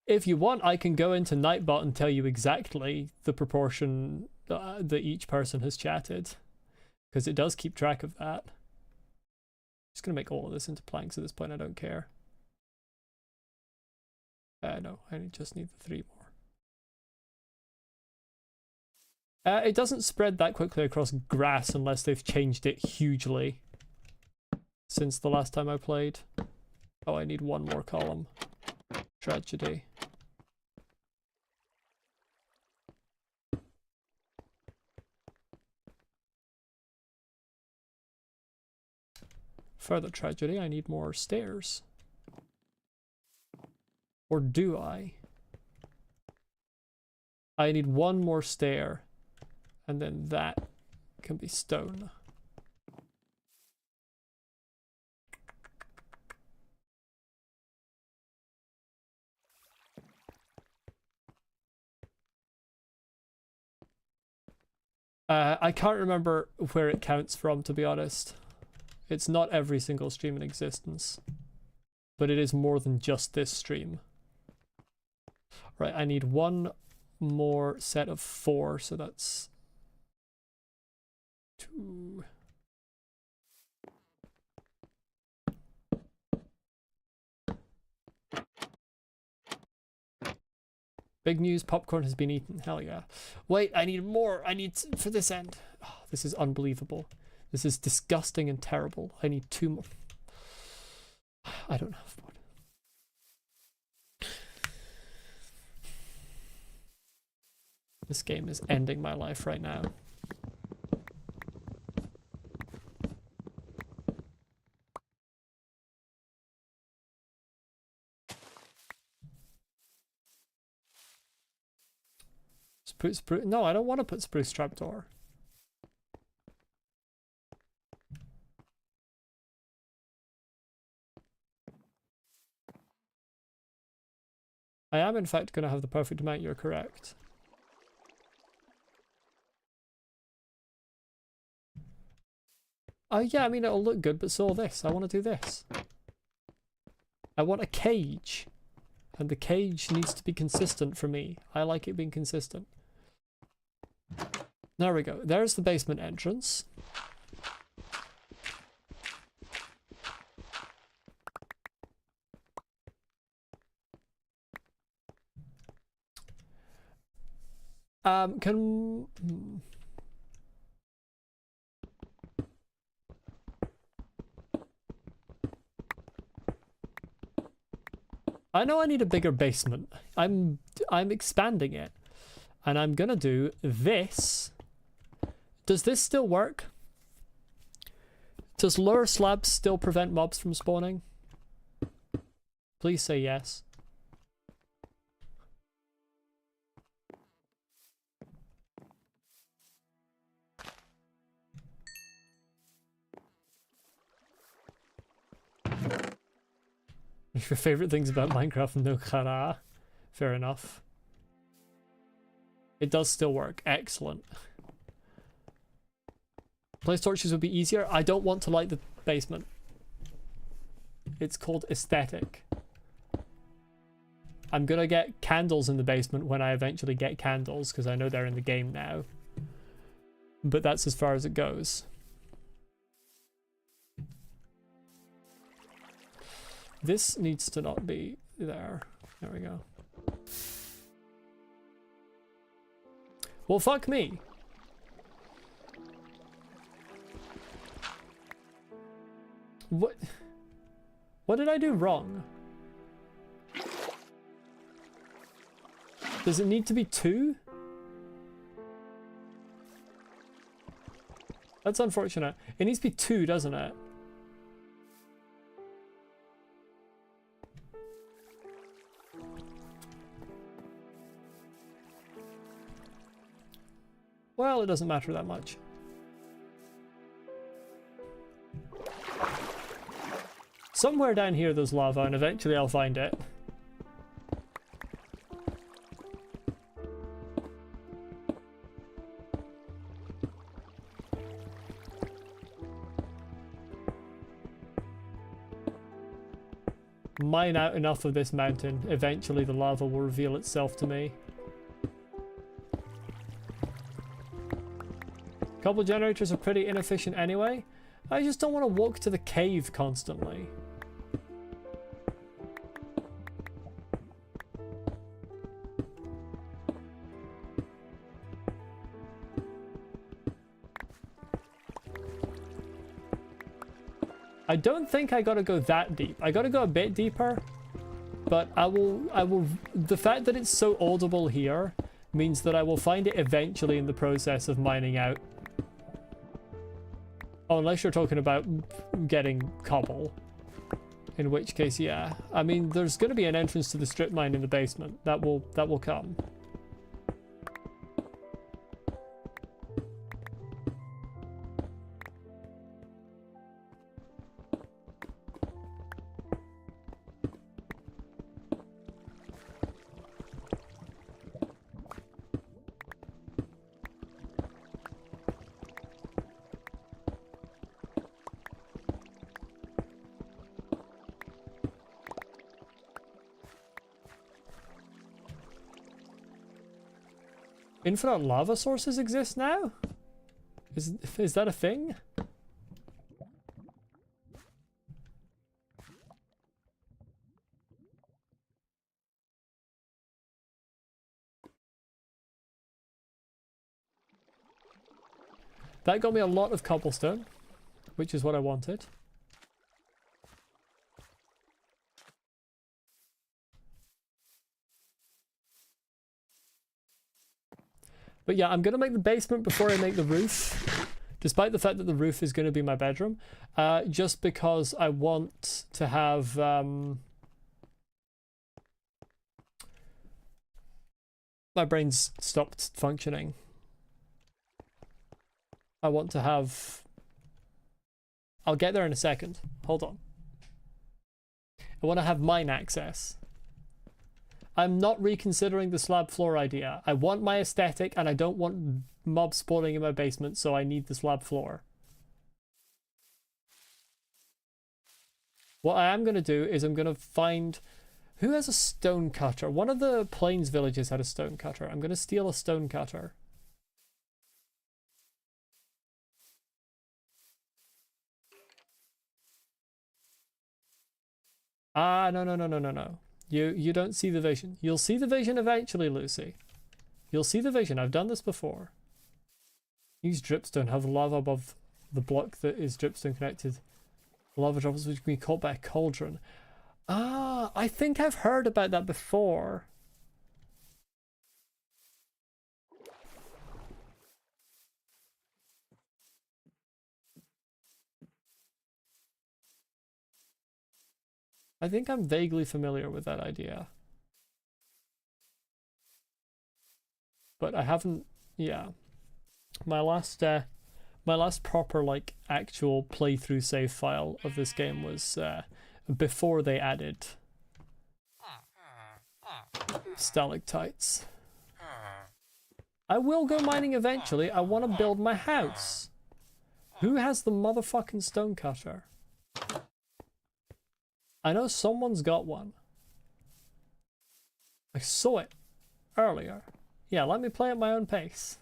If you want, I can go into Nightbot and tell you exactly the proportion that each person has chatted, because it does keep track of that. Just gonna make all of this into planks at this point, I don't care. No, I just need the 3 more. It doesn't spread that quickly across grass unless they've changed it hugely since the last time I played. Oh, I need 1 more column. Tragedy. Further tragedy, I need more stairs. Or do I? I need 1 more stair, and then that can be stone. I can't remember where it counts from, to be honest. It's not every single stream in existence, but it is more than just this stream. Right, I need 1 more set of 4, so that's 2. Big news, popcorn has been eaten. Hell yeah. Wait, I need more. I need for this end. Oh, this is unbelievable. This is disgusting and terrible. I need 2 more. I don't have one. This game is ending my life right now. Spruce. No, I don't want to put spruce trapdoor. I am in fact going to have the perfect amount, you're correct. Oh yeah, I mean it'll look good, but so will this. I want to do this. I want a cage. And the cage needs to be consistent for me. I like it being consistent. There we go. There's the basement entrance. I know I need a bigger basement. I'm expanding it. And I'm gonna do this. Does this still work? Does lower slabs still prevent mobs from spawning? Please say yes. Your favorite things about Minecraft? No kara. Fair enough. It does still work. Excellent. Place torches would be easier. I don't want to light the basement. It's called aesthetic. I'm gonna get candles in the basement when I eventually get candles, because I know they're in the game now. But that's as far as it goes. This needs to not be there. There we go. Well, fuck me. What did I do wrong? Does it need to be 2? That's unfortunate. It needs to be 2, doesn't it? Well, it doesn't matter that much. Somewhere down here there's lava, and eventually I'll find it. Mine out enough of this mountain. Eventually the lava will reveal itself to me. Cobble generators are pretty inefficient anyway. I just don't want to walk to the cave constantly. I don't think I gotta go that deep. I gotta go a bit deeper, but I will, the fact that it's so audible here means that I will find it eventually in the process of mining out. Oh, unless you're talking about getting cobble. In which case, yeah. I mean, there's going to be an entrance to the strip mine in the basement. That will come. Infinite lava sources exist now? Is that a thing? That got me a lot of cobblestone, which is what I wanted. But yeah, I'm going to make the basement before I make the roof, despite the fact that the roof is going to be my bedroom, just because I want to have... My brain's stopped functioning. I want to have... I'll get there in a second. Hold on. I want to have mine access. I'm not reconsidering the slab floor idea. I want my aesthetic and I don't want mobs spawning in my basement, so I need the slab floor. What I am going to do is I'm going to find... Who has a stone cutter? One of the plains villages had a stone cutter. I'm going to steal a stone cutter. Ah, no. You don't see the vision. You'll see the vision eventually, Lucy. You'll see the vision. I've done this before. Use dripstone. Have lava above the block that is dripstone connected. Lava drops which can be caught by a cauldron. Ah, I think I've heard about that before. I think I'm vaguely familiar with that idea. But I haven't, yeah. My last proper, like, actual playthrough save file of this game was before they added stalactites. I will go mining eventually. I want to build my house. Who has the motherfucking stonecutter? I know someone's got one. I saw it earlier. Yeah, let me play at my own pace.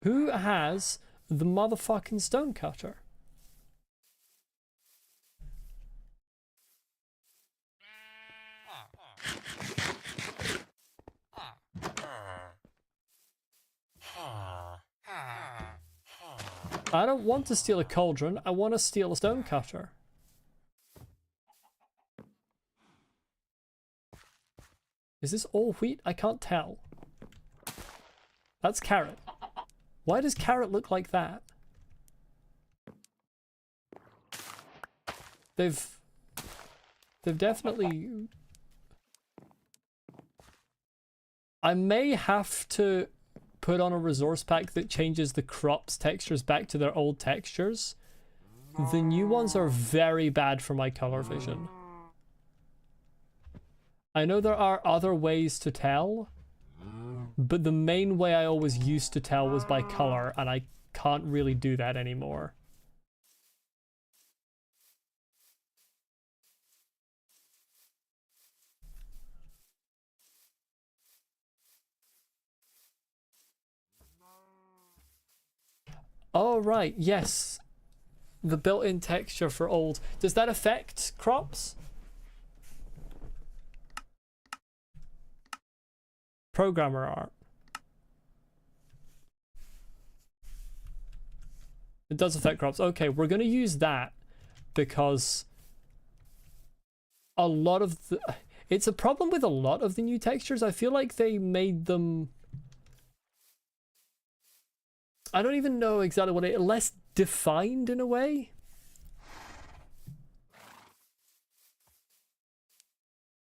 Who has the motherfucking stonecutter? I don't want to steal a cauldron. I want to steal a stonecutter. Is this all wheat? I can't tell. That's carrot. Why does carrot look like that? They've definitely... I may have to put on a resource pack that changes the crops textures back to their old textures. The new ones are very bad for my color vision. I know there are other ways to tell, but the main way I always used to tell was by color, and I can't really do that anymore. Oh, right, yes. The built-in texture for old. Does that affect crops? Programmer art. It does affect crops. Okay, we're going to use that because a lot of the... It's a problem with a lot of the new textures. I feel like they made them... I don't even know exactly what it... Less defined in a way?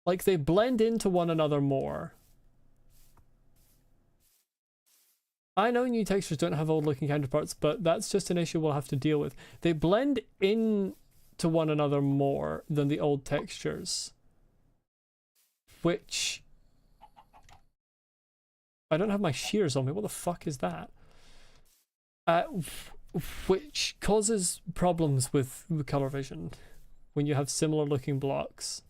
Like they blend into one another more. I know new textures don't have old looking counterparts, but that's just an issue we'll have to deal with. They blend in to one another more than the old textures. Which... I don't have my shears on me. What the fuck is that? Which causes problems with color vision when you have similar looking blocks.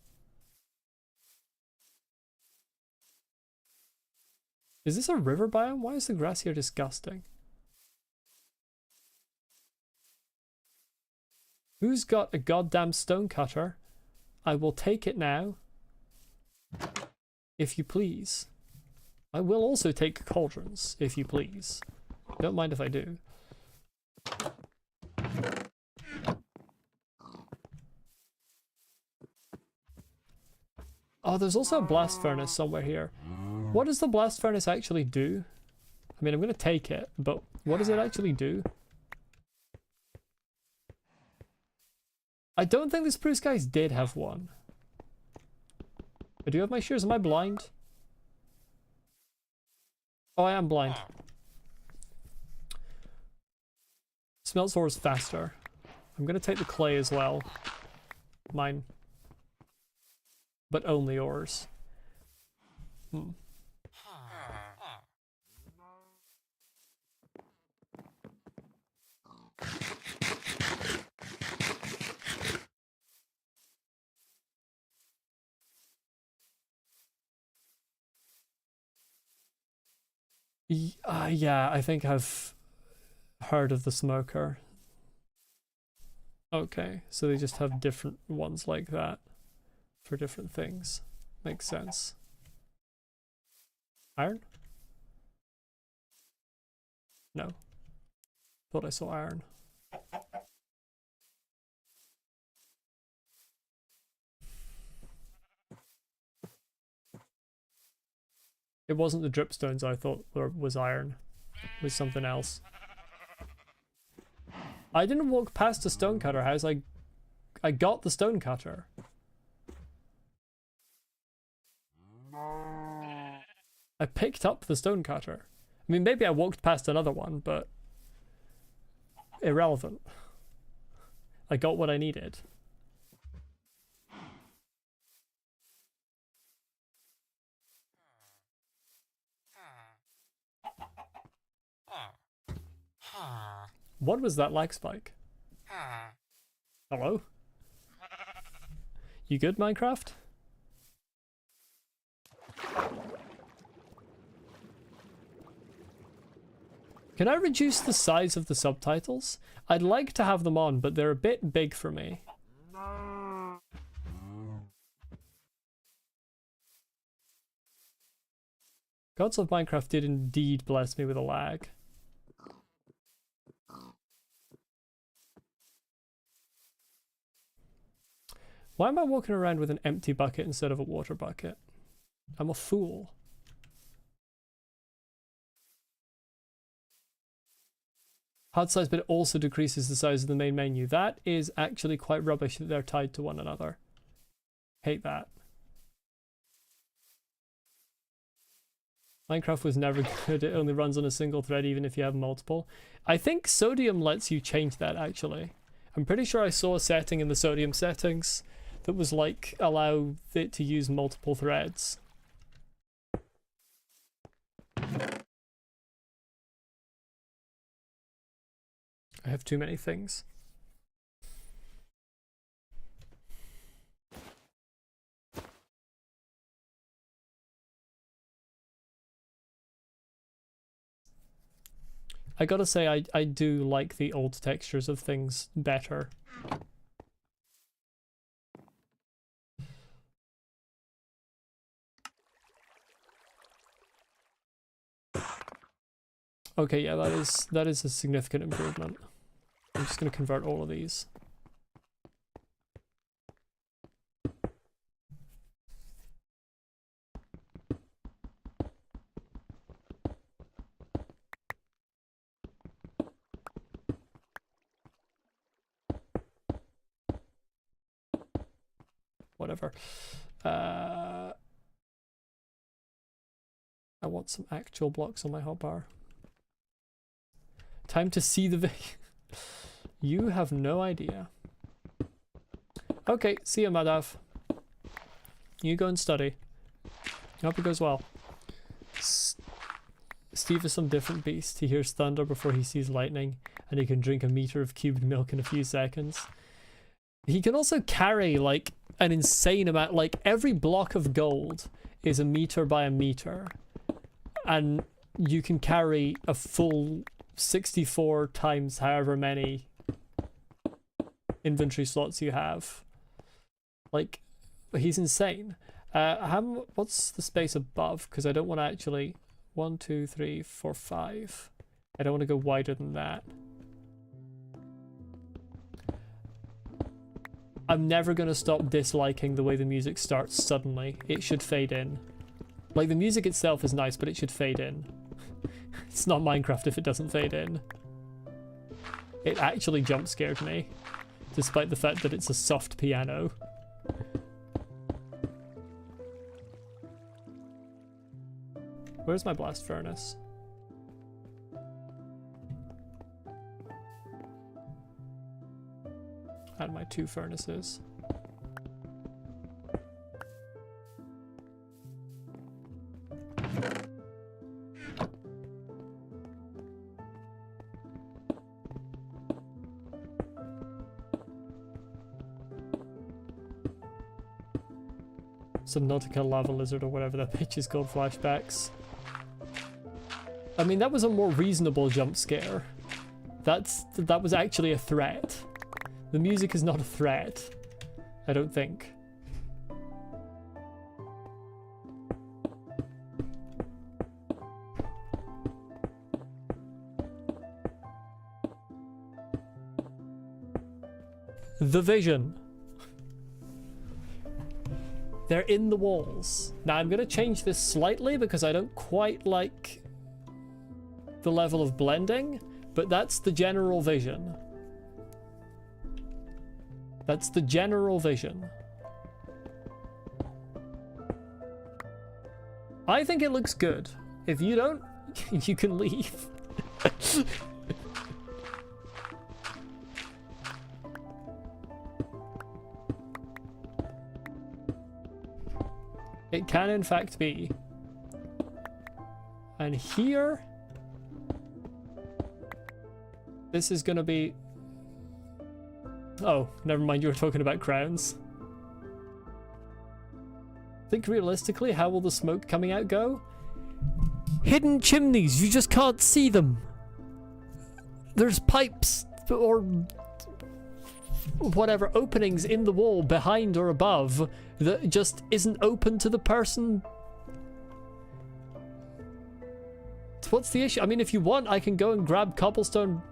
Is this a river biome? Why is the grass here disgusting? Who's got a goddamn stonecutter? I will take it now. If you please. I will also take cauldrons, if you please. Don't mind if I do. Oh, there's also a blast furnace somewhere here. What does the blast furnace actually do? I mean, I'm going to take it, but what does it actually do? I don't think the spruce guys did have one. I do have my shears. Am I blind? Oh, I am blind. Smelts ores faster. I'm gonna take the clay as well. Mine. But only ores. Yeah, I think I've heard of the smoker. Okay, so they just have different ones like that for different things. Makes sense. Iron? No. Thought I saw iron. It wasn't the dripstones I thought was iron. It was something else. I didn't walk past a stonecutter house. I got the stonecutter. I picked up the stonecutter. I mean, maybe I walked past another one, but irrelevant. I got what I needed. What was that lag spike? Hello? You good, Minecraft? Can I reduce the size of the subtitles? I'd like to have them on, but they're a bit big for me. Gods of Minecraft did indeed bless me with a lag. Why am I walking around with an empty bucket instead of a water bucket? I'm a fool. HUD size, but it also decreases the size of the main menu. That is actually quite rubbish that they're tied to one another. Hate that. Minecraft was never good. It only runs on a single thread even if you have multiple. I think Sodium lets you change that, actually. I'm pretty sure I saw a setting in the Sodium settings that was like, allow it to use multiple threads. I have too many things. I gotta say, I do like the old textures of things better. Okay, yeah, that is a significant improvement. I'm just gonna convert all of these. Whatever. I want some actual blocks on my hotbar. Time to see the video. You have no idea. Okay, see you, Madav. You go and study. Hope it goes well. Steve is some different beast. He hears thunder before he sees lightning, and he can drink a meter of cubed milk in a few seconds. He can also carry, like, an insane amount. Like, every block of gold is a meter by a meter. And you can carry a full 64 times however many inventory slots you have. Like, he's insane. What's the space above? Because I don't want to actually... 1, 2, 3, 4, 5. I don't want to go wider than that. I'm never going to stop disliking the way the music starts suddenly. It should fade in. Like, the music itself is nice, but it should fade in. It's not Minecraft if it doesn't fade in. It actually jump scared me, despite the fact that it's a soft piano. Where's my blast furnace? and my 2 furnaces. Subnautica lava lizard or whatever that bitch is called, flashbacks. I mean, that was a more reasonable jump scare. That was actually a threat. The music is not a threat, I don't think. The vision. They're in the walls. Now I'm going to change this slightly because I don't quite like the level of blending, but that's the general vision. That's the general vision. I think it looks good. If you don't, you can leave. It can in fact be. And here, this is gonna be... Oh, never mind, you were talking about crowns. Think realistically, how will the smoke coming out go? Hidden chimneys, you just can't see them. There's pipes or whatever openings in the wall behind or above that just isn't open to the person. So what's the issue? I mean, if you want, I can go and grab cobblestone.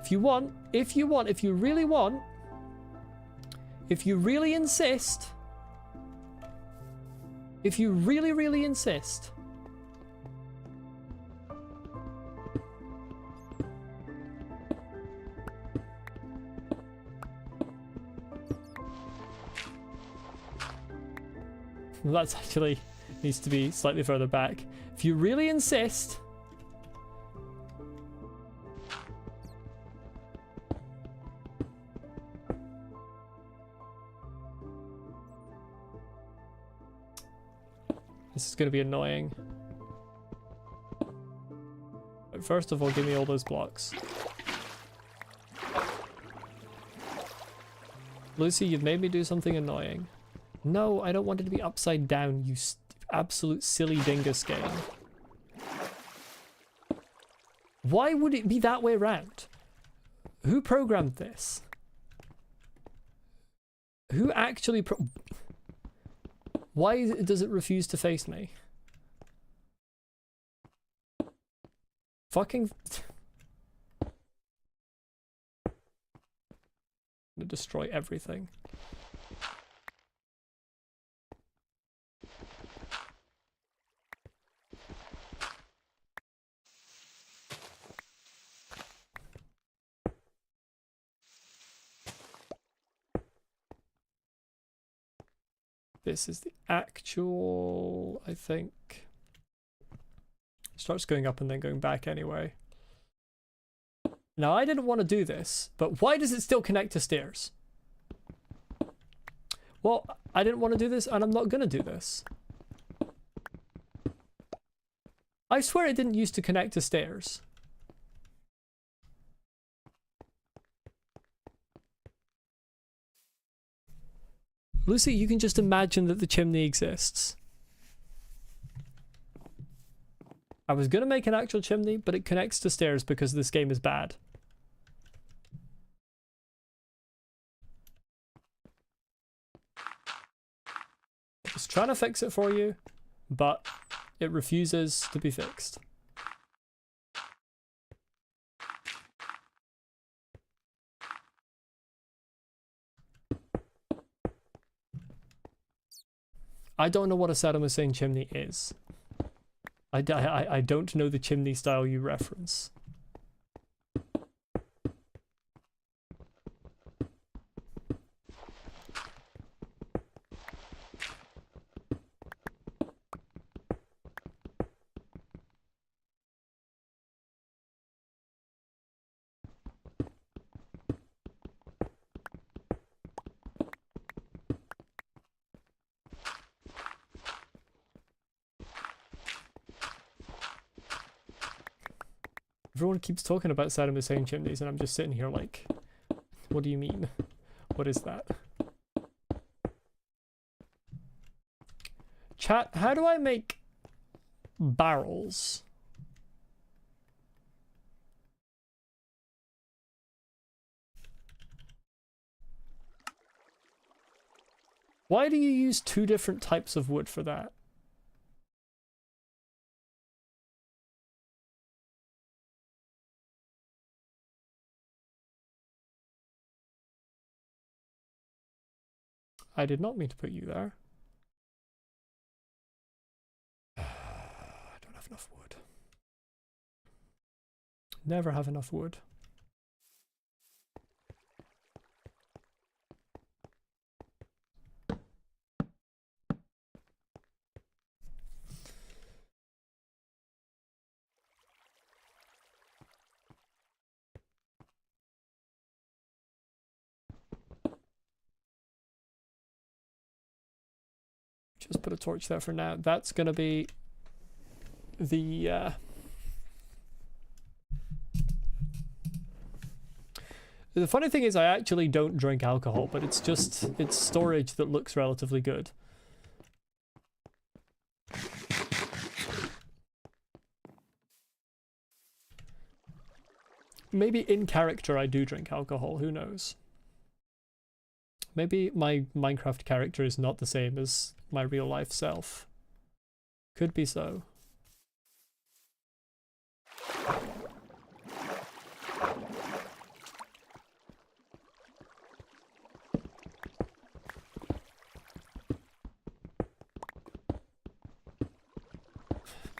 If you really want, if you really insist, if you really insist. Well, that's actually needs to be slightly further back. If you really insist. This is going to be annoying. But first of all, give me all those blocks. Lucy, you've made me do something annoying. No, I don't want it to be upside down, you absolute silly dingus game. Why would it be that way around? Who programmed this? Who actually Why does it refuse to face me? Fucking... I'm gonna destroy everything. This is the actual, I think. Starts going up and then going back anyway. Now, I didn't want to do this, but why does it still connect to stairs? Well, I didn't want to do this, and I'm not going to do this. I swear it didn't used to connect to stairs. Lucy, you can just imagine that the chimney exists. I was going to make an actual chimney, but it connects to stairs because this game is bad. I was trying to fix it for you, but it refuses to be fixed. I don't know what a Saddam Hussein chimney is. I don't know the chimney style you reference. Everyone keeps talking about Saddam Hussein chimneys, and I'm just sitting here like, what do you mean? What is that? Chat, how do I make barrels? Why do you use 2 different types of wood for that? I did not mean to put you there. I don't have enough wood. Never have enough wood. Just put a torch there for now. That's gonna be the funny thing is I actually don't drink alcohol, but it's storage that looks relatively good. Maybe in character I do drink alcohol, who knows? Maybe my Minecraft character is not the same as my real life self. Could be so.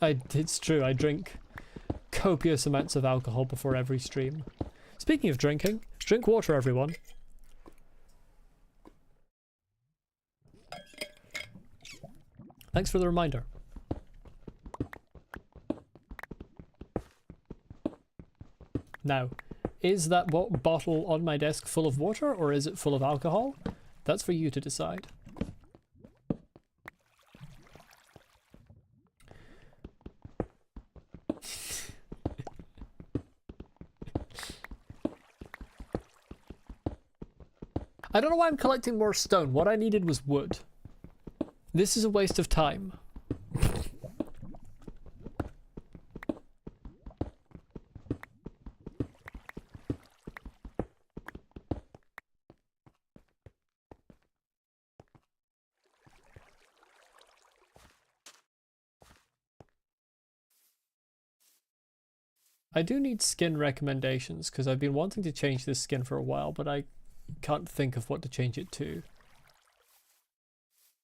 It's true, I drink copious amounts of alcohol before every stream. Speaking of drinking, drink water, everyone. Thanks for the reminder. Now, is that bottle on my desk full of water or is it full of alcohol? That's for you to decide. I don't know why I'm collecting more stone. What I needed was wood. This is a waste of time. I do need skin recommendations because I've been wanting to change this skin for a while, but I can't think of what to change it to.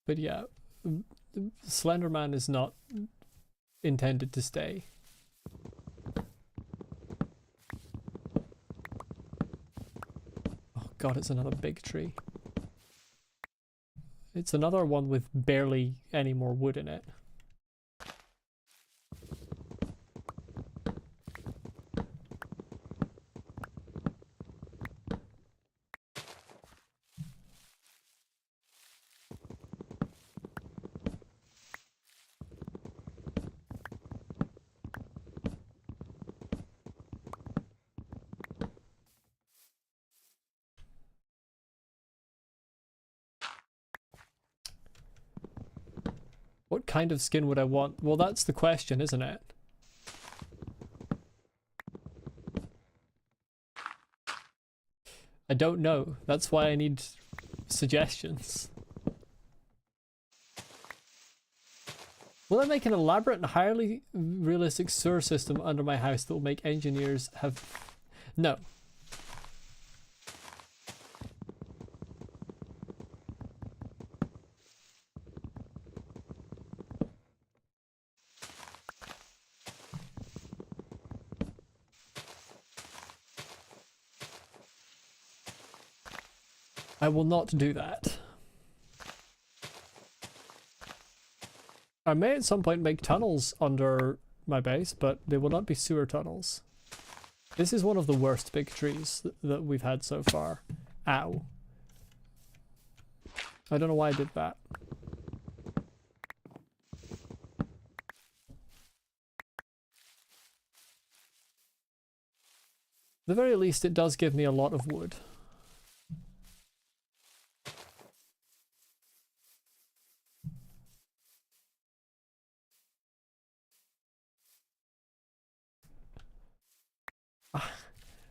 But yeah, Slenderman is not intended to stay. Oh god, it's another big tree. It's another one with barely any more wood in it. What kind of skin would I want? Well, that's the question, isn't it? I don't know. That's why I need suggestions. Will I make an elaborate and highly realistic sewer system under my house that will make engineers have... No. I will not do that. I may at some point make tunnels under my base, but they will not be sewer tunnels. This is one of the worst big trees that we've had so far. Ow. I don't know why I did that. the very least, it does give me a lot of wood.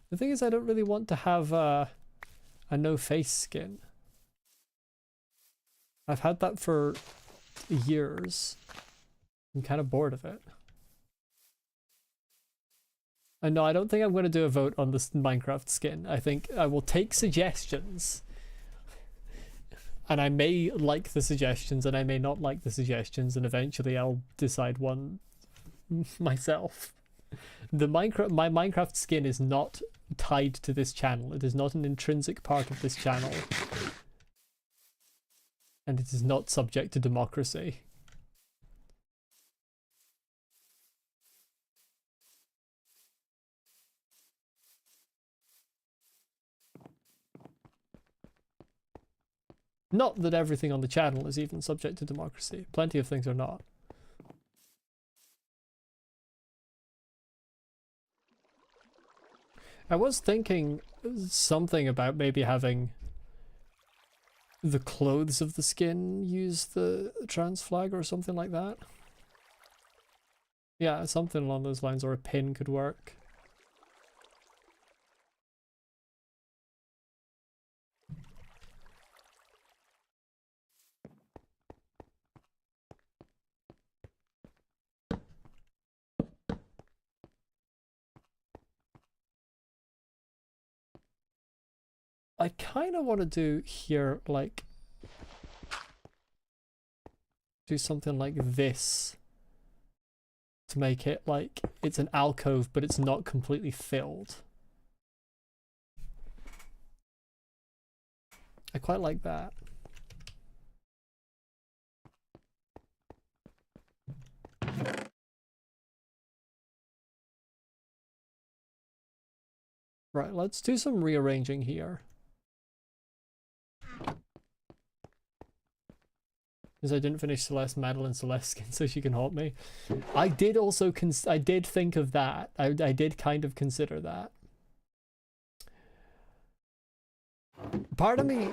The thing is, I don't really want to have a no-face skin. I've had that for years. I'm kind of bored of it. And no, I don't think I'm going to do a vote on this Minecraft skin. I think I will take suggestions. And I may like the suggestions and I may not like the suggestions, and eventually I'll decide one myself. My Minecraft skin is not tied to this channel. It is not an intrinsic part of this channel. And it is not subject to democracy. Not that everything on the channel is even subject to democracy. Plenty of things are not. I was thinking something about maybe having the clothes of the skin use the trans flag or something like that. Yeah, something along those lines, or a pin could work. I kind of want to do here, like, do something like this to make it like it's an alcove, but it's not completely filled. I quite like that. Right, let's do some rearranging here. Because I didn't finish Celeste, Madeline Celeste skin, so she can haunt me. I did also I did think of that. I did kind of consider that. Part of me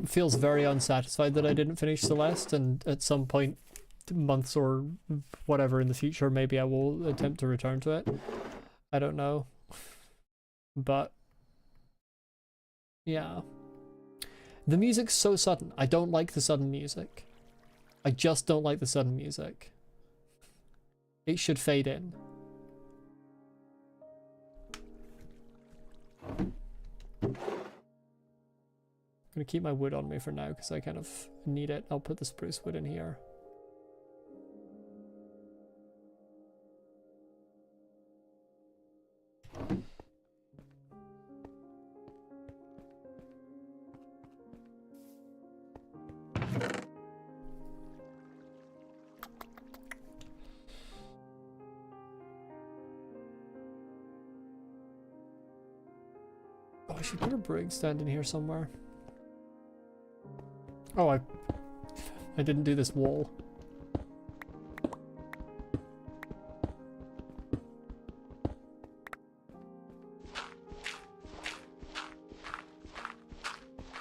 feels very unsatisfied that I didn't finish Celeste, and at some point, months or whatever in the future, maybe I will attempt to return to it. I don't know. But yeah. The music's so sudden. I don't like the sudden music. I just don't like the sudden music. It should fade in. I'm gonna keep my wood on me for now because I kind of need it. I'll put the spruce wood in here. Oh, I should put a brig stand in here somewhere. Oh, I didn't do this wall.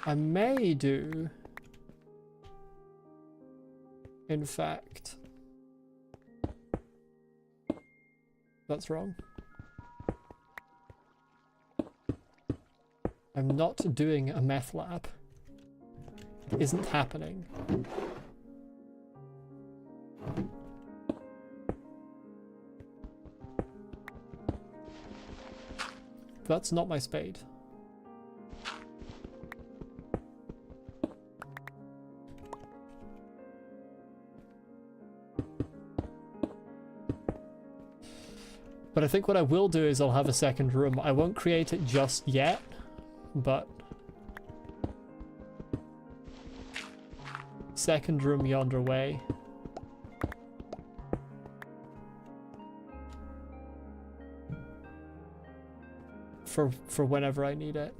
I may do, in fact, that's wrong. I'm not doing a meth lab. It isn't happening. That's not my spade. But I think what I will do is I'll have a second room. I won't create it just yet, but second room yonder way. For whenever I need it.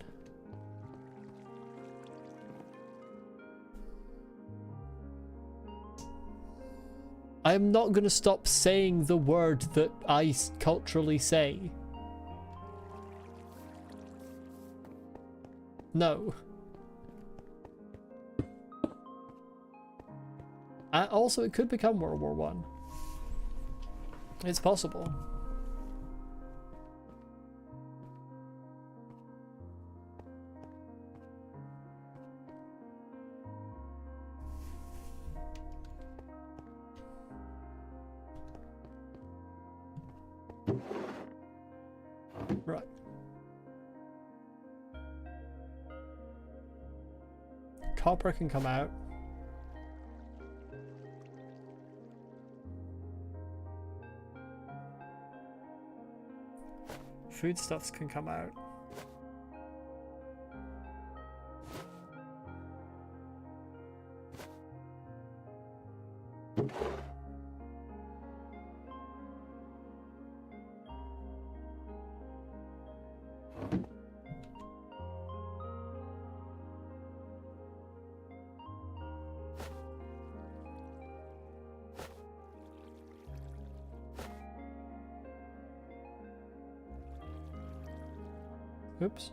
I'm not going to stop saying the word that I culturally say. No. Also, it could become World War One. It's possible. Right. Copper can come out. Foodstuffs can come out. Oops.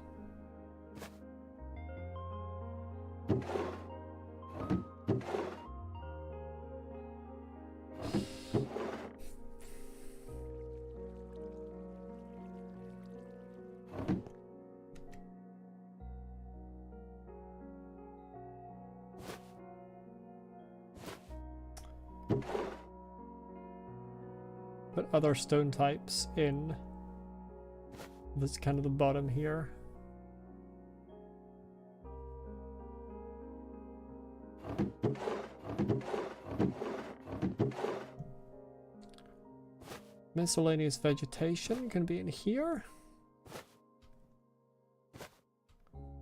Put other stone types in. That's kind of the bottom here. Miscellaneous vegetation can be in here.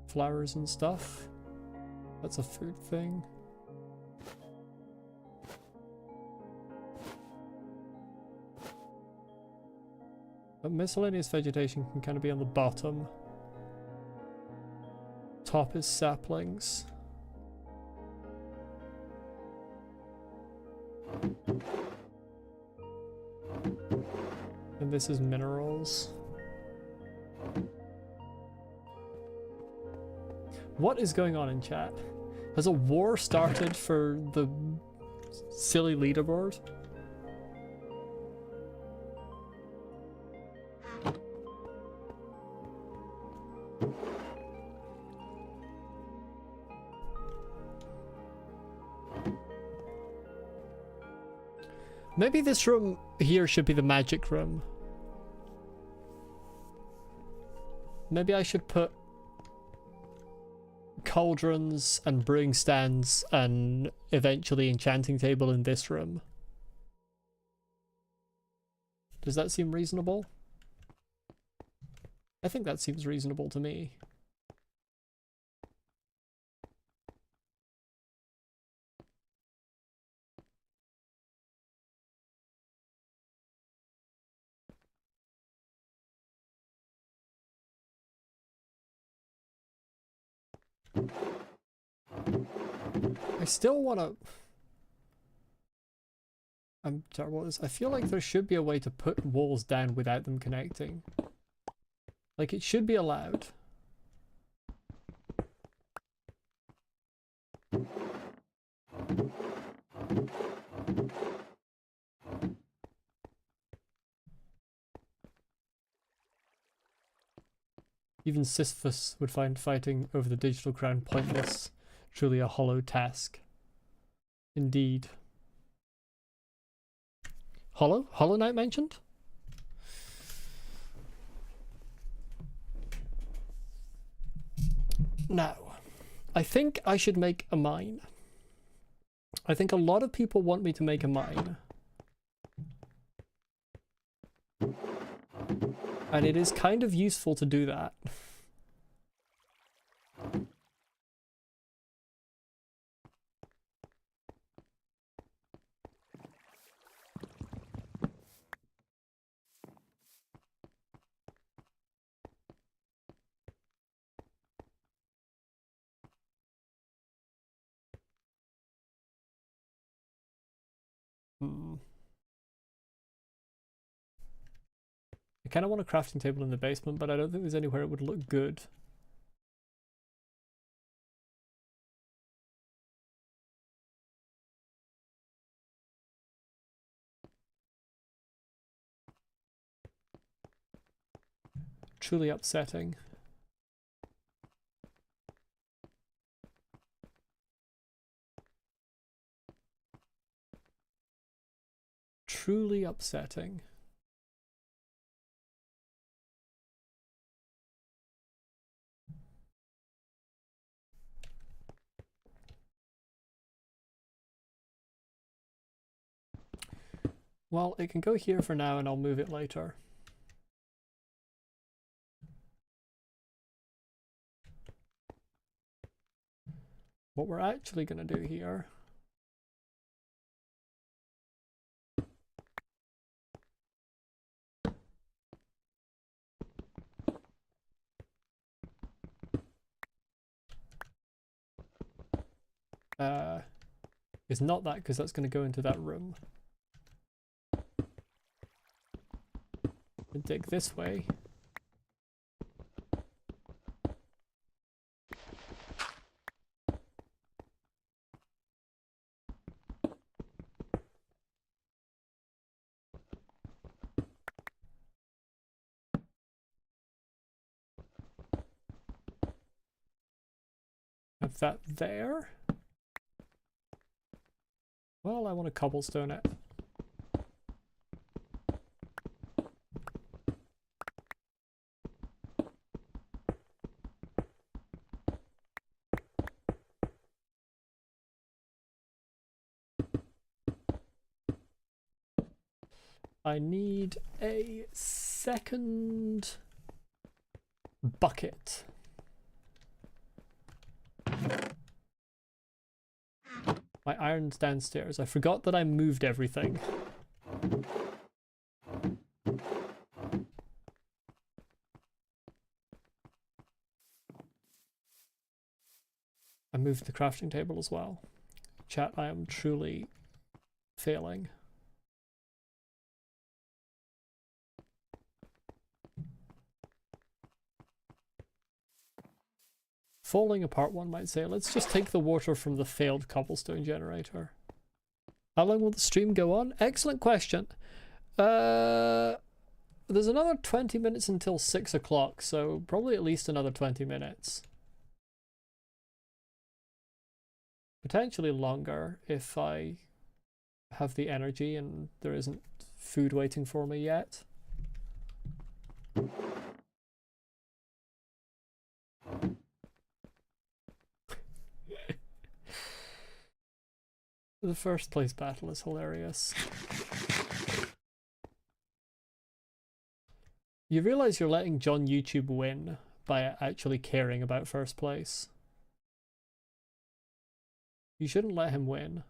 Flowers and stuff. That's a food thing. But miscellaneous vegetation can kind of be on the bottom. Top is saplings. And this is minerals. What is going on in chat? Has a war started for the silly leaderboard? Maybe this room here should be the magic room. Maybe I should put cauldrons and brewing stands and eventually enchanting table in this room. Does that seem reasonable? I think that seems reasonable to me. I still want to... I'm terrible at this. I feel like there should be a way to put walls down without them connecting. Like, it should be allowed. Even Sisyphus would find fighting over the digital crown pointless. Truly a hollow task. Indeed. Hollow Knight mentioned? Now, I think I should make a mine. I think a lot of people want me to make a mine. And it is kind of useful to do that. I kind of want a crafting table in the basement, but I don't think there's anywhere it would look good. Truly upsetting. Truly upsetting. Well, it can go here for now and I'll move it later. What we're actually going to do here is not that, because that's going to go into that room. And dig this way. Have that there. Well, I want to cobblestone it. I need a second bucket. My iron's downstairs. I forgot that I moved everything. I moved the crafting table as well. Chat, I am truly failing. Falling apart, one might say. Let's just take the water from the failed cobblestone generator. How long will the stream go on? Excellent question. There's another 20 minutes until 6 o'clock, so probably at least another 20 minutes. Potentially longer if I have the energy and there isn't food waiting for me yet. The first place battle is hilarious. You realize you're letting John YouTube win by actually caring about first place. You shouldn't let him win.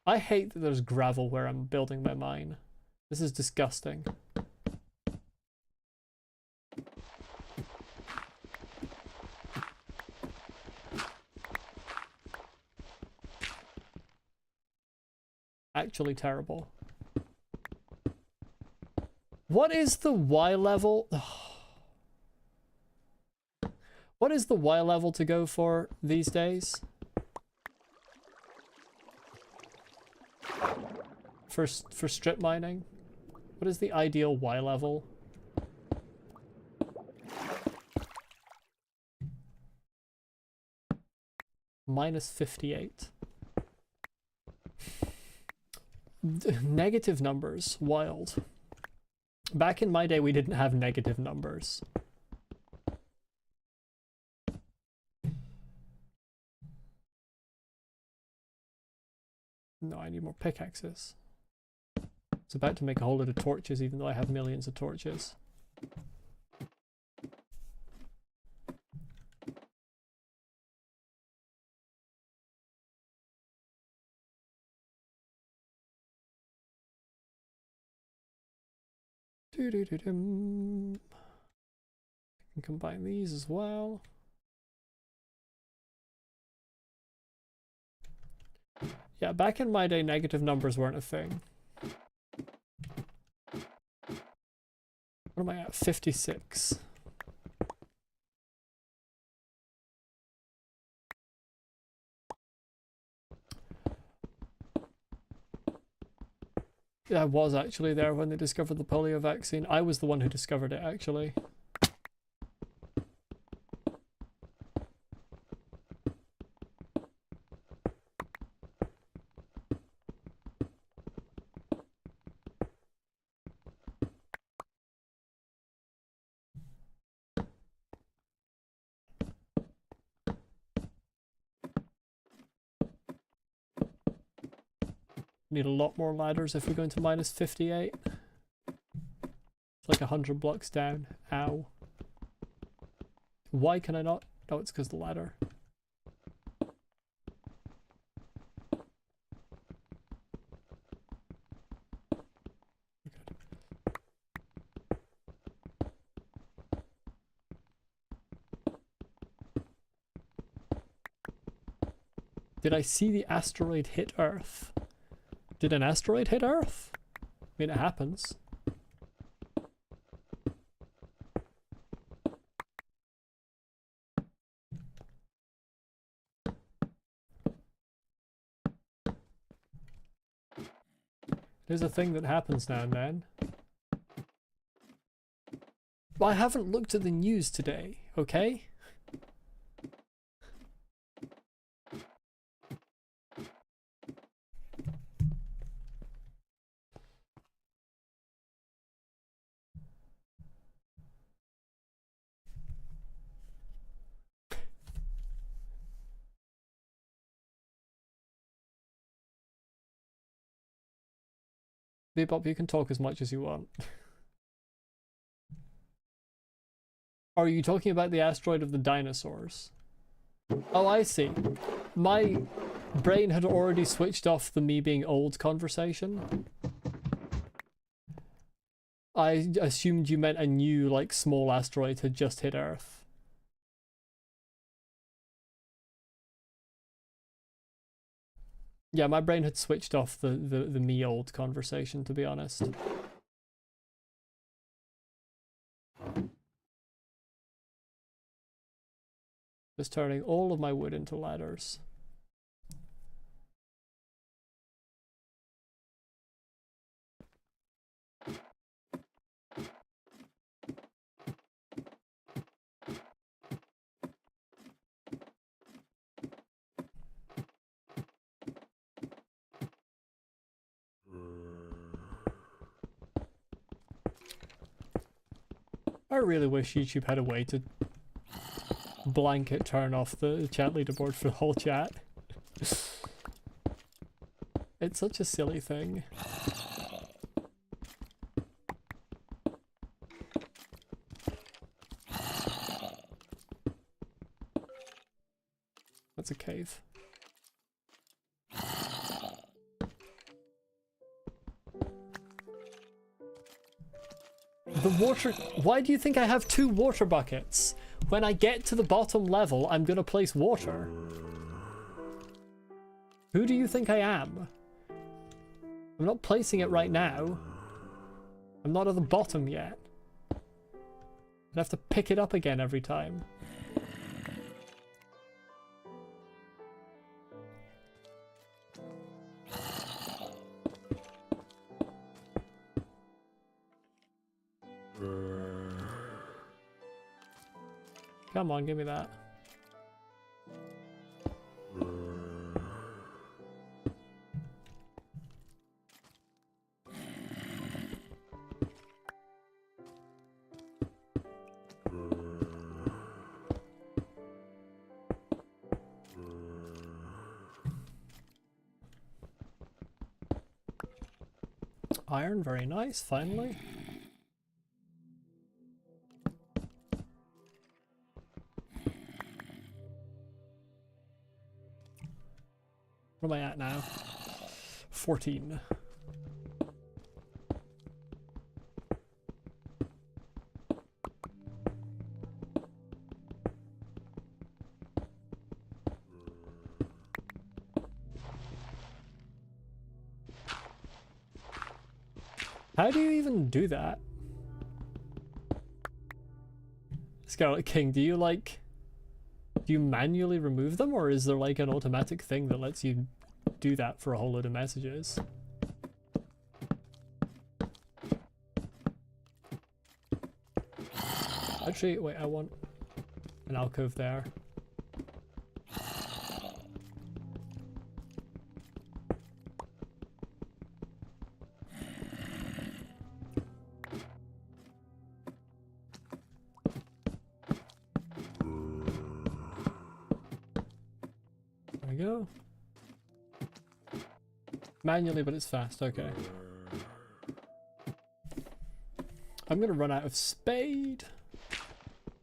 I hate that there's gravel where I'm building my mine. This is disgusting. Actually terrible. What is the Y level? What is the Y level to go for these days? For strip mining? What is the ideal Y level? -58. Negative numbers. Wild. Back in my day, we didn't have negative numbers. No, I need more pickaxes. It's about to make a whole lot of torches, even though I have millions of torches. I can combine these as well. Yeah, back in my day, negative numbers weren't a thing. What am I at? 56. I was actually there when they discovered the polio vaccine. I was the one who discovered it, actually. Need a lot more ladders if we're going to minus 58. It's like 100 blocks down. Ow. Why can I not? Oh, it's because the ladder. Did I see the asteroid hit Earth? Did an asteroid hit Earth? I mean, it happens. There's a thing that happens now and then. But I haven't looked at the news today, okay? Bebop, you can talk as much as you want. Are you talking about the asteroid of the dinosaurs? Oh, I see. My brain had already switched off the me being old conversation. I assumed you meant a new, like, small asteroid had just hit Earth. Yeah, my brain had switched off the me old conversation, to be honest. Just turning all of my wood into ladders. I really wish YouTube had a way to blanket turn off the chat leaderboard for the whole chat. It's such a silly thing. That's a cave. The water... Why do you think I have 2 water buckets? When I get to the bottom level, I'm gonna place water. Who do you think I am? I'm not placing it right now. I'm not at the bottom yet. I'd have to pick it up again every time. Come on, give me that. Iron, very nice, finally. What am I at now? 14. How do you even do that? Scarlet King, do you manually remove them, or is there like an automatic thing that lets you do that for a whole load of messages? Actually, wait, I want an alcove there. There we go. Manually, but it's fast, okay. I'm gonna run out of spade.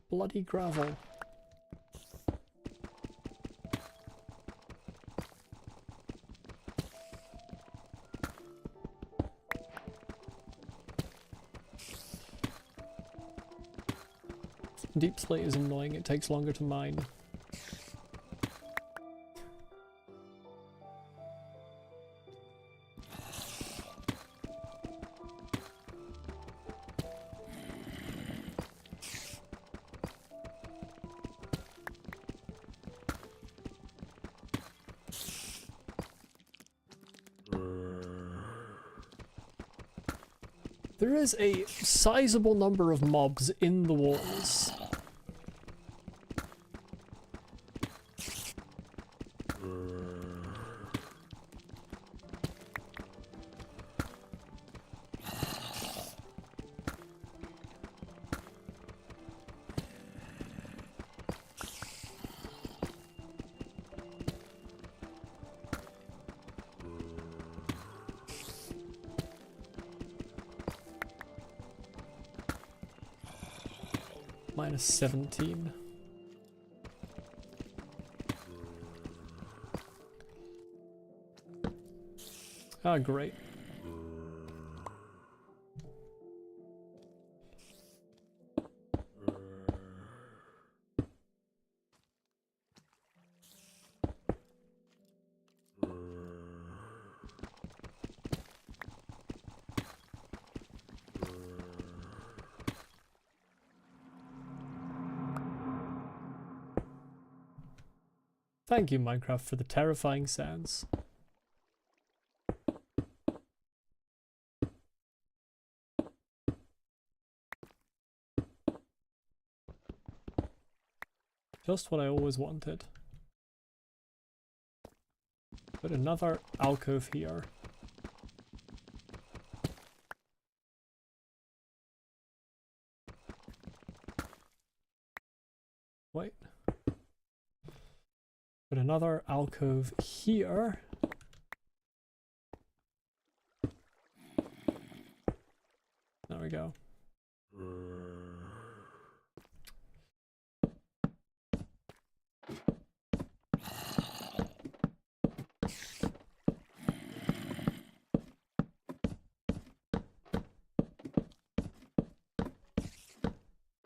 Bloody gravel. Deep slate is annoying, it takes longer to mine. There is a sizable number of mobs in the walls. Minus 17. Ah, great. Thank you, Minecraft, for the terrifying sounds. Just what I always wanted. Put another alcove here. Wait. Put another alcove here. There we go.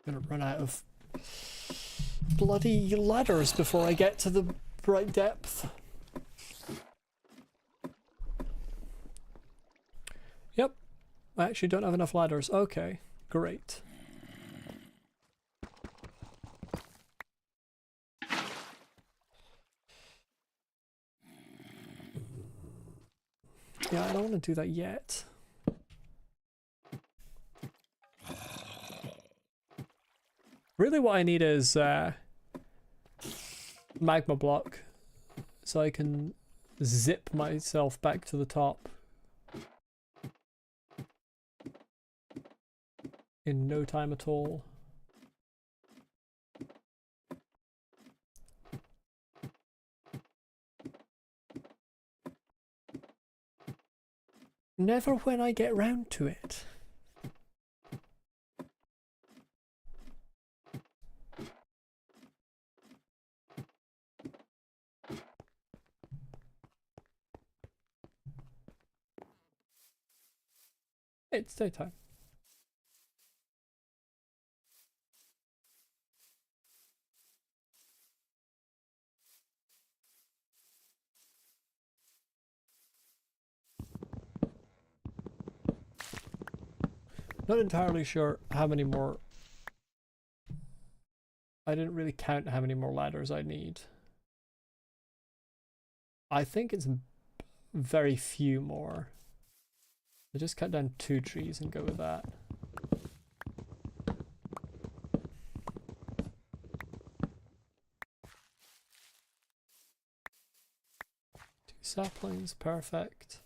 Gonna run out of bloody ladders before I get to the right depth. Yep, I actually don't have enough ladders. Okay, great. Yeah, I don't want to do that yet. Really what I need is magma block so I can zip myself back to the top in no time at all. Never when I get round to it. It's daytime. Not entirely sure how many more. I didn't really count how many more ladders I need. I think it's very few more. I just cut down 2 trees and go with that. saplings, perfect.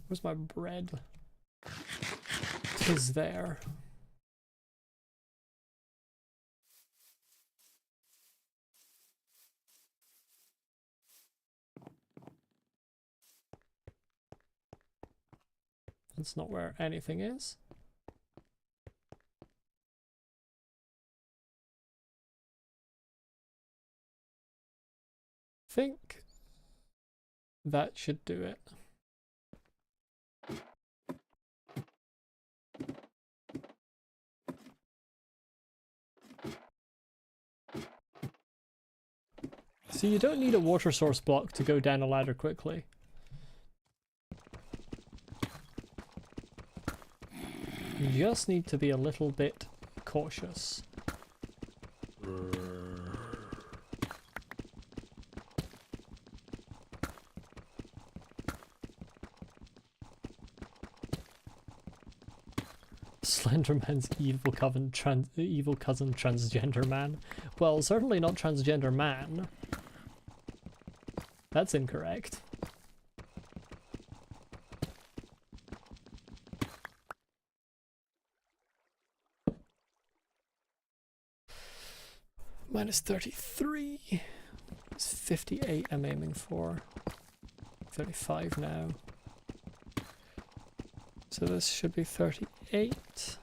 Where's my bread? Tis there. That's not where anything is. Think that should do it. So you don't need a water source block to go down a ladder quickly. You just need to be a little bit cautious. Slenderman's evil cousin transgender man. Well, certainly not transgender man. That's incorrect. Minus 33. It's 58 I'm aiming for. 35 now. So this should be 38.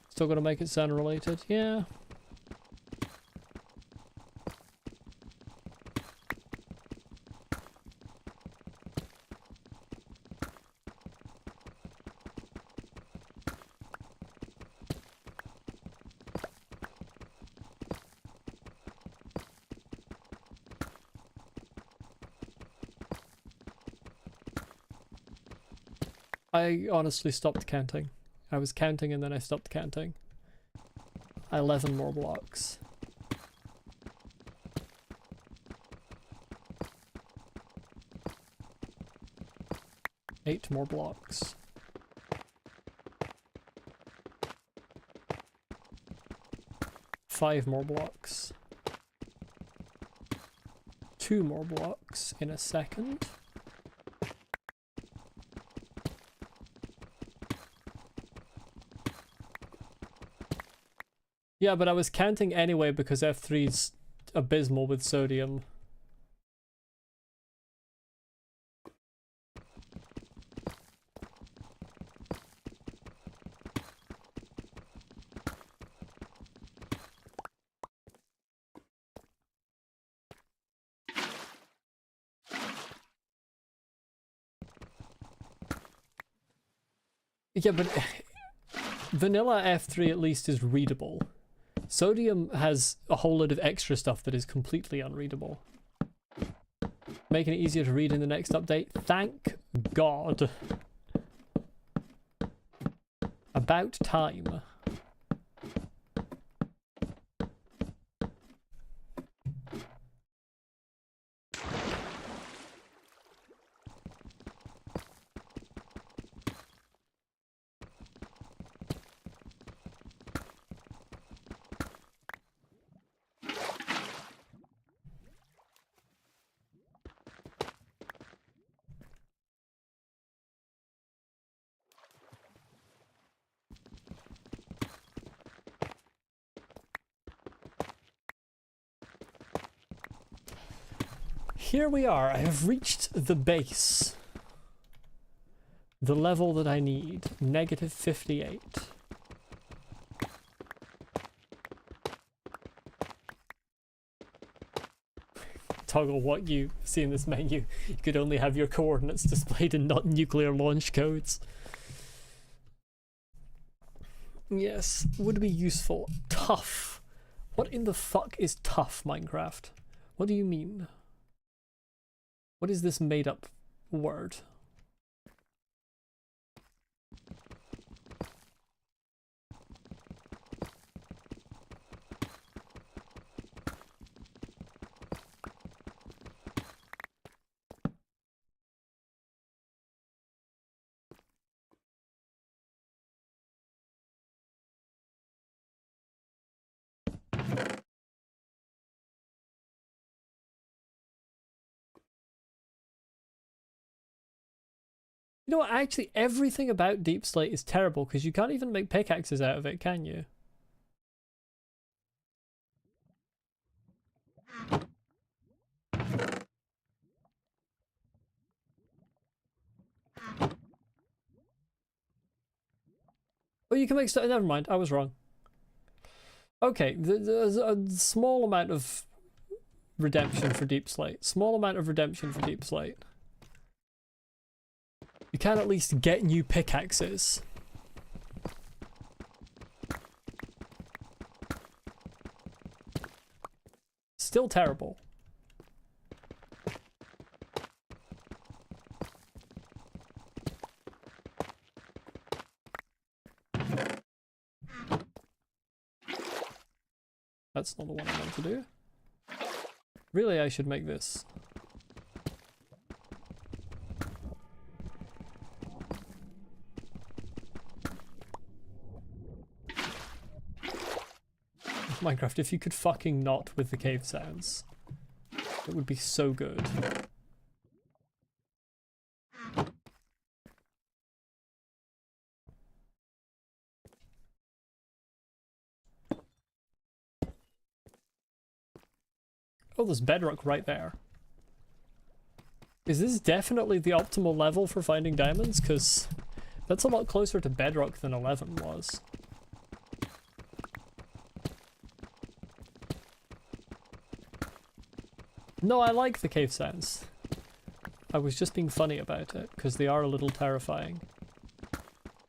Still gonna make it sound related? Yeah. I honestly stopped counting. I was counting and then I stopped counting. 11 more blocks. Eight more blocks. Five more blocks. Two more blocks in a second. Yeah, but I was counting anyway because F3's abysmal with sodium. Yeah, but vanilla F3 at least is readable. Sodium has a whole lot of extra stuff that is completely unreadable. Making it easier to read in the next update. Thank God. About time. Here we are. I have reached the base. The level that I need. Negative 58. Toggle what you see in this menu. You could only have your coordinates displayed in not nuclear launch codes. Yes, would be useful. Tough. What in the fuck is tough, Minecraft? What do you mean? What is this made up word? You know what, actually everything about Deep Slate is terrible because you can't even make pickaxes out of it, can you? Oh, you can make stuff. Never mind, I was wrong. Okay, there's a small amount of redemption for Deep Slate. Small amount of redemption for Deep Slate. You can at least get new pickaxes. Still terrible. That's not the one I meant to do. Really, I should make this. Minecraft, if you could fucking not with the cave sounds, it would be so good. Oh, there's bedrock right there. Is this definitely the optimal level for finding diamonds? Because that's a lot closer to bedrock than 11 was. No, I like the cave sounds. I was just being funny about it, because they are a little terrifying.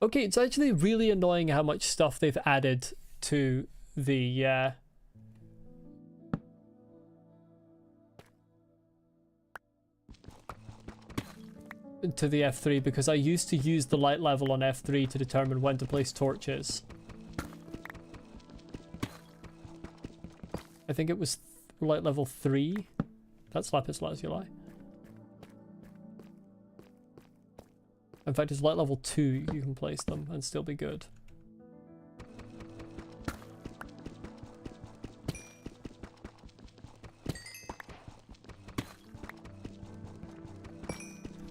Okay, it's actually really annoying how much stuff they've added to the, to the F3, because I used to use the light level on F3 to determine when to place torches. I think it was light level 3. That's lapis lazuli. In fact, it's light level 2 you can place them and still be good.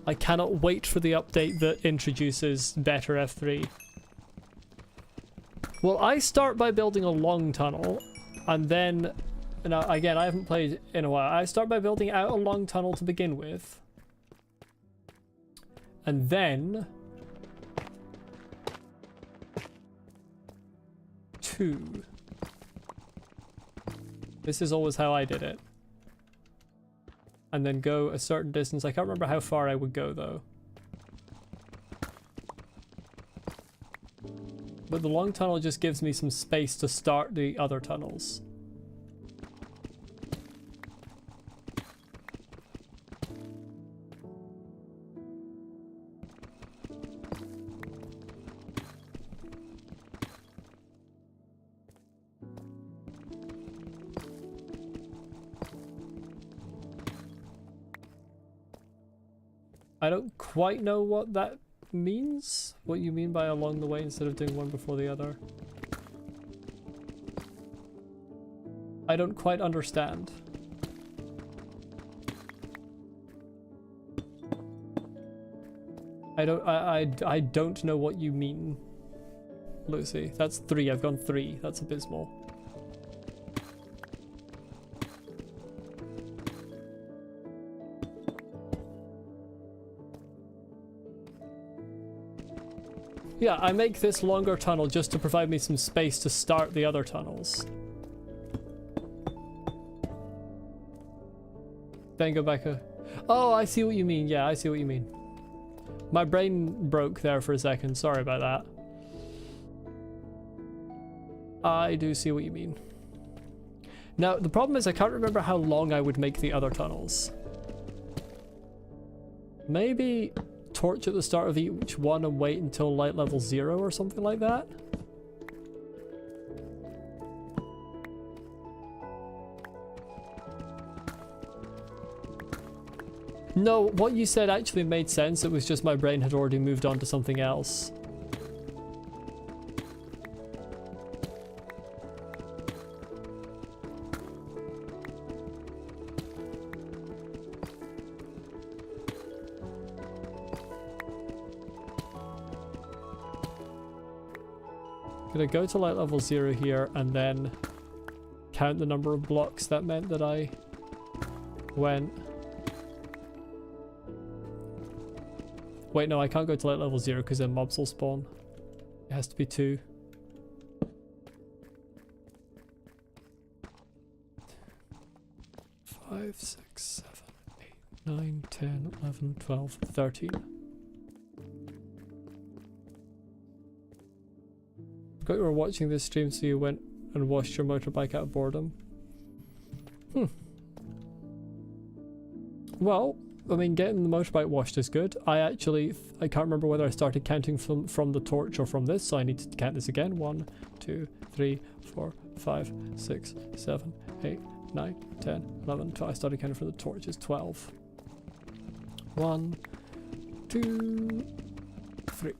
I cannot wait for the update that introduces better F3. Well, I start by building a long tunnel, and then, now again, I haven't played in a while. I start by building out a long tunnel to begin with. And then 2. This is always how I did it. And then go a certain distance. I can't remember how far I would go though. But the long tunnel just gives me some space to start the other tunnels. I don't quite know what that means. What you mean by along the way instead of doing one before the other. I don't quite understand. I don't know what you mean, Lucy. That's 3. I've gone 3. That's abysmal. Yeah, I make this longer tunnel just to provide me some space to start the other tunnels. Then go back. Oh, I see what you mean. Yeah, I see what you mean. My brain broke there for a second. Sorry about that. I do see what you mean. Now, the problem is I can't remember how long I would make the other tunnels. Maybe torch at the start of each one and wait until light level 0 or something like that? No, what you said actually made sense. It was just my brain had already moved on to something else. Gonna go to light level 0 here and then count the number of blocks that meant that I went. Wait, no, I can't go to light level 0 because then mobs will spawn. It has to be 2. 5, 6, 7, 8, 9, 10, 11, 12, 13. Forgot you were watching this stream, so you went and washed your motorbike out of boredom. Well, I mean, getting the motorbike washed is good. I can't remember whether I started counting from the torch or from this, so I need to count this again. 1, 2, 3, 4, 5, 6, 7, 8, 9, 10, 11, 12. I started counting from the torch is 12. 1, 2, 3.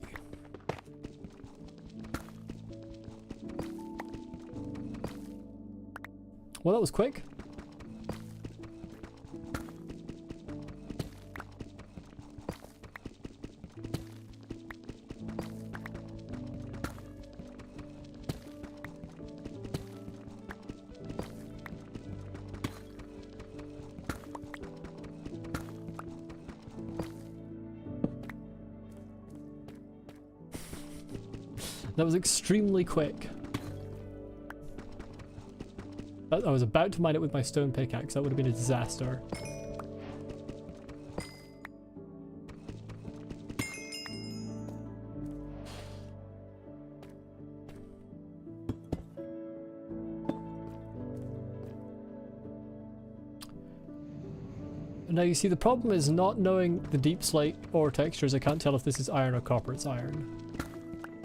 Well, that was quick. That was extremely quick. I was about to mine it with my stone pickaxe. That would have been a disaster. Now you see, the problem is not knowing the deep slate ore textures. I can't tell if this is iron or copper. It's iron.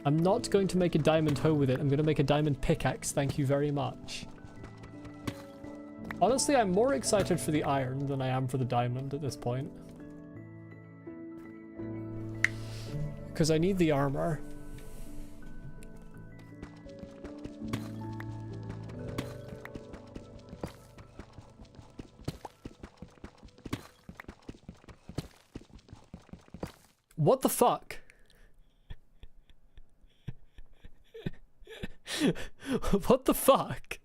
I'm not going to make a diamond hoe with it. I'm going to make a diamond pickaxe. Thank you very much. Honestly, I'm more excited for the iron than I am for the diamond at this point. Because I need the armor. What the fuck? What the fuck?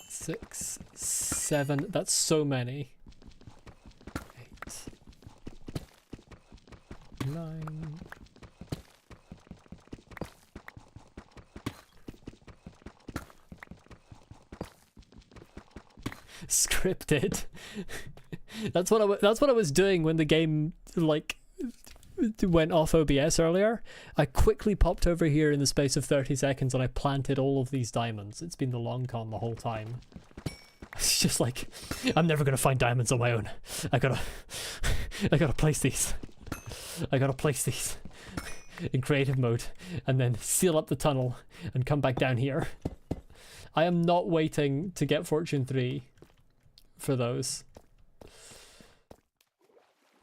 Six, 7, that's so many. 8, 9. Scripted. That's what I was doing when the game like went off OBS earlier. I quickly popped over here in the space of 30 seconds and I planted all of these diamonds. It's been the long con the whole time. It's just like, I'm never gonna find diamonds on my own. I gotta place these. I gotta place these in creative mode and then seal up the tunnel and come back down here. I am not waiting to get Fortune 3 for those.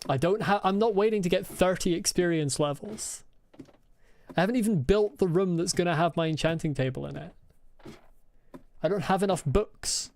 I'm not waiting to get 30 experience levels. I haven't even built the room that's gonna have my enchanting table in it. I don't have enough books.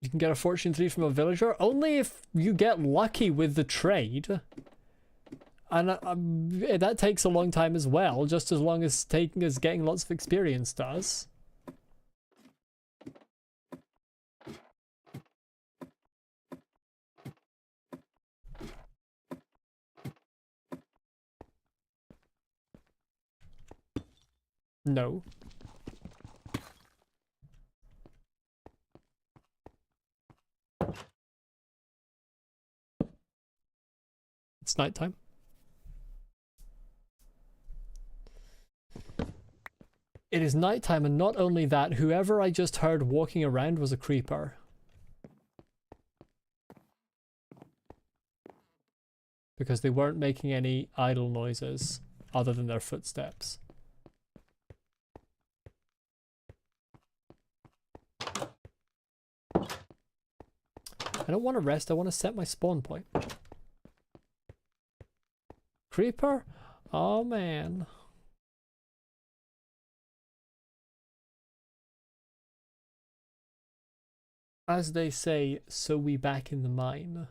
You can get a Fortune 3 from a villager only if you get lucky with the trade. And that takes a long time as well, just as long as getting lots of experience does. No. It's nighttime. It is nighttime, and not only that, whoever I just heard walking around was a creeper. because they weren't making any idle noises other than their footsteps. I don't want to rest, I want to set my spawn point. Creeper? Oh man. As they say, so we back in the mine.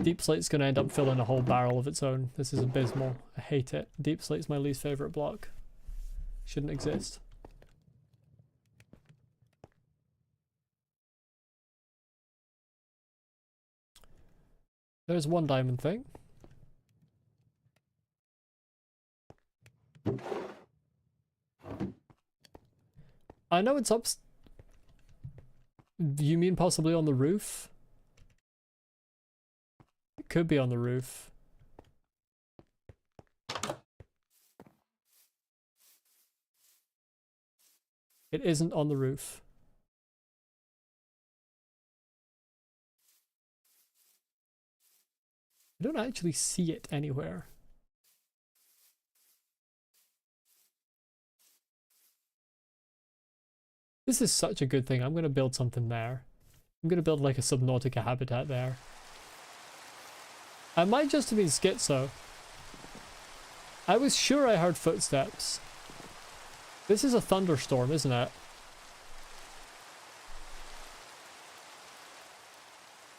Deep Slate's gonna end up filling a whole barrel of its own. This is abysmal. I hate it. Deep Slate's my least favorite block. Shouldn't exist. There's one diamond thing. I know it's up. You mean possibly on the roof? It could be on the roof. It isn't on the roof. I don't actually see it anywhere. This is such a good thing. I'm going to build something there. I'm going to build like a Subnautica habitat there. I might just have been schizo. I was sure I heard footsteps. This is a thunderstorm, isn't it?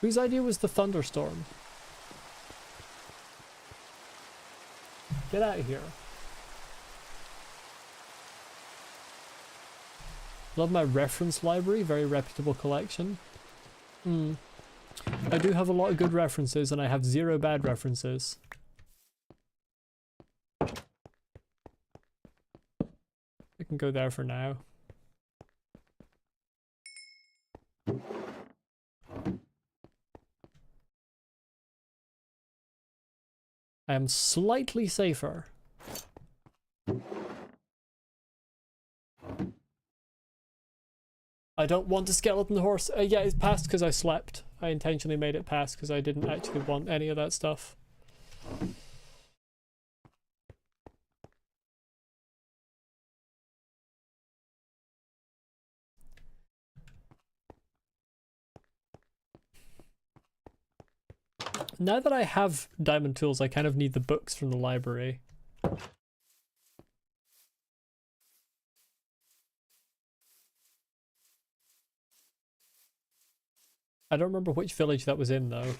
Whose idea was the thunderstorm? Get out of here. Love my reference library, very reputable collection. I do have a lot of good references and I have 0 bad references. I can go there for now. I am slightly safer. I don't want a skeleton horse. Yeah, it's passed because I slept. I intentionally made it pass because I didn't actually want any of that stuff. Now that I have diamond tools, I kind of need the books from the library. I don't remember which village that was in, though.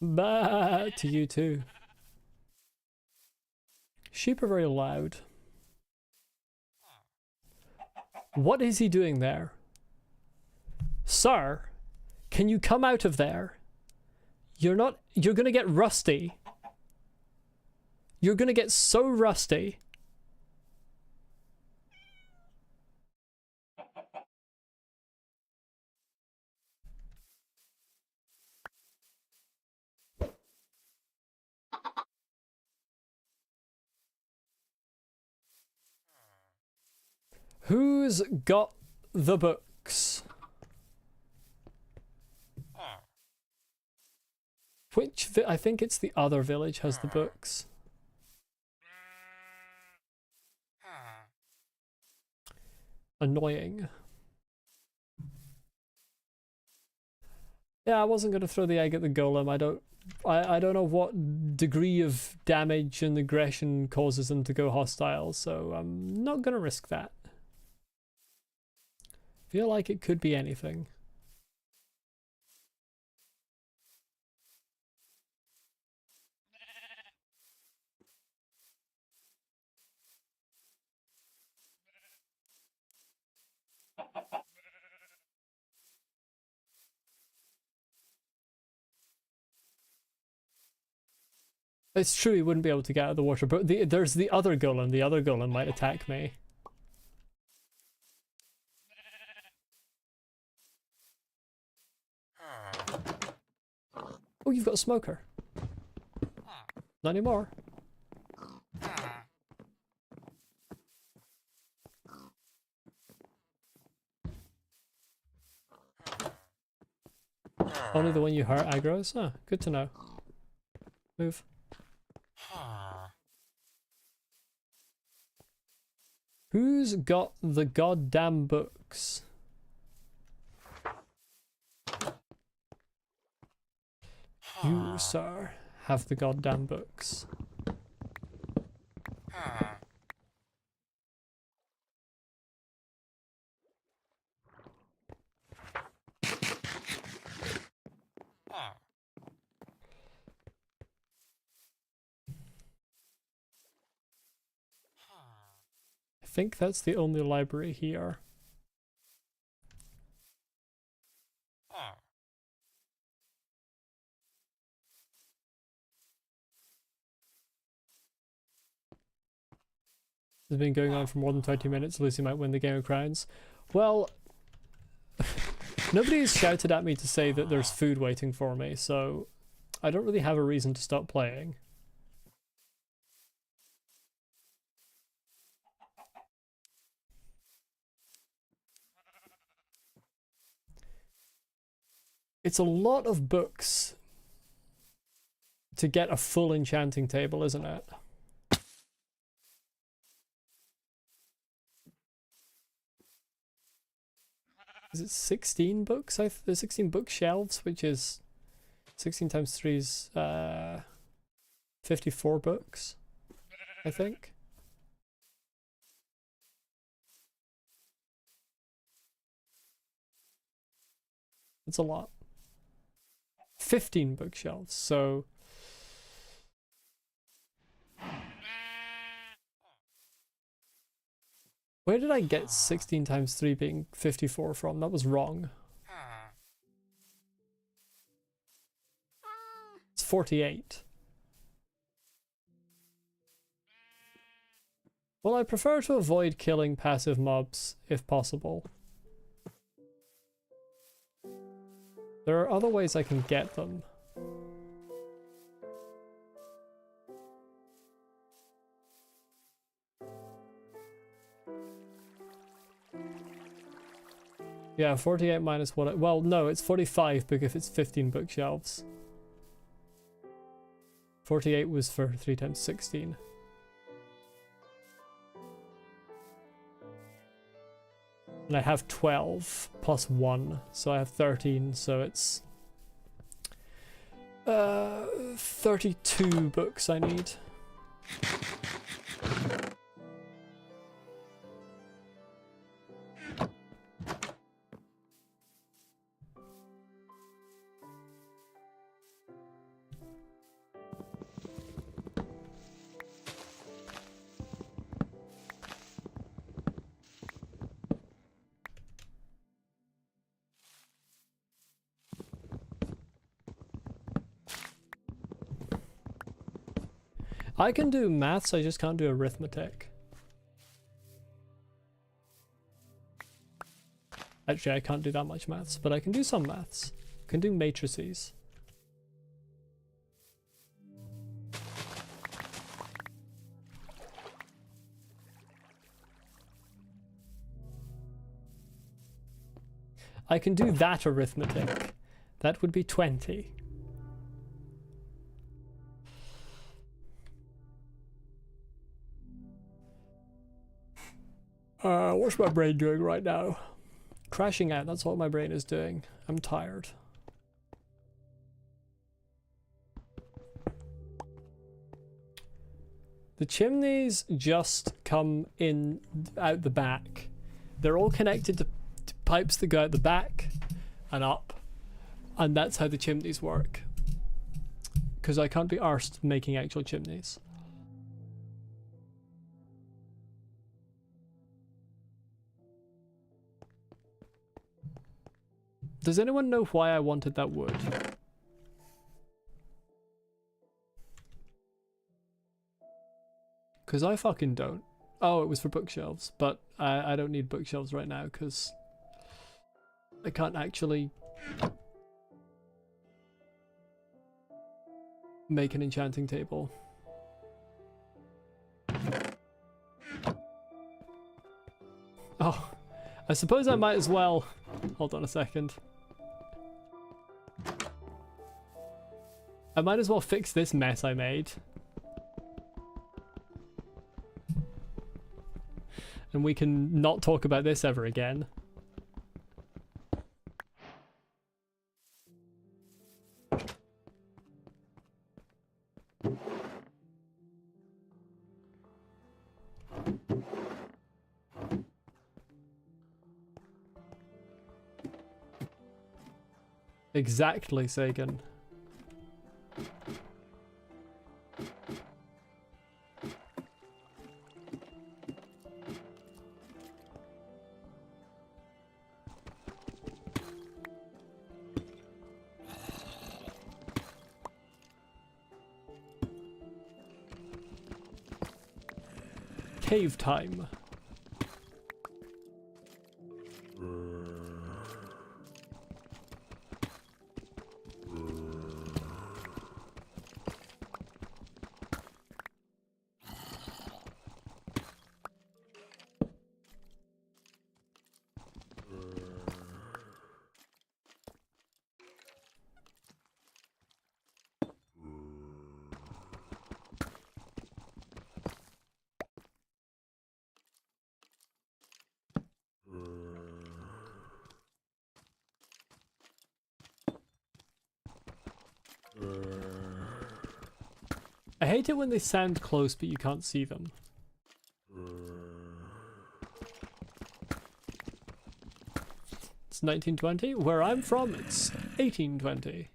Bah, to you too. Sheep are very loud. What is he doing there? Sir, can you come out of there? You're gonna get rusty. You're gonna get so rusty. Who's got the books? I think it's the other village has the books. Annoying. Yeah, I wasn't going to throw the egg at the golem. I don't know what degree of damage and aggression causes them to go hostile, so I'm not going to risk that. Feel like it could be anything. It's true he wouldn't be able to get out of the water, but there's the other golem. The other golem might attack me. Oh, you've got a smoker. Not anymore. Only the one you hurt aggroes? Ah, good to know. Move. Who's got the goddamn books? You, sir, have the goddamn books. I think that's the only library here. It's been going on for more than 20 minutes. Lucy might win the Game of Crowns. Well, nobody's shouted at me to say that there's food waiting for me, so I don't really have a reason to stop playing. It's a lot of books to get a full enchanting table, isn't it? Is it 16 books? There's 16 bookshelves, which is 16 times 3 is 54 books, I think. It's a lot. 15 bookshelves, so where did I get 16 times 3 being 54 from? That was wrong. It's 48. Well, I prefer to avoid killing passive mobs if possible. There are other ways I can get them. Yeah, 48 minus what? Well, no, it's 45 because it's 15 bookshelves. 48 was for 3 times 16. And I have 12 plus 1, so I have 13, so it's 32 books I need. I can do maths, I just can't do arithmetic. Actually, I can't do that much maths, but I can do some maths. I can do matrices. I can do that arithmetic. That would be 20. What's my brain doing right now? Crashing out, that's what my brain is doing. I'm tired. The chimneys just come in out the back. They're all connected to pipes that go out the back and up. And that's how the chimneys work. Because I can't be arsed making actual chimneys. Does anyone know why I wanted that wood? Because I fucking don't. Oh, it was for bookshelves, but I don't need bookshelves right now because I can't actually make an enchanting table. Oh, I suppose I might as well. Hold on a second. I might as well fix this mess I made. And we can not talk about this ever again. Exactly, Sagan. Cave time. I hate it when they sound close but you can't see them. It's 1920. Where I'm from, it's 1820.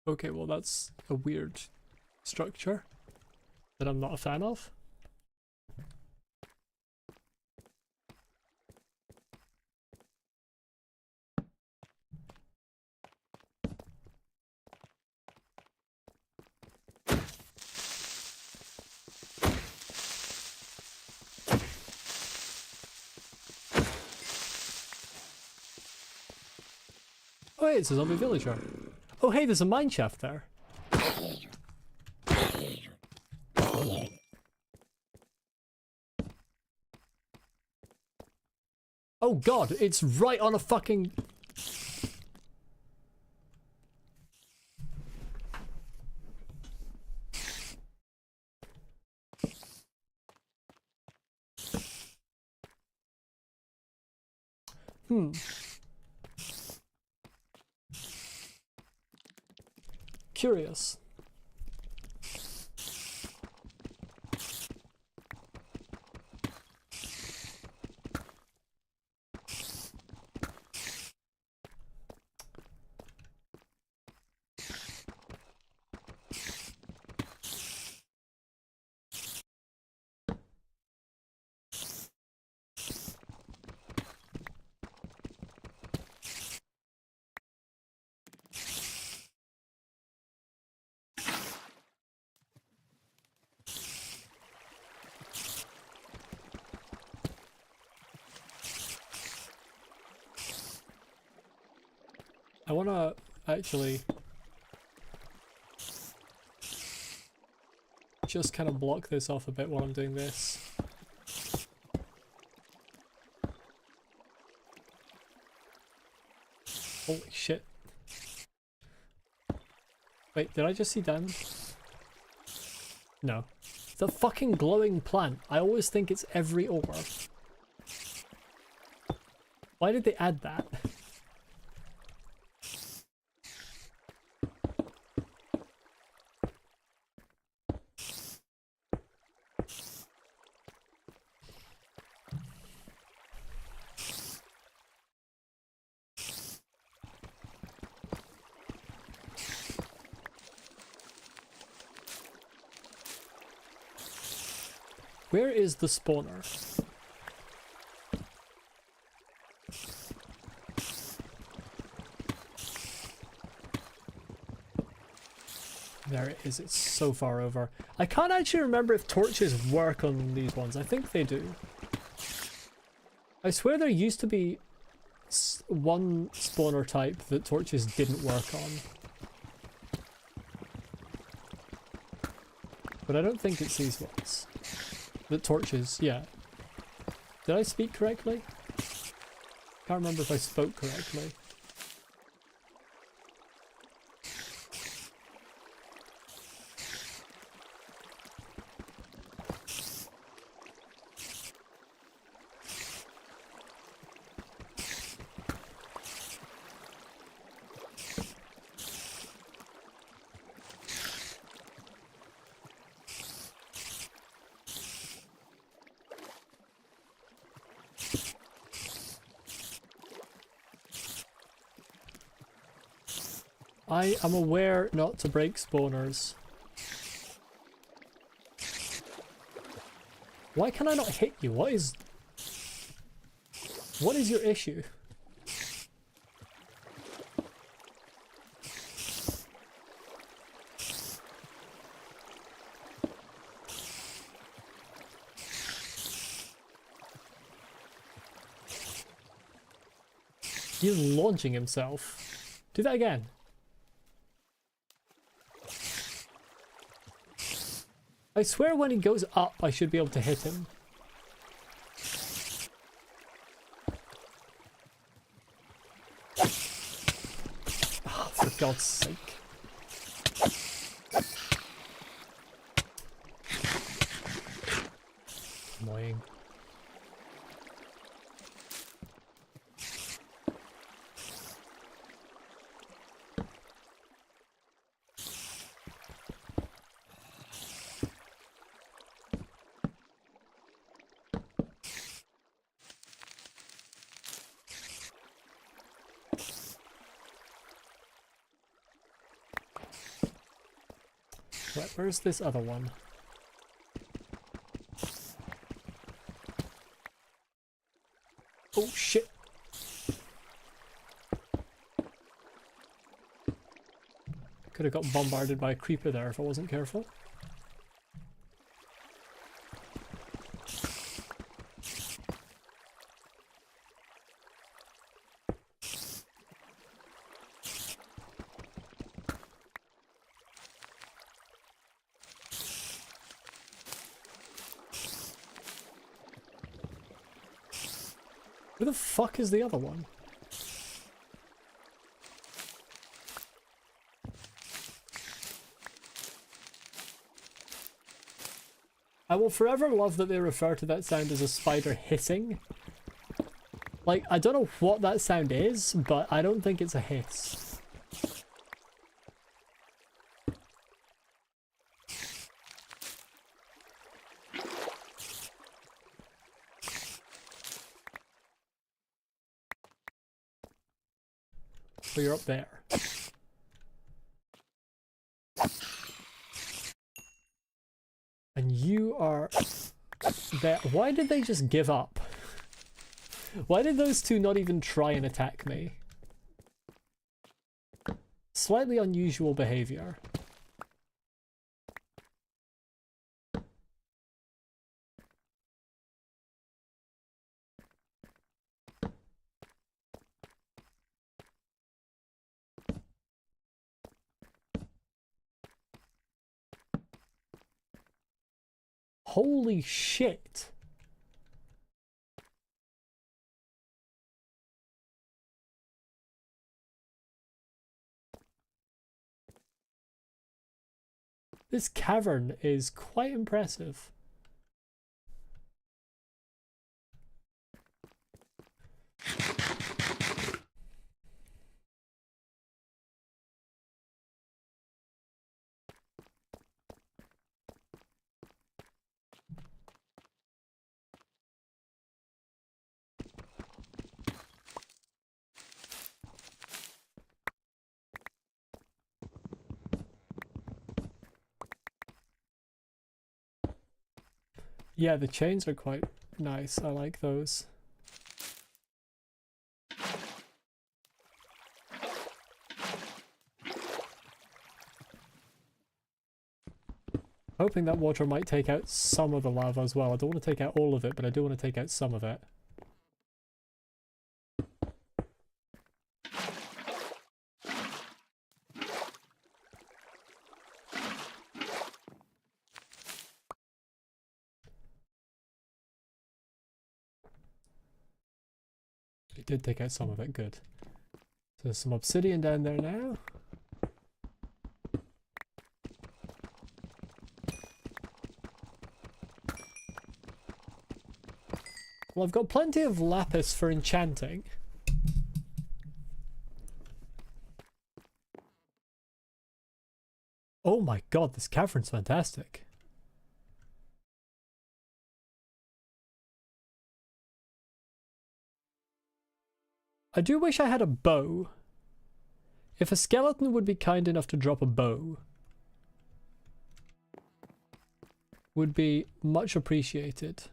Okay, well that's a weird structure that I'm not a fan of. Oh hey, it's a zombie villager. Oh hey, there's a mine shaft there. Oh god, it's right on a fucking... Curious. I wanna actually just kind of block this off a bit while I'm doing this. Holy shit. Wait, did I just see diamond? No. The fucking glowing plant. I always think it's every ore. Why did they add that? Where is the spawner? There it is, it's so far over. I can't actually remember if torches work on these ones. I think they do. I swear there used to be one spawner type that torches didn't work on. But I don't think it's these ones. The torches, yeah. Did I speak correctly? Can't remember if I spoke correctly. I am aware not to break spawners. Why can I not hit you? What is your issue? He's launching himself. Do that again. I swear when he goes up, I should be able to hit him. Oh, for God's sake. Annoying. Right, where's this other one? Oh shit! Could have got bombarded by a creeper there if I wasn't careful. Where the fuck is the other one? I will forever love that they refer to that sound as a spider hissing. Like, I don't know what that sound is, but I don't think it's a hiss. So you're up there. And you are there. Why did they just give up? Why did those two not even try and attack me? Slightly unusual behavior. Holy shit. This cavern is quite impressive. Yeah, the chains are quite nice. I like those. Hoping that water might take out some of the lava as well. I don't want to take out all of it, but I do want to take out some of it. It did take out some of it, good. So there's some obsidian down there now. Well, I've got plenty of lapis for enchanting. Oh my god, this cavern's fantastic. I do wish I had a bow. If a skeleton would be kind enough to drop a bow, would be much appreciated.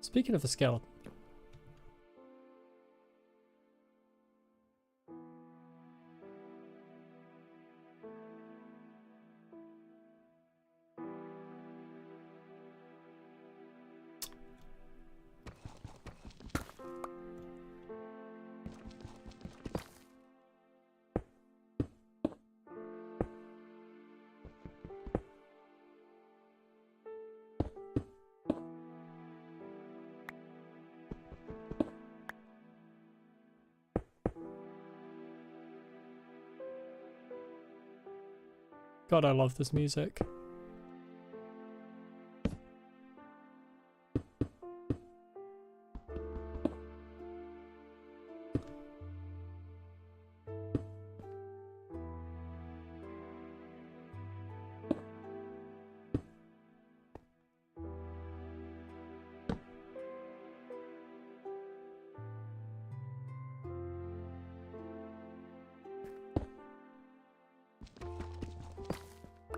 Speaking of a skeleton. God, I love this music.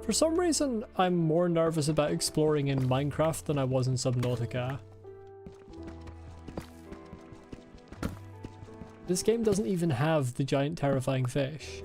For some reason, I'm more nervous about exploring in Minecraft than I was in Subnautica. This game doesn't even have the giant terrifying fish.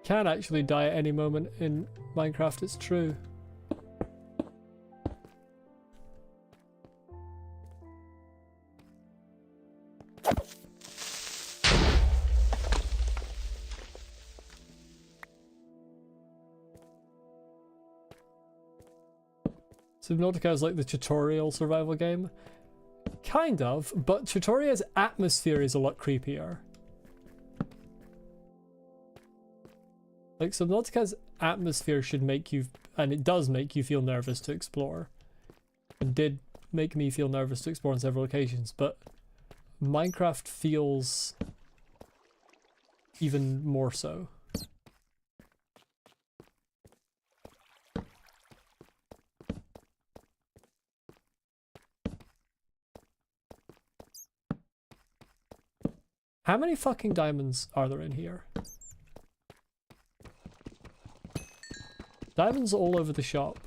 Can actually die at any moment in Minecraft, it's true. Subnautica is like the tutorial survival game. Kind of, but Tutoria's atmosphere is a lot creepier. Like, Subnautica's atmosphere should make you, and it does make you feel nervous to explore. And did make me feel nervous to explore on several occasions, but Minecraft feels even more so. How many fucking diamonds are there in here? Diamonds all over the shop.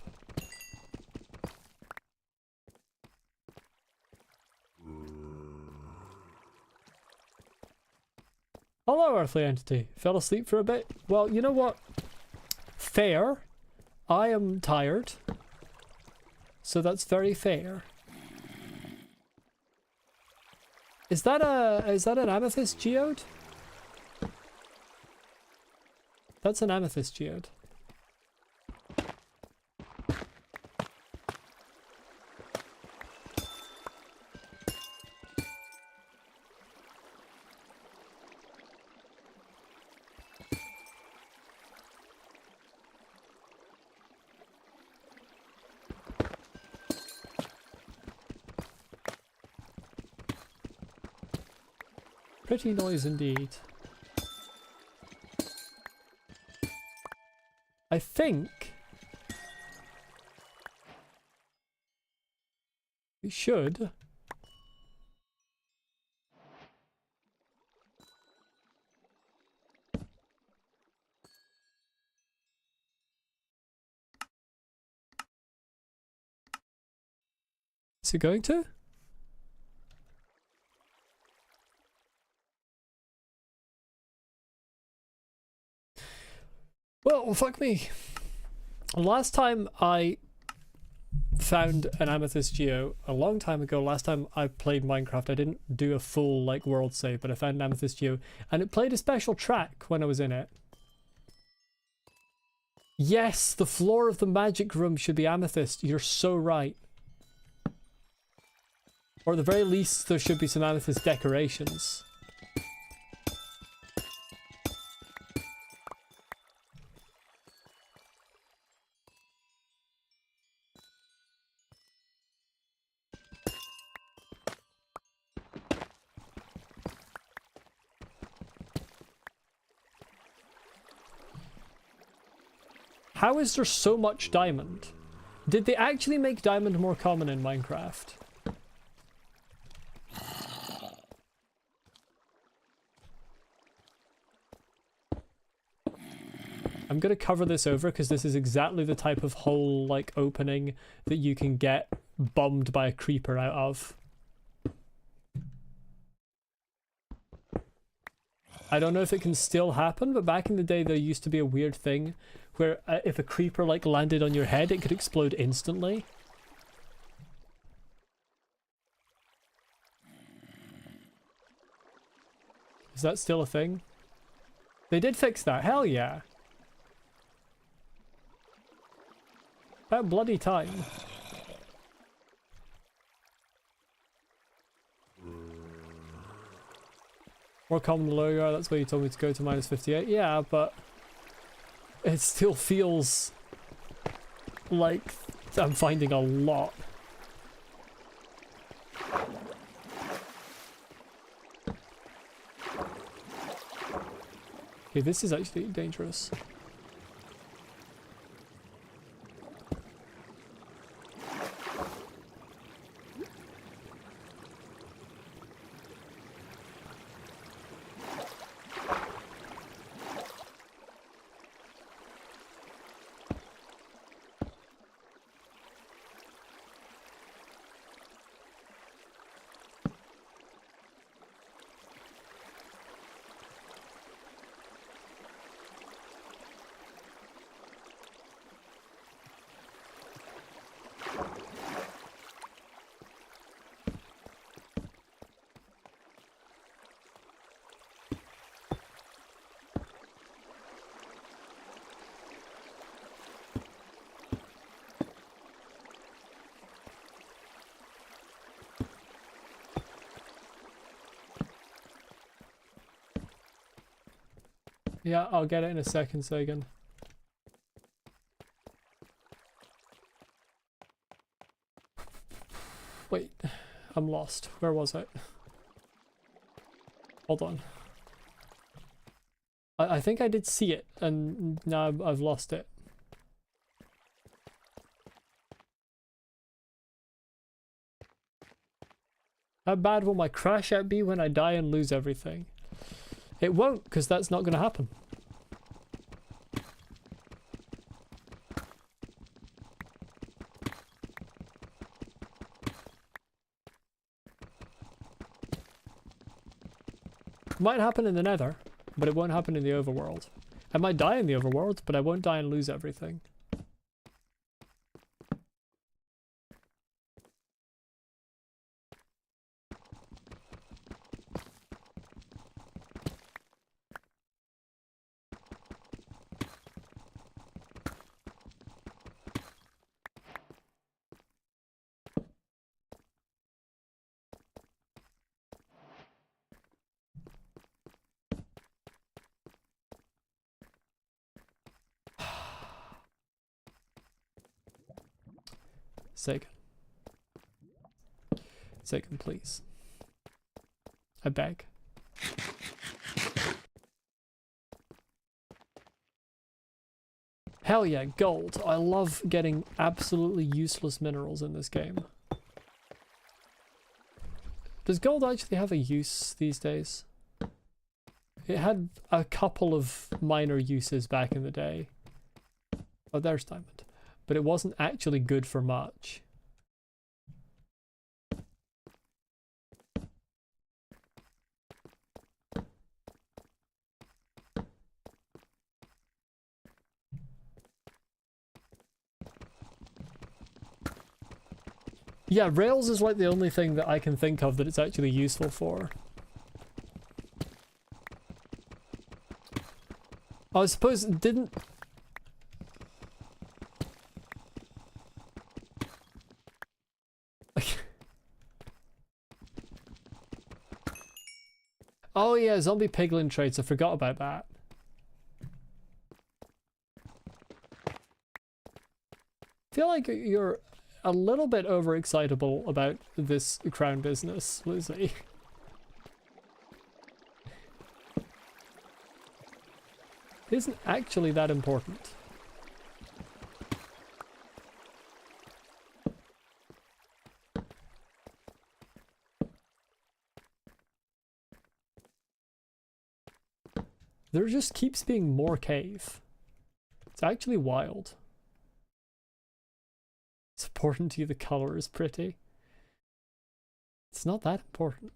Hello, earthly entity. Fell asleep for a bit? Well, you know what? Fair. I am tired. So that's very fair. Is that an amethyst geode? That's an amethyst geode. Pretty noise indeed. I think we should is it going to? Well, fuck me. Last time I found an amethyst geo a long time ago. Last time I played Minecraft, I didn't do a full like world save, but I found an amethyst geo and it played a special track when I was in it. Yes, the floor of the magic room should be amethyst. You're so right. Or at the very least, there should be some amethyst decorations. How is there so much diamond? Did they actually make diamond more common in Minecraft? I'm gonna cover this over because this is exactly the type of hole like opening that you can get bombed by a creeper out of. I don't know if it can still happen, but back in the day there used to be a weird thing where if a creeper like landed on your head, it could explode instantly. Is that still a thing? They did fix that, hell yeah. About bloody time. More common than lower, that's where you told me to go to -58. Yeah, but it still feels like I'm finding a lot. Okay, this is actually dangerous. Yeah, I'll get it in a second, Sagan. Wait, I'm lost. Where was I? Hold on. I think I did see it, and now I've lost it. How bad will my crash out be when I die and lose everything? It won't, because that's not going to happen. It might happen in the Nether, but it won't happen in the overworld. I might die in the overworld, but I won't die and lose everything. Satan. Satan, please. I beg. Hell yeah, gold. I love getting absolutely useless minerals in this game. Does gold actually have a use these days? It had a couple of minor uses back in the day. Oh, there's diamond. But it wasn't actually good for much. Yeah, rails is like the only thing that I can think of that it's actually useful for. I suppose it didn't... Oh yeah, zombie piglin traits, I forgot about that. I feel like you're a little bit overexcitable about this crown business, Lizzie. It isn't actually that important. There just keeps being more cave. It's actually wild. It's important to you the color is pretty. It's not that important.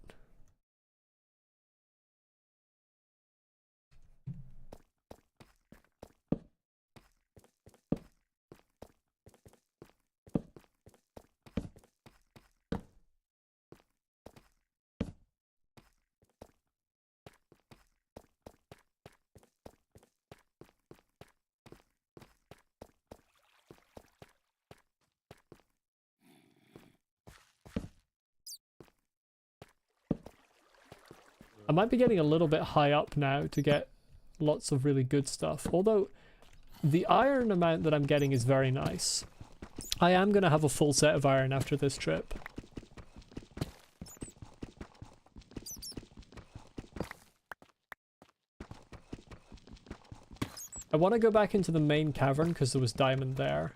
I might be getting a little bit high up now to get lots of really good stuff. Although the iron amount that I'm getting is very nice. I am going to have a full set of iron after this trip. I want to go back into the main cavern because there was diamond there.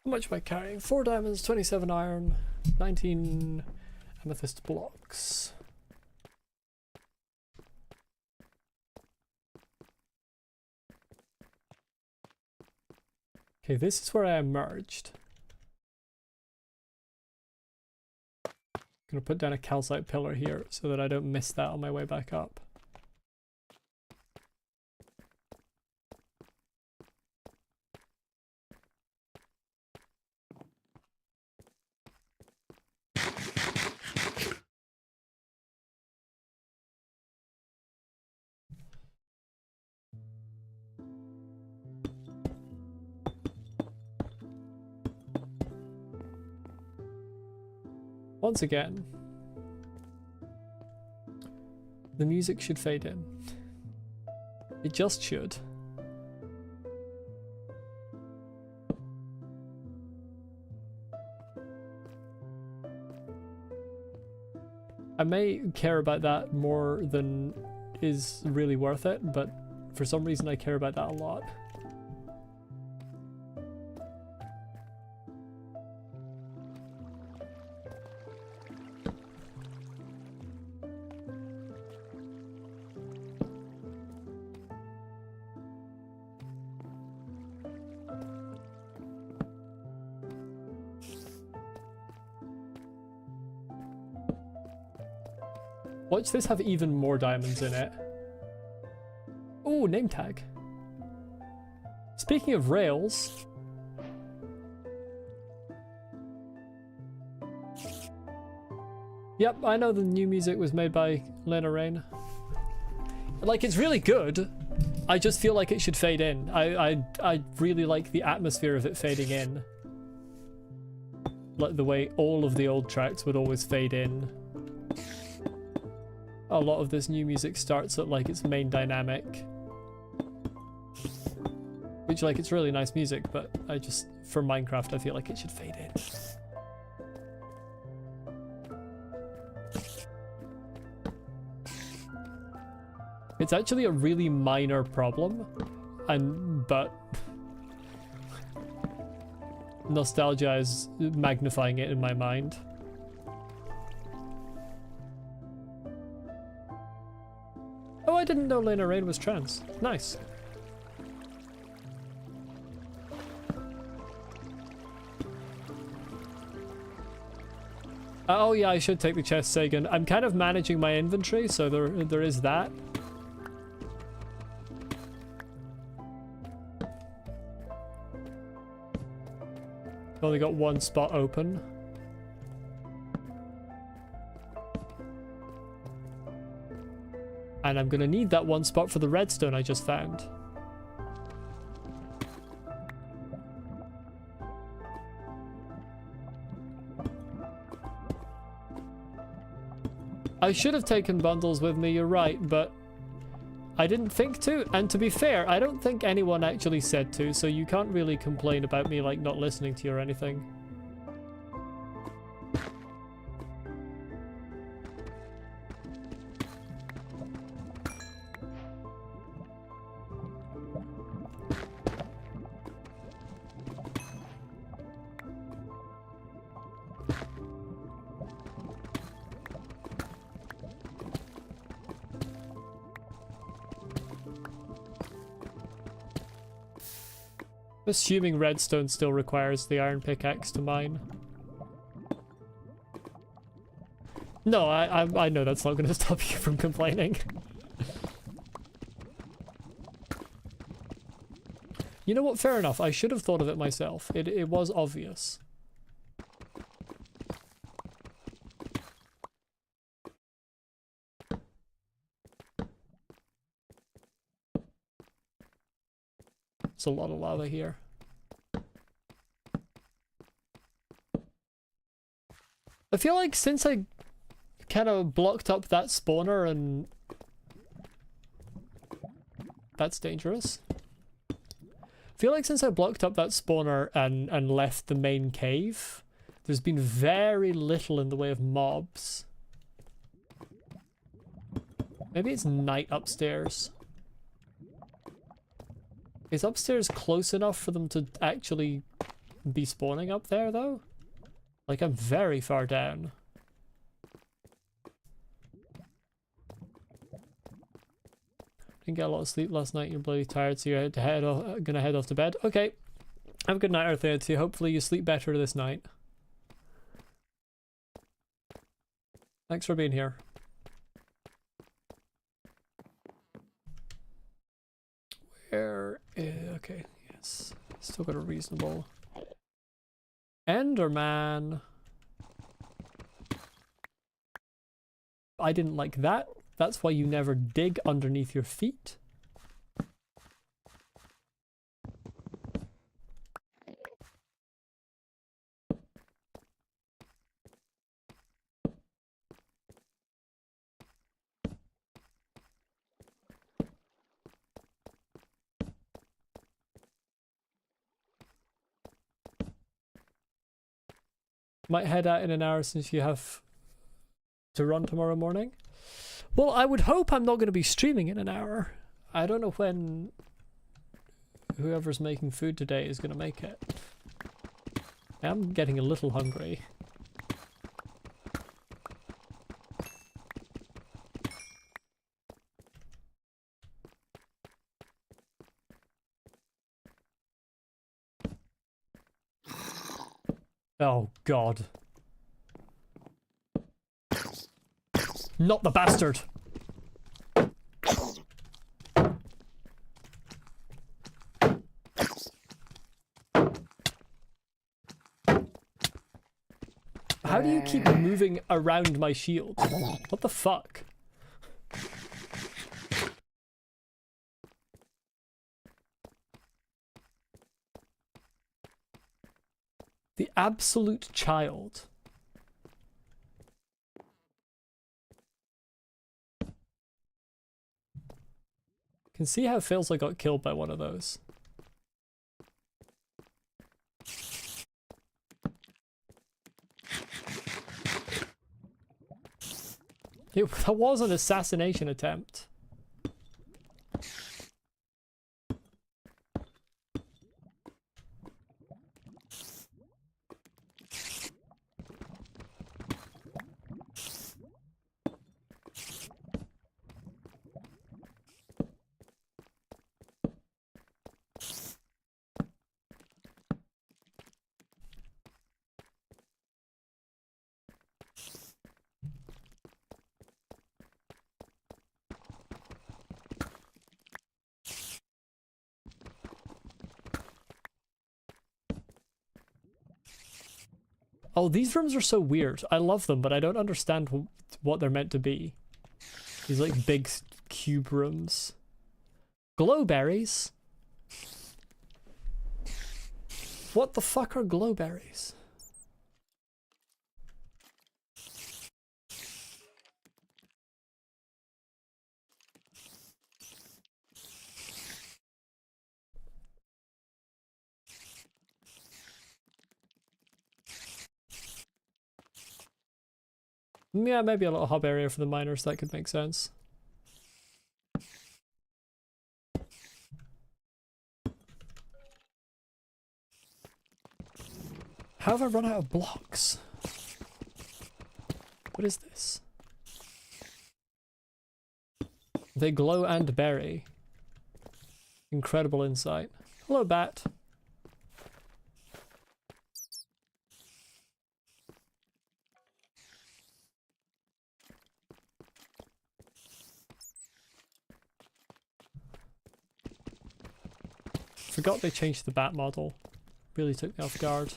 How much am I carrying? 4 diamonds, 27 iron, 19 amethyst blocks. Okay, this is where I emerged. Gonna put down a calcite pillar here so that I don't miss that on my way back up. Once again, The music should fade in. It just should. I may care about that more than is really worth it, but for some reason I care about that a lot. Watch this have even more diamonds in it. Oh, name tag. Speaking of rails. Yep, I know the new music was made by Lena Rain. Like, it's really good. I just feel like it should fade in. I really like the atmosphere of it fading in. Like the way all of the old tracks would always fade in. A lot of this new music starts at like its main dynamic. Which, like, it's really nice music, but I just, for Minecraft, I feel like it should fade in. It's actually a really minor problem, but nostalgia is magnifying it in my mind. Oh, I didn't know Lena Rain was trans. Nice. Oh yeah, I should take the chest, Sagan. I'm kind of managing my inventory, so there is that. Only got one spot open. And I'm gonna need that one spot for the redstone I just found. I should have taken bundles with me, you're right, but I didn't think to. And to be fair, I don't think anyone actually said to, so you can't really complain about me like not listening to you or anything. Assuming redstone still requires the iron pickaxe to mine. No, I know that's not going to stop you from complaining. You know what? Fair enough. I should have thought of it myself. It was obvious. It's a lot of lava here. I feel like since I kind of blocked up that spawner and... That's dangerous. I feel like since I blocked up that spawner and left the main cave, there's been very little in the way of mobs. Maybe it's night upstairs. Is upstairs close enough for them to actually be spawning up there, though? Like, I'm very far down. Didn't get a lot of sleep last night, you're bloody tired, so you're gonna head off to bed. Okay. Have a good night, Earth. Hopefully you sleep better this night. Thanks for being here. Okay, yes. Still got a reasonable... Enderman! I didn't like that. That's why you never dig underneath your feet. Might head out in an hour since you have to run tomorrow morning. Well, I would hope I'm not going to be streaming in an hour. I don't know when whoever's making food today is going to make it. I'm getting a little hungry. Oh, God. Not the bastard! How do you keep moving around my shield? What the fuck? The absolute child. Can see how it feels like I got killed by one of those. That was an assassination attempt. Oh, these rooms are so weird. I love them, but I don't understand what they're meant to be. These like big cube rooms. Glowberries? What the fuck are glowberries? Yeah, maybe a little hub area for the miners, that could make sense. How have I run out of blocks? What is this? They glow and berry. Incredible insight. Hello, bat. Forgot they changed the bat model. Really took me off guard.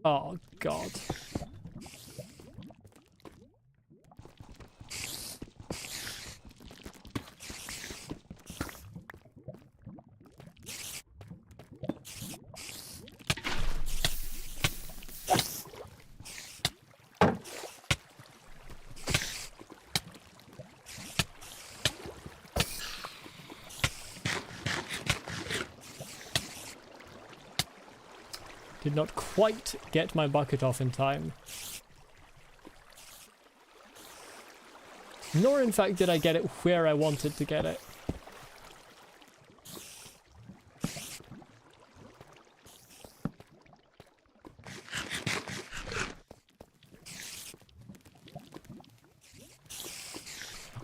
Oh, God. Did not quite get my bucket off in time. Nor, in fact, did I get it where I wanted to get it.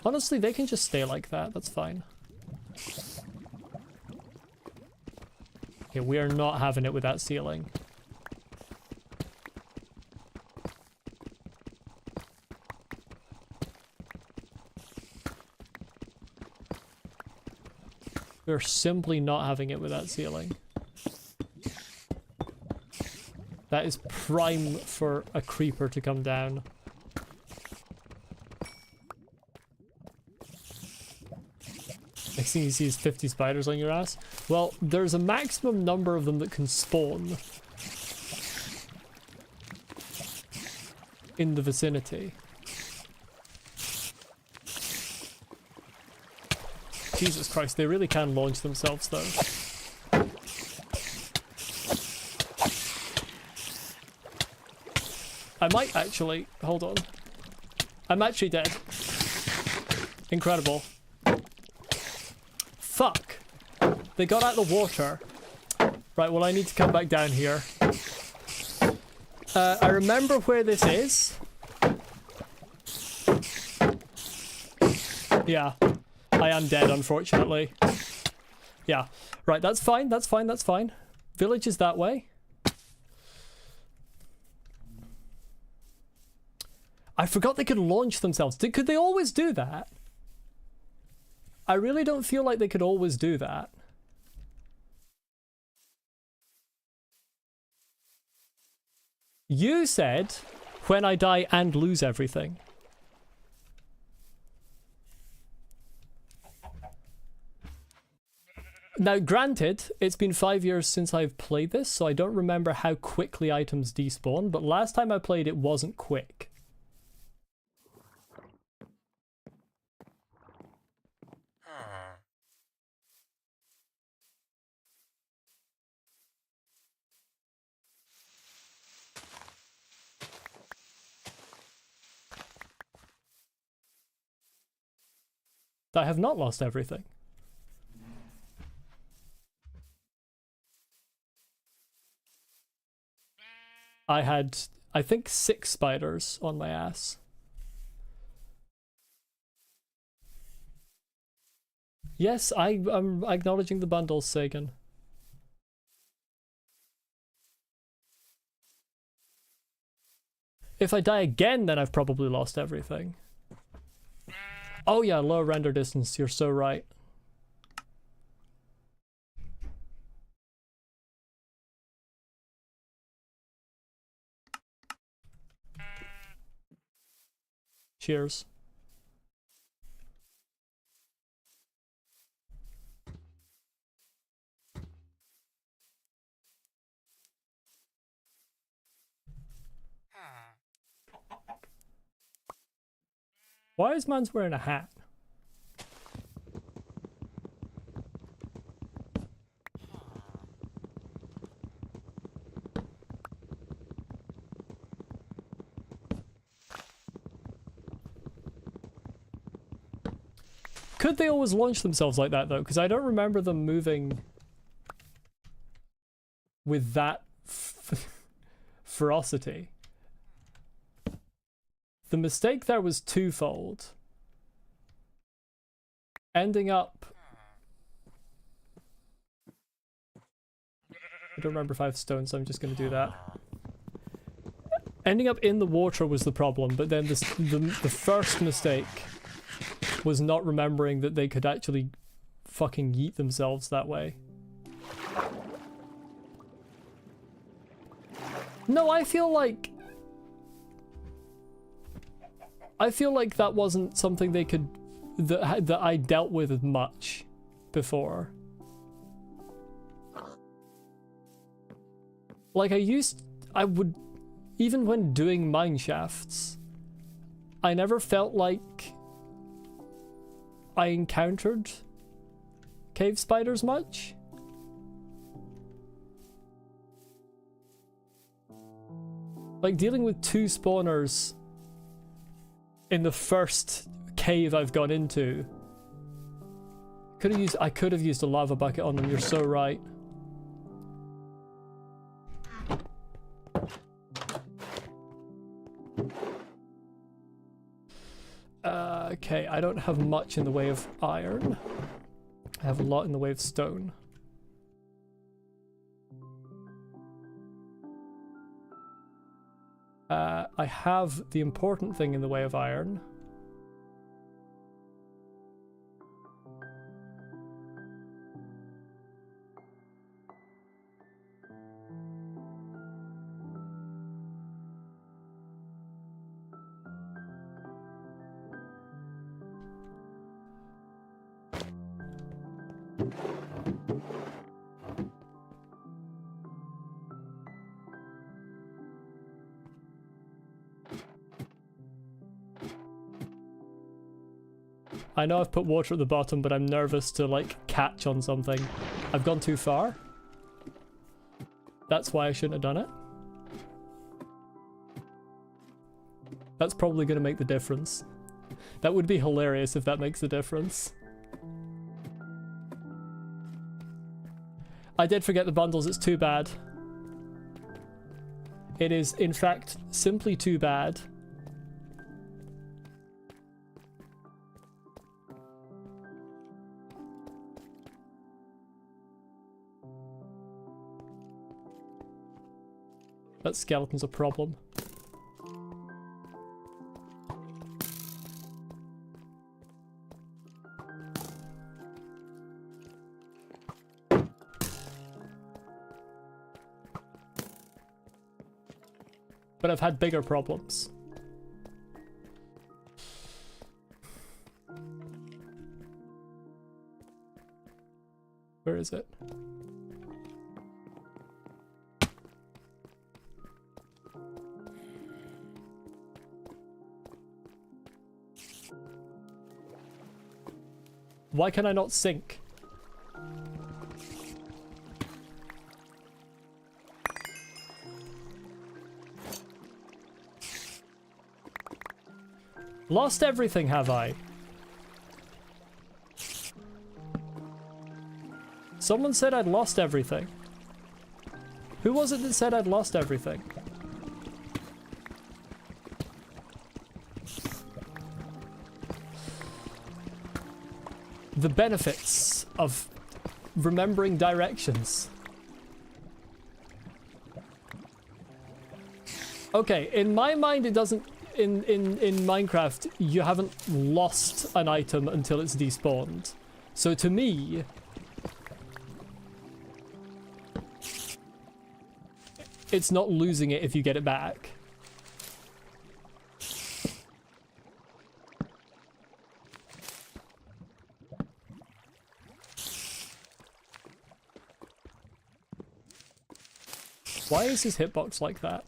Honestly, they can just stay like that. That's fine. Okay, we are not having it with that ceiling. We're simply not having it with that ceiling. That is prime for a creeper to come down. Next thing you see is 50 spiders on your ass. Well, there's a maximum number of them that can spawn in the vicinity. Jesus Christ, they really can launch themselves though. I might actually... Hold on. I'm actually dead. Incredible. Fuck. They got out of the water. Right, well I need to come back down here. I remember where this is. Yeah. I am dead, unfortunately. Yeah. Right, that's fine, that's fine, that's fine. Village is that way. I forgot they could launch themselves. Could they always do that? I really don't feel like they could always do that. You said, when I die and lose everything. Now, granted, it's been 5 years since I've played this, so I don't remember how quickly items despawn, but last time I played it wasn't quick. I have not lost everything. I had, I think, 6 spiders on my ass. Yes, I'm acknowledging the bundles, Sagan. If I die again, then I've probably lost everything. Oh yeah, low render distance, you're so right. Cheers. Why is man's wearing a hat? Could they always launch themselves like that, though? Because I don't remember them moving with that ferocity. The mistake there was twofold. Ending up... I don't remember if I have stone, so I'm just going to do that. Ending up in the water was the problem, but then the first mistake was not remembering that they could actually fucking yeet themselves that way. No, I feel like that wasn't something they could that I dealt with much before. Like I would, even when doing mine shafts, I never felt like I encountered cave spiders much. Like dealing with 2 spawners in the first cave I've gone into. I could have used a lava bucket on them, you're so right. Okay, I don't have much in the way of iron. I have a lot in the way of stone. I have the important thing in the way of iron. I know I've put water at the bottom, but I'm nervous to, like, catch on something. I've gone too far. That's why I shouldn't have done it. That's probably going to make the difference. That would be hilarious if that makes a difference. I did forget the bundles, it's too bad. It is, in fact, simply too bad. That skeleton's a problem. But I've had bigger problems. Where is it? Why can I not sink? Lost everything, have I? Someone said I'd lost everything. Who was it that said I'd lost everything? The benefits of remembering directions. Okay, in my mind it doesn't... In Minecraft, you haven't lost an item until it's despawned. So to me... it's not losing it if you get it back. Why is his hitbox like that?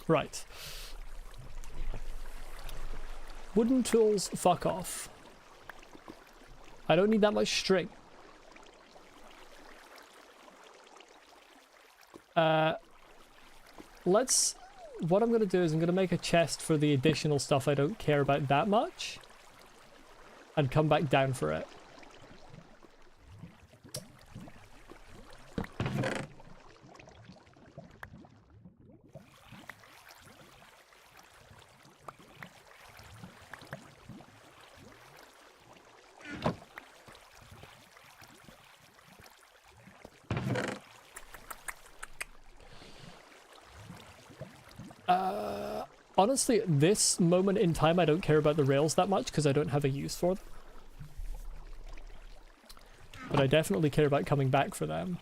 Right. Wooden tools, fuck off. I don't need that much string. What I'm going to do is I'm going to make a chest for the additional stuff I don't care about that much. And come back down for it. Honestly, this moment in time, I don't care about the rails that much because I don't have a use for them. But I definitely care about coming back for them.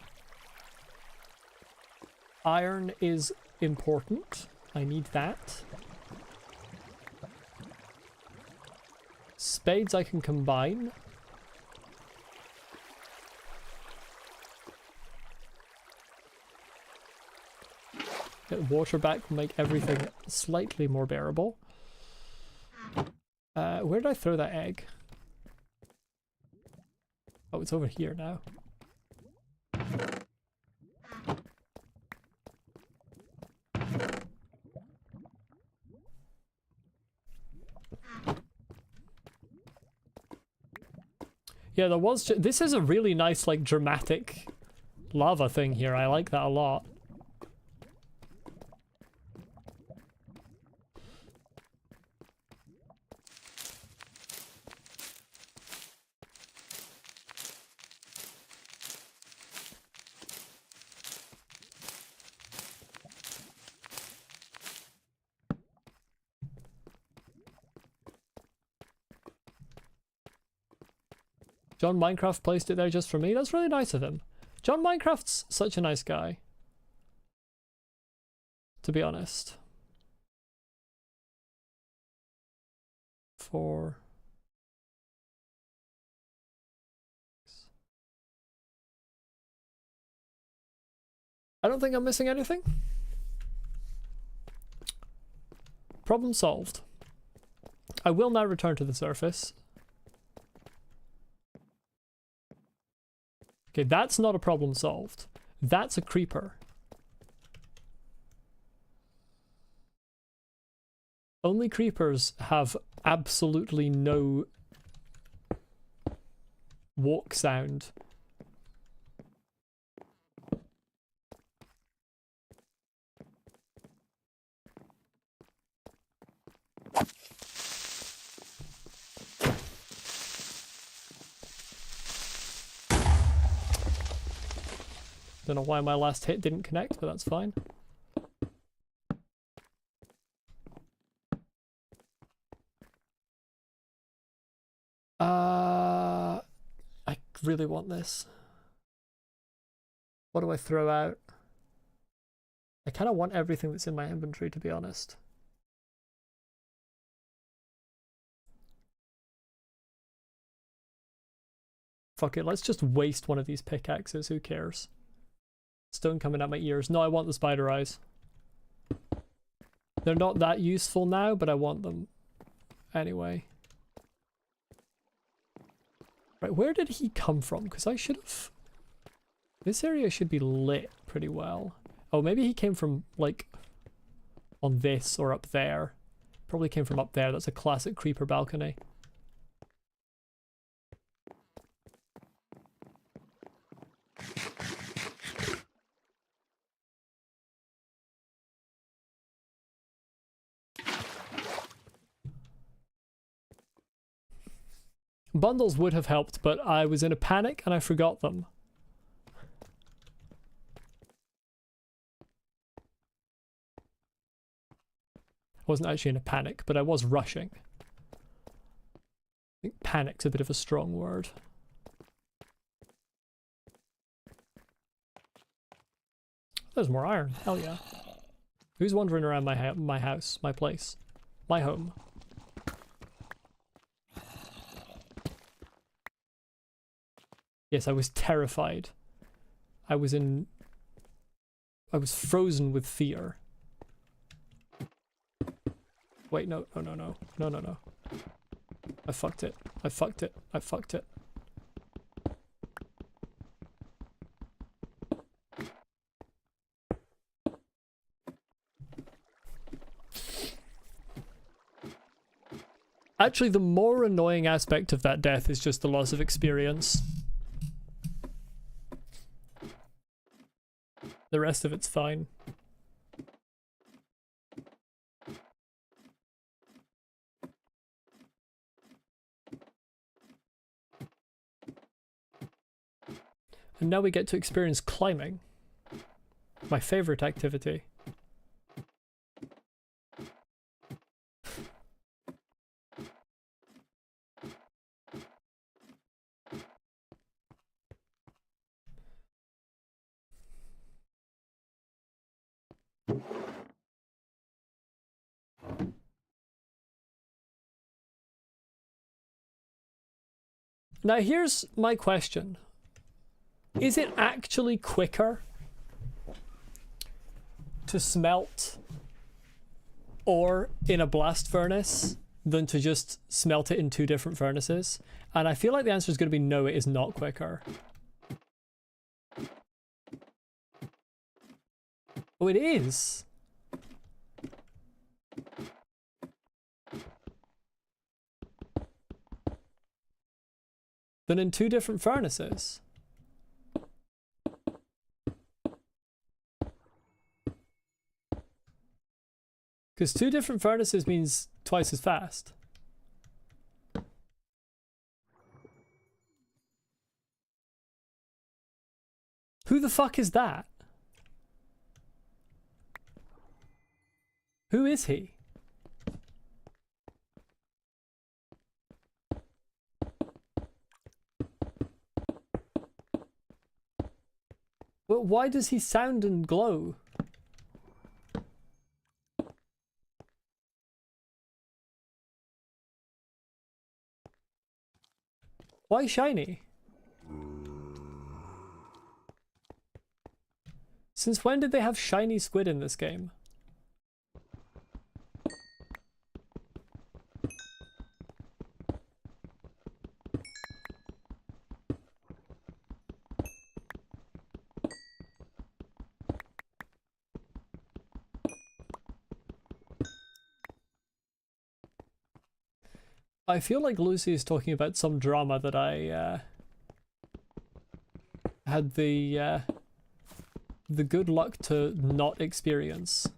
Iron is important. I need that. Spades I can combine. Get water back will make everything slightly more bearable. Where did I throw that egg? Oh, it's over here now. Yeah, there was... This is a really nice, like, dramatic lava thing here. I like that a lot. John Minecraft placed it there just for me. That's really nice of him. John Minecraft's such a nice guy. To be honest. 4. I don't think I'm missing anything. Problem solved. I will now return to the surface. Okay, that's not a problem solved. That's a creeper. Only creepers have absolutely no walk sound. Don't know why my last hit didn't connect, but that's fine. I really want this. What do I throw out? I kind of want everything that's in my inventory, to be honest. Fuck it, let's just waste one of these pickaxes, who cares? Stone coming out my ears. No, I want the spider eyes. They're not that useful now, but I want them anyway. Right, where did he come from? Because I should have... This area should be lit pretty well. Oh, maybe he came from, like, on this or up there. Probably came from up there. That's a classic creeper balcony. Bundles would have helped, but I was in a panic and I forgot them. I wasn't actually in a panic, but I was rushing. I think panic's a bit of a strong word. There's more iron. Hell yeah. Who's wandering around my house, my place, my home? Yes, I was terrified. I was frozen with fear. Wait, no. I fucked it. I fucked it. Actually, the more annoying aspect of that death is just the loss of experience. The rest of it's fine. And now we get to experience climbing. My favorite activity. Now here's my question. Is it actually quicker to smelt ore in a blast furnace than to just smelt it in two different furnaces? And I feel like the answer is going to be no, it is not quicker. Oh, it is. Than in two different furnaces. Because two different furnaces means twice as fast. Who the fuck is that? Who is he? Well, why does he sound and glow? Why Since when did they have shiny squid in this game? I feel like Lucy is talking about some drama that I had the good luck to not experience.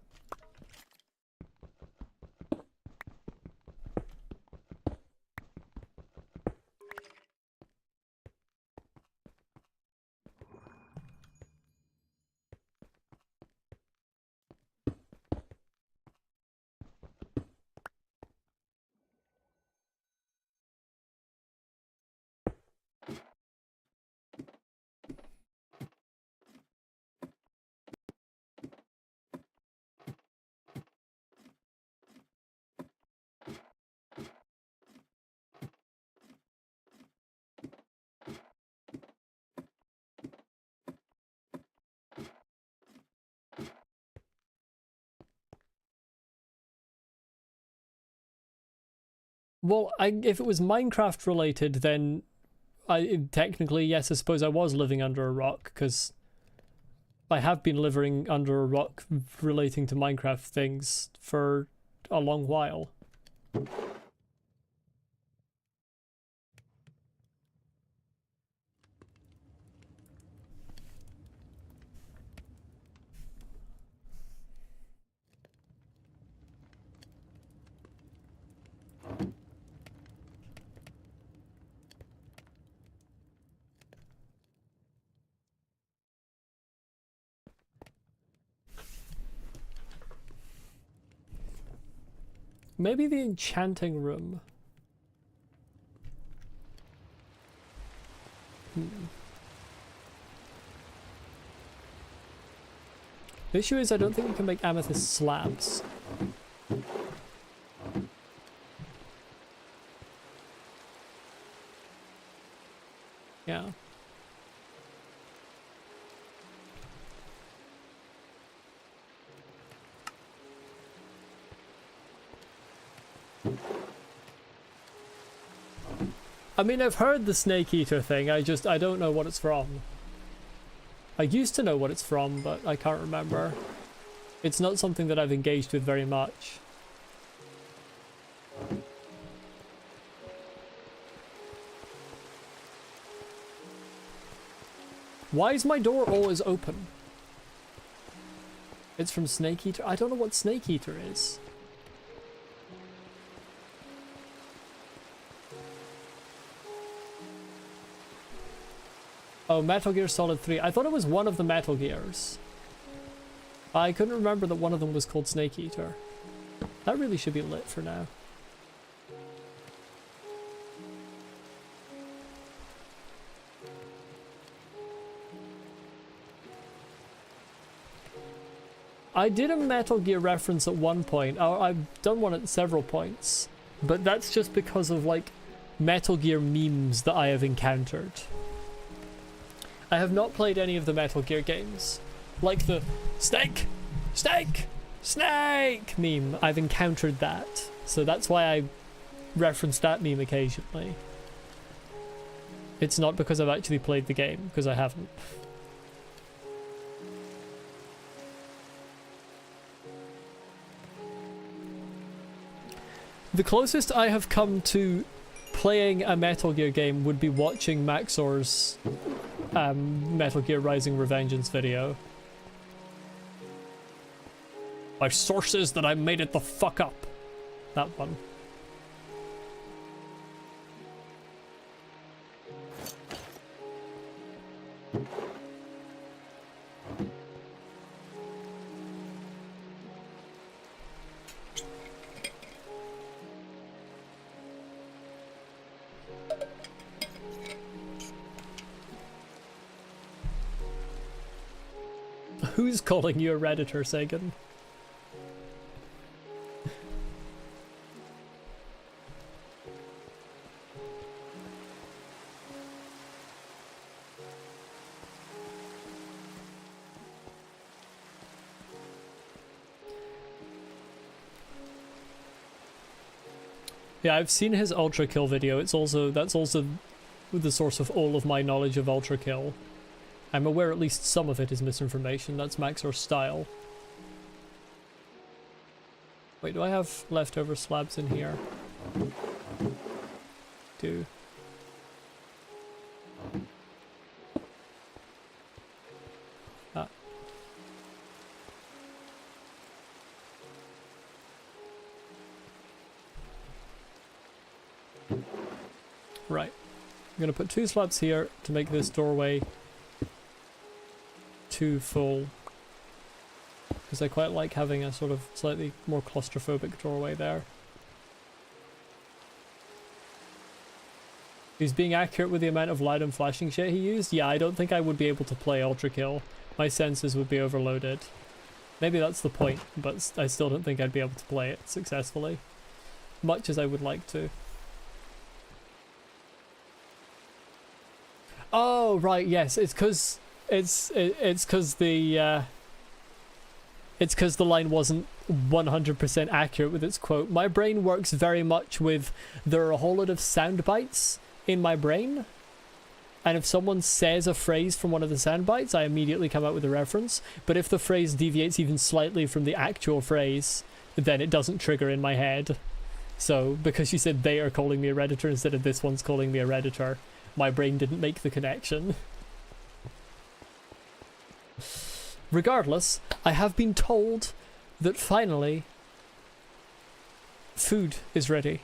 Well, if it was Minecraft related, then technically, yes, I suppose I was living under a rock, because I have been living under a rock relating to Minecraft things for a long while. Maybe the enchanting room. The issue is I don't think we can make amethyst slabs. Yeah. I mean, I've heard the snake eater thing, I don't know what it's from. I used to know what it's from, but I can't remember. It's not something that I've engaged with very much. Why is my door always open? It's from Snake Eater? I don't know what Snake Eater is. Oh, Metal Gear Solid 3. I thought it was one of the Metal Gears. I couldn't remember that one of them was called Snake Eater. That really should be lit for now. I did a Metal Gear reference at one point. I've done one at several points. But that's just because of, like, Metal Gear memes that I have encountered. I have not played any of the Metal Gear games. Like the snake, snake, snake meme. I've encountered that. So that's why I reference that meme occasionally. It's not because I've actually played the game, because I haven't. The closest I have come to playing a Metal Gear game would be watching Maxor's Metal Gear Rising Revengeance video. My source is that I made it the fuck up. That one. Who's calling you a Redditor, Sagan? Yeah, I've seen his ultra kill video. That's also the source of all of my knowledge of ultra kill. I'm aware at least some of it is misinformation. That's Maxor's style. Wait, do I have leftover slabs in here? Do. Ah. Right. I'm gonna put 2 slabs here to make this doorway 2 full. Because I quite like having a sort of slightly more claustrophobic doorway there. He's being accurate with the amount of light and flashing shit he used? Yeah, I don't think I would be able to play Ultra Kill. My senses would be overloaded. Maybe that's the point, but I still don't think I'd be able to play it successfully. Much as I would like to. Oh, right, yes, it's because the line wasn't 100% accurate with its quote. My brain works very much with, there are a whole lot of sound bites in my brain, and if someone says a phrase from one of the sound bites, I immediately come out with a reference, but if the phrase deviates even slightly from the actual phrase, then it doesn't trigger in my head. So, because you said they are calling me a Redditor instead of this one's calling me a Redditor, my brain didn't make the connection. Regardless, I have been told that finally food is ready.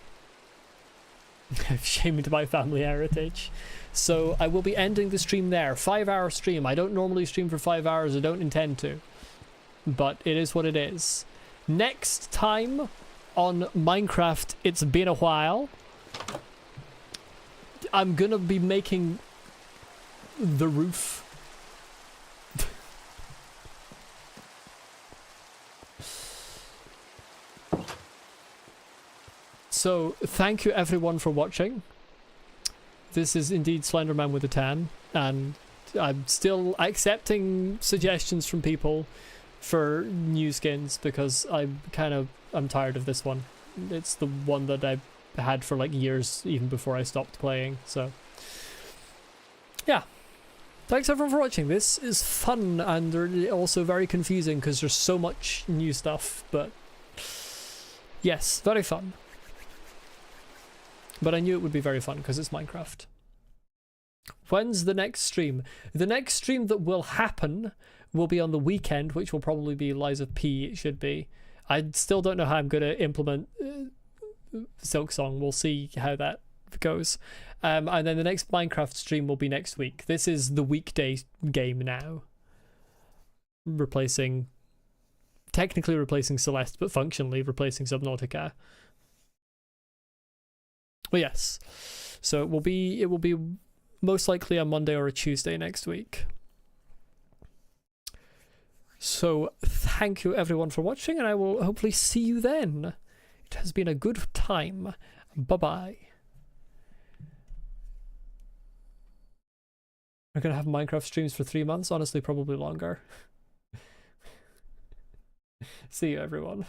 I've shamed my family heritage. So I will be ending the stream there. 5-hour stream. I don't normally stream for 5 hours. I don't intend to. But it is what it is. Next time on Minecraft, it's been a while. I'm gonna be making the roof. So, thank you everyone for watching. This is indeed Slenderman with a tan, and I'm still accepting suggestions from people for new skins because I'm tired of this one. It's the one that I had for like years even before I stopped playing, so yeah. Thanks everyone for watching. This is fun and also very confusing because there's so much new stuff, but yes, very fun. But I knew it would be very fun because it's Minecraft. When's the next stream? The next stream that will happen will be on the weekend, which will probably be Liza P, it should be. I still don't know how I'm going to implement Silksong. We'll see how that goes. And then the next Minecraft stream will be next week. This is the weekday game now. Technically replacing Celeste, but functionally replacing Subnautica. Well, yes. So it will be most likely a Monday or a Tuesday next week. So thank you everyone for watching, and I will hopefully see you then. It has been a good time. Bye-bye. We're going to have Minecraft streams for 3 months? Honestly, probably longer. See you, everyone.